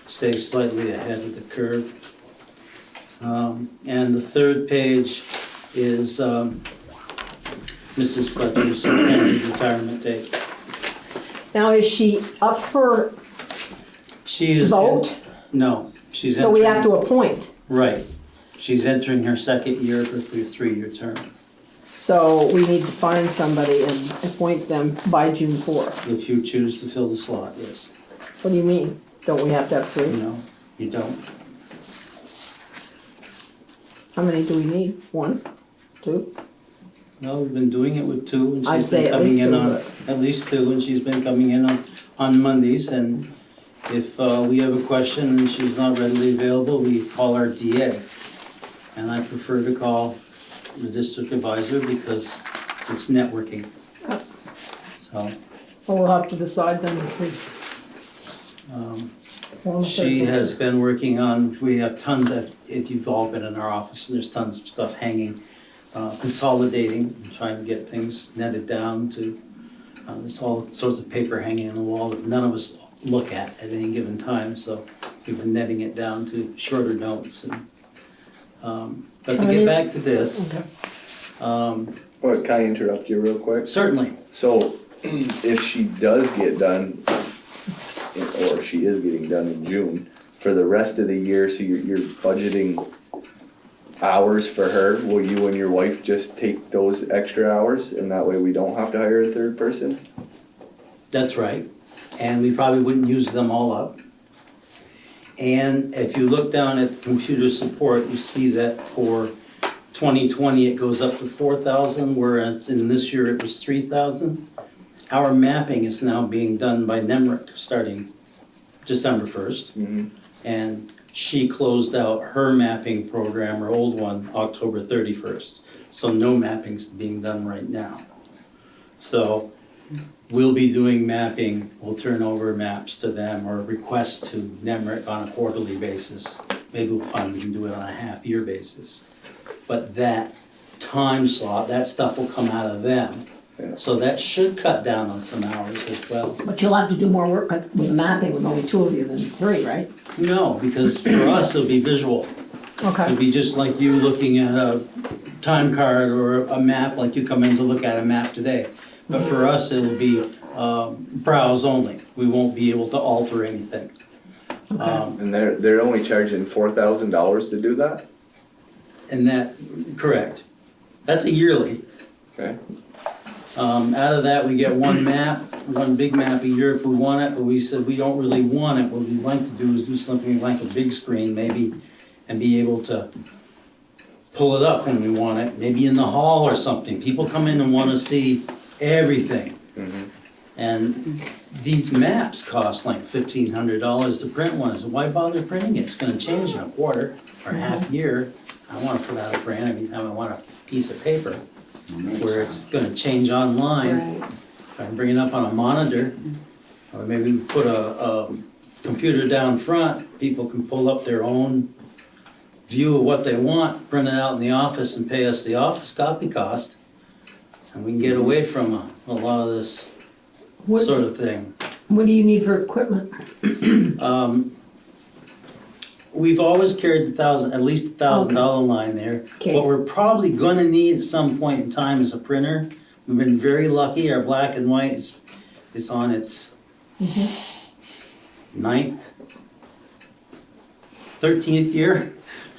stay slightly ahead of the curve. And the third page is Mrs. Fletcher's intended retirement date. Now, is she up for She is. vote? No, she's. So we have entering- to appoint. Right. She's entering her second year of her 3-year term. So we need to find somebody and appoint them by June 4th. If you choose to fill the slot, yes. What do you mean? Don't we have to have 3? No, you don't. How many do we need? 1? 2? No, we've been doing it with 2, and I'd she's say been at coming least in 2, on, but- at least 2, and she's been coming in on Mondays, and if we have a question and she's not readily available, we call our DA. And I prefer to call the district advisor because it's networking. So, Well, we'll have to decide then if we want to. she has been working on, we have tons of, if you've all been in our office, there's tons of stuff hanging, consolidating, and trying to get things netted down to, there's all sorts of paper hanging on the wall that none of us look at any given time, so we've been netting it down to shorter notes. And but to get back to this, Okay. What, can I interrupt you real quick? certainly, So, if she does get done, or she is getting done in June, for the rest of the year, so you're budgeting hours for her, will you and your wife just take those extra hours, and that way we don't have to hire a third person? that's right, and we probably wouldn't use them all up. And if you look down at computer support, you see that for 2020, it goes up to 4,000, whereas in this year it was 3,000. Our mapping is now being done by NEMRIC starting December 1st. And she closed out her mapping program, her old one, October 31st. So no mapping's being done right now. So we'll be doing mapping, we'll turn over maps to them or requests to NEMRIC on a quarterly basis. Maybe we'll find we can do it on a half-year basis. But that time slot, that stuff will come out of them. So that should cut down on some hours as well. But you'll have to do more work with the mapping with only 2 of you than 3, right? No, because for us, it'll be visual. Okay. It'll be just like you looking at a time card or a map, like you come in to look at a map today. But for us, it'll be browse only. We won't be able to alter anything. And they're only charging $4,000 to do that? And that, correct. That's a yearly. Okay. Out of that, we get one map, one big map a year if we want it, but we said we don't really want it. What we'd like to do is do something like a big screen maybe, and be able to pull it up when we want it, maybe in the hall or something. People come in and want to see everything. And these maps cost like $1,500 to print one. So why bother printing it? It's gonna change in a quarter or half year. I wanna put out a print every time I want a piece of paper where it's gonna change online. If I can bring it up on a monitor, or maybe we put a computer down front, people can pull up their own view of what they want, print it out in the office and pay us the office copy cost. And we can get away from a lot of this sort of thing. What do you need for equipment? We've always carried at least $1,000 line there. Okay. What we're probably gonna need at some point in time is a printer. We've been very lucky, our black and white is on its 9th, 13th year.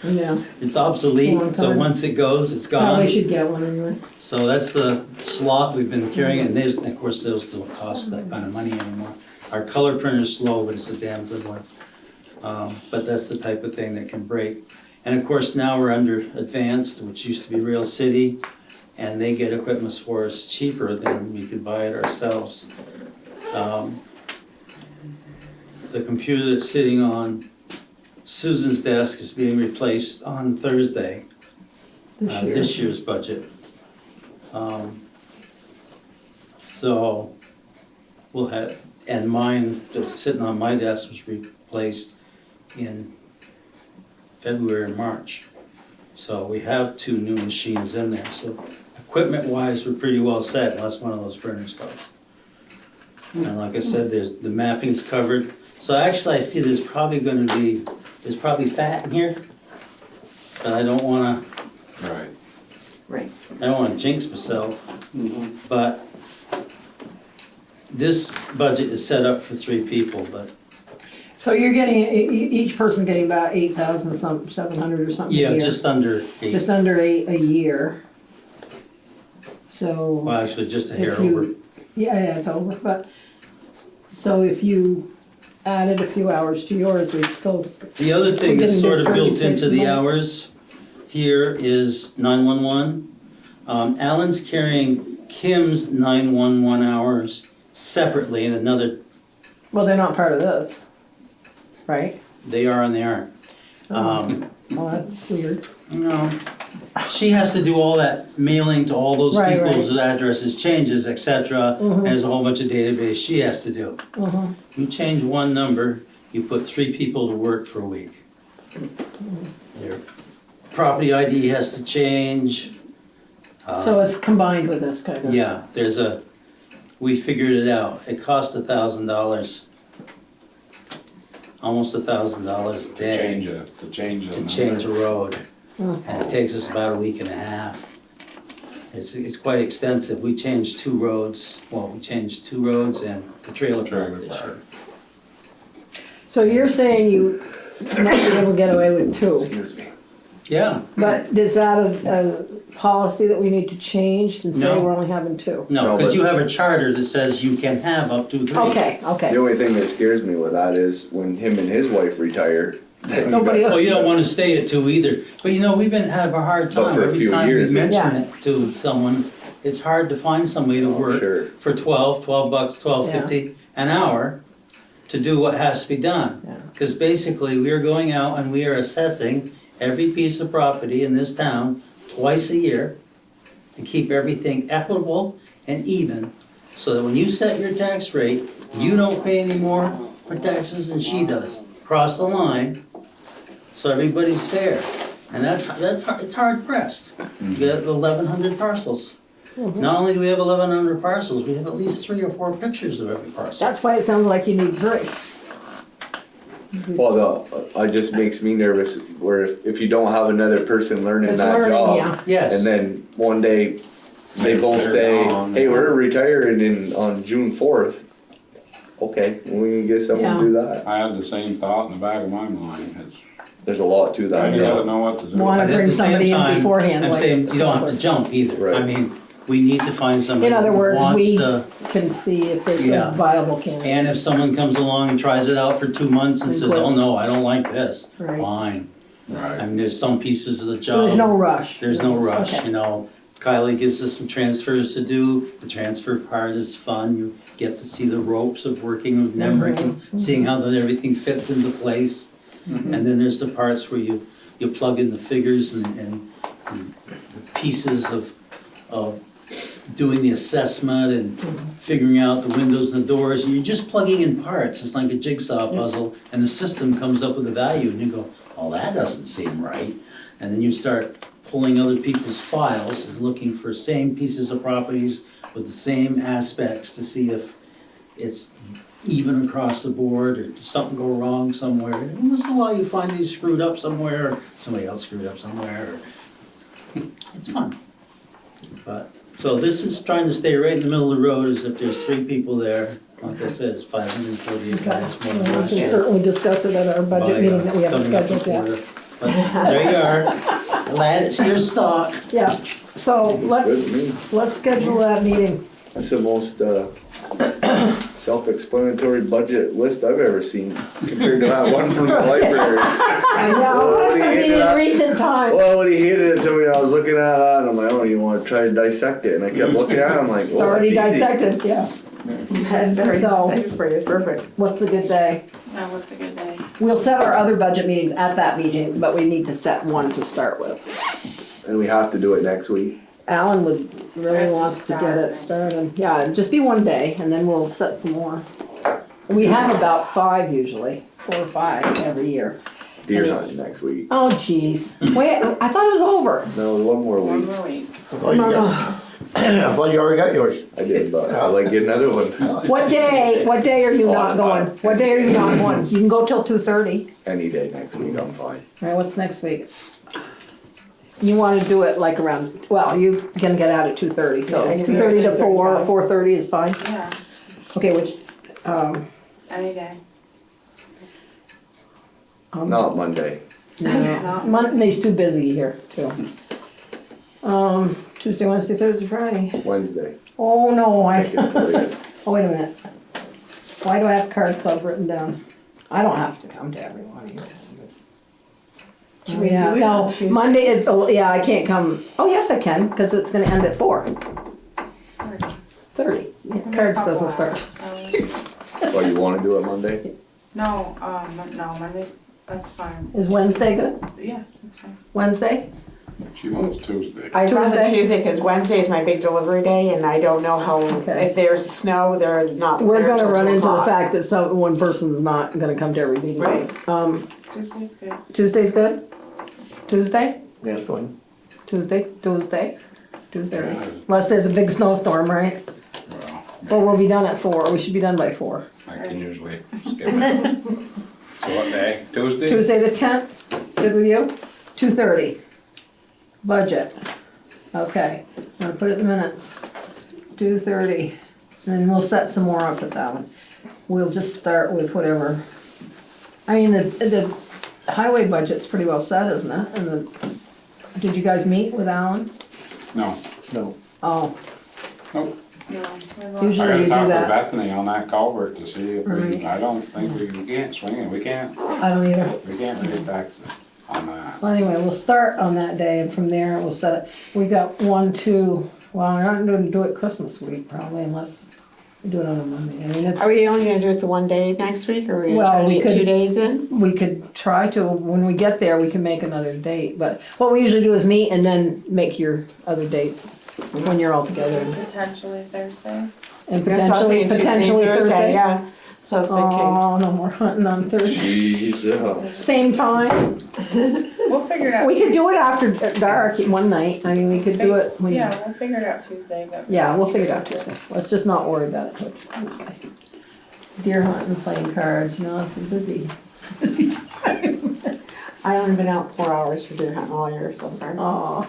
Yeah. It's obsolete, Long so time. once it goes, it's gone. Probably should get one anyway. So that's the slot we've been carrying, and there's, of course, those don't cost that kind of money anymore. Our color printer's slow, but it's a damn good one. But that's the type of thing that can break. And of course, now we're under Advanced, which used to be Real City, and they get equipment for us cheaper than we could buy it ourselves. The computer that's sitting on Susan's desk is being replaced on Thursday, this year's budget. So we'll have, and mine that's sitting on my desk was replaced in February and March. So we have 2 new machines in there. So equipment wise, we're pretty well set unless one of those printers goes. And like I said, the mapping's covered. So actually I see there's probably fat in here, but I don't wanna. Right. I don't wanna jinx myself, but this budget is set up for 3 people, but. So you're getting, each person getting about 8,000 700 or something a year? Yeah, just under 8. Just under 8 a year. So. Well, actually, just a hair if you- over. Yeah, it's over, but, so if you added a few hours to yours, we'd still. The other thing We're that's getting sort of this built early into the money. hours here is 911. Alan's carrying Kim's 911 hours separately in another, Well, they're not part of this, right? they are and they aren't. Well, that's weird. No, she has to do all that mailing to all those Right, people's addresses, changes, etc. There's a whole bunch of database she has to do. You change one number, you put 3 people to work for a week. Your property ID has to change. So it's combined with this kind of? Yeah, we figured it out. It cost $1,000, almost $1,000 a day To change a road. And it takes us about a week and a half. It's quite extensive. We changed 2 roads, we changed 2 roads and the trailer park this year. So you're saying you might be able to get away with 2? Excuse me. Yeah, But is that a policy that we need to change and say No. we're only having 2? no, No, because but- you have a charter that says you can have up to 3. Okay, The okay. only thing that scares me with that is when him and his wife retire, Nobody Well, else. you don't wanna stay at 2 either, but you know, we've been having a hard But time, for a every few time we years, mention Yeah. it to someone, it's hard to find somebody to work sure. for $12 bucks, $12.50 an hour to do what has to be done. Yeah. Cause basically, we are going out and we are assessing every piece of property in this town twice a year to keep everything equitable and even, so that when you set your tax rate, you don't pay any more for taxes than she does. Cross the line, so everybody's fair. And that's hard, it's hard pressed. You got 1,100 parcels. Not only do we have 1,100 parcels, we have at least 3 or 4 pictures of every parcel. That's why it sounds like you need 3. Well, it just makes me nervous where if you don't have another person learning It's that learning, job. yeah. Yes. And then one day, they both They're say, gone. hey, we're retiring on June 4th. Okay, we can get someone to do that. I had the same thought in the back of my mind, There's a lot to that. you gotta know what to do. Wanna But at bring the same somebody in time, beforehand, I'm like- saying you don't have to jump either. Right. I mean, we need to find somebody In other who words, wants we to. can see if there's a Yeah. viable candidate. And if someone comes along and tries it out for 2 months and And says, quits. oh no, I don't like this, Right. fine. I Right. mean, there's some pieces of the job. So there's no rush. There's no rush, Okay. you know. Kylie gives us some transfers to do. The transfer part is fun. You get to see the ropes of working with Nemrick and seeing how that everything fits into place. And then there's the parts where you plug in the figures and the pieces of doing the assessment and figuring out the windows and the doors. And you're just plugging in parts. It's like a jigsaw puzzle, and the system comes up with a value, and you go, oh, that doesn't seem right. And then you start pulling other people's files and looking for same pieces of properties with the same aspects to see if it's even across the board, or did something go wrong somewhere. And once in a while you find these screwed up somewhere, or somebody else screwed up somewhere, or it's fun. But, so this is trying to stay right in the middle of the road, as if there's 3 people there. Like I said, it's 548 guys, more than We last can year. certainly discuss it at our budget By, meeting that we haven't coming up scheduled yet. before. But there you are, lad, it's your stock. Yeah, so Good to me. let's schedule that meeting. That's the most self-explanatory budget list I've ever seen compared to that one from the library. I know. Well, when he I handed mean, in that- recent times. Well, when he handed it to me, I was looking at that and I'm like, oh, you wanna try to dissect it? And I kept looking at it, I'm like, It's well, already that's easy. dissected, yeah. That's very So- excited for you, it's perfect. What's a good day? Now, what's a good day? We'll set our other budget meetings at that meeting, but we need to set one to start with. And we have to do it next week. Alan really Have to wants to get it start. started. Yeah, just be one day and then we'll set some more. We have about 5 usually, 4 or 5 every year. Deer Any- hunting next week. Oh, jeez. Wait, I thought it was over. No, one more One week. more week. I thought you already got yours. I did, but I'd like to get another one. What day are you not going? What day are you not going? You can go till 2:30. Any day next week, I'm fine. All right, what's next week? You wanna do it like around, well, you can get out at 2:30, so Yeah, I can do it 2:30 to at 4, 2:35. 4:30 is fine? Yeah, Okay, which, any day. Not Monday. no, Monday's too busy here too. Tuesday, Wednesday, Thursday, Friday. Wednesday. Oh, no, I can for you. oh, wait a minute. Why do I have card club written down? I don't have to come to every one of you. Can we Yeah, do it no, on Tuesday? Monday, yeah, I can't come. Oh, yes, I can, because it's gonna end at 4:30. Yeah, Cards doesn't start. Oh, you wanna do it Monday? No, no, Mondays, that's fine. Is Wednesday good? Yeah, that's fine. Wednesday? She wants Tuesday. I'd rather Tuesday? Tuesday, cause Wednesday is my big delivery day and I don't know how, Okay. if there's snow, they're not We're there gonna till run 2 into the o'clock. fact that one person's not gonna come to every meeting. Right. Tuesday's good. Tuesday's good? Tuesday? Yeah, it's fine. Tuesday, 2:30. Unless there's a big snowstorm, right? Well, Well, we'll be done at 4, we should be done by 4. I can usually skip it. So what day? Tuesday? Tuesday the 10th, good with you? 2:30. Budget. Okay, I'm gonna put it in the minutes. 2:30, and then we'll set some more up at that one. We'll just start with whatever. I mean, the highway budget's pretty well set, isn't it? And did you guys meet with Alan? No, No. Oh, nope. No, we won't. I Usually gotta you do talk with that. Bethany on that culvert to see if we, Right. I don't think we can't swing it, we can't I don't either. really tax it on that. Well, anyway, we'll start on that day and from there we'll set it. We got 1, 2, well, we're not gonna do it Christmas week probably unless we do it on a Monday. I mean, it's, Are we only gonna do it the one day next week, or are we gonna Well, try to we get could- 2 days in? we could try to, when we get there, we can make another date. But what we usually do is meet and then make your other dates when you're all together. Potentially Thursday. And That's what I was thinking, Tuesday, potentially Thursday. Yeah, so I was thinking, Oh, no more hunting on Thursday. Jesus. Same time. We'll figure it out. We could do it after dark one night. I mean, we could do it when. Yeah, we'll figure it out Tuesday, but. Yeah, we'll figure it out Tuesday. Let's just not worry about it till Tuesday. Deer hunting, playing cards, you know, it's a busy time. I only been out 4 hours for deer hunting all year so far. Aw.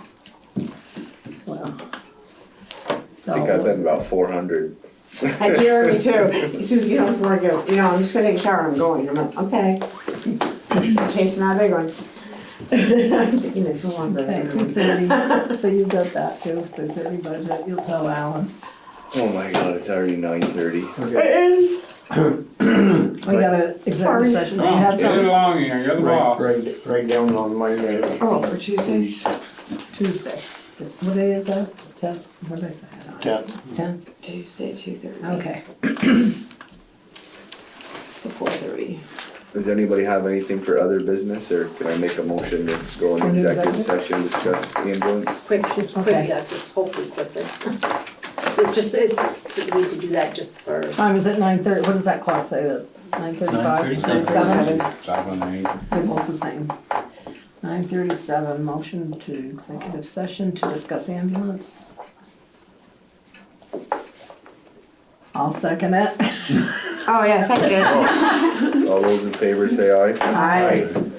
Well. I think I've So, been about 400. At Jeremy too, he says, get home before I go, you know, I'm just gonna take a shower, I'm going, I'm like, okay. Still chasing that big one. I'm thinking it's no longer. okay, 2:30, so you've got that too, 2:30 budget, you'll tell Alan. Oh my god, it's already 9:30. We got an executive session, do you have Get it something? along here, you're the boss. Write down on my, Oh, for Tuesday? Tuesday. What day is that? 10th, what did I say? 10th? Tuesday, 2:30. Okay. To 4:30. Does anybody have anything for other business, or can I make a motion to go in Into executive executive? session, discuss ambulance? Quick, just quick, Okay. just hopefully quickly. We need to do that just for, Time is it 9:30, what does that clock say, that 9:35? 9:37. 7, 8. They're both the same. 9:37, motion to executive session to discuss ambulance. I'll second it. Oh, yeah, second. All those in favor say aye. Aye.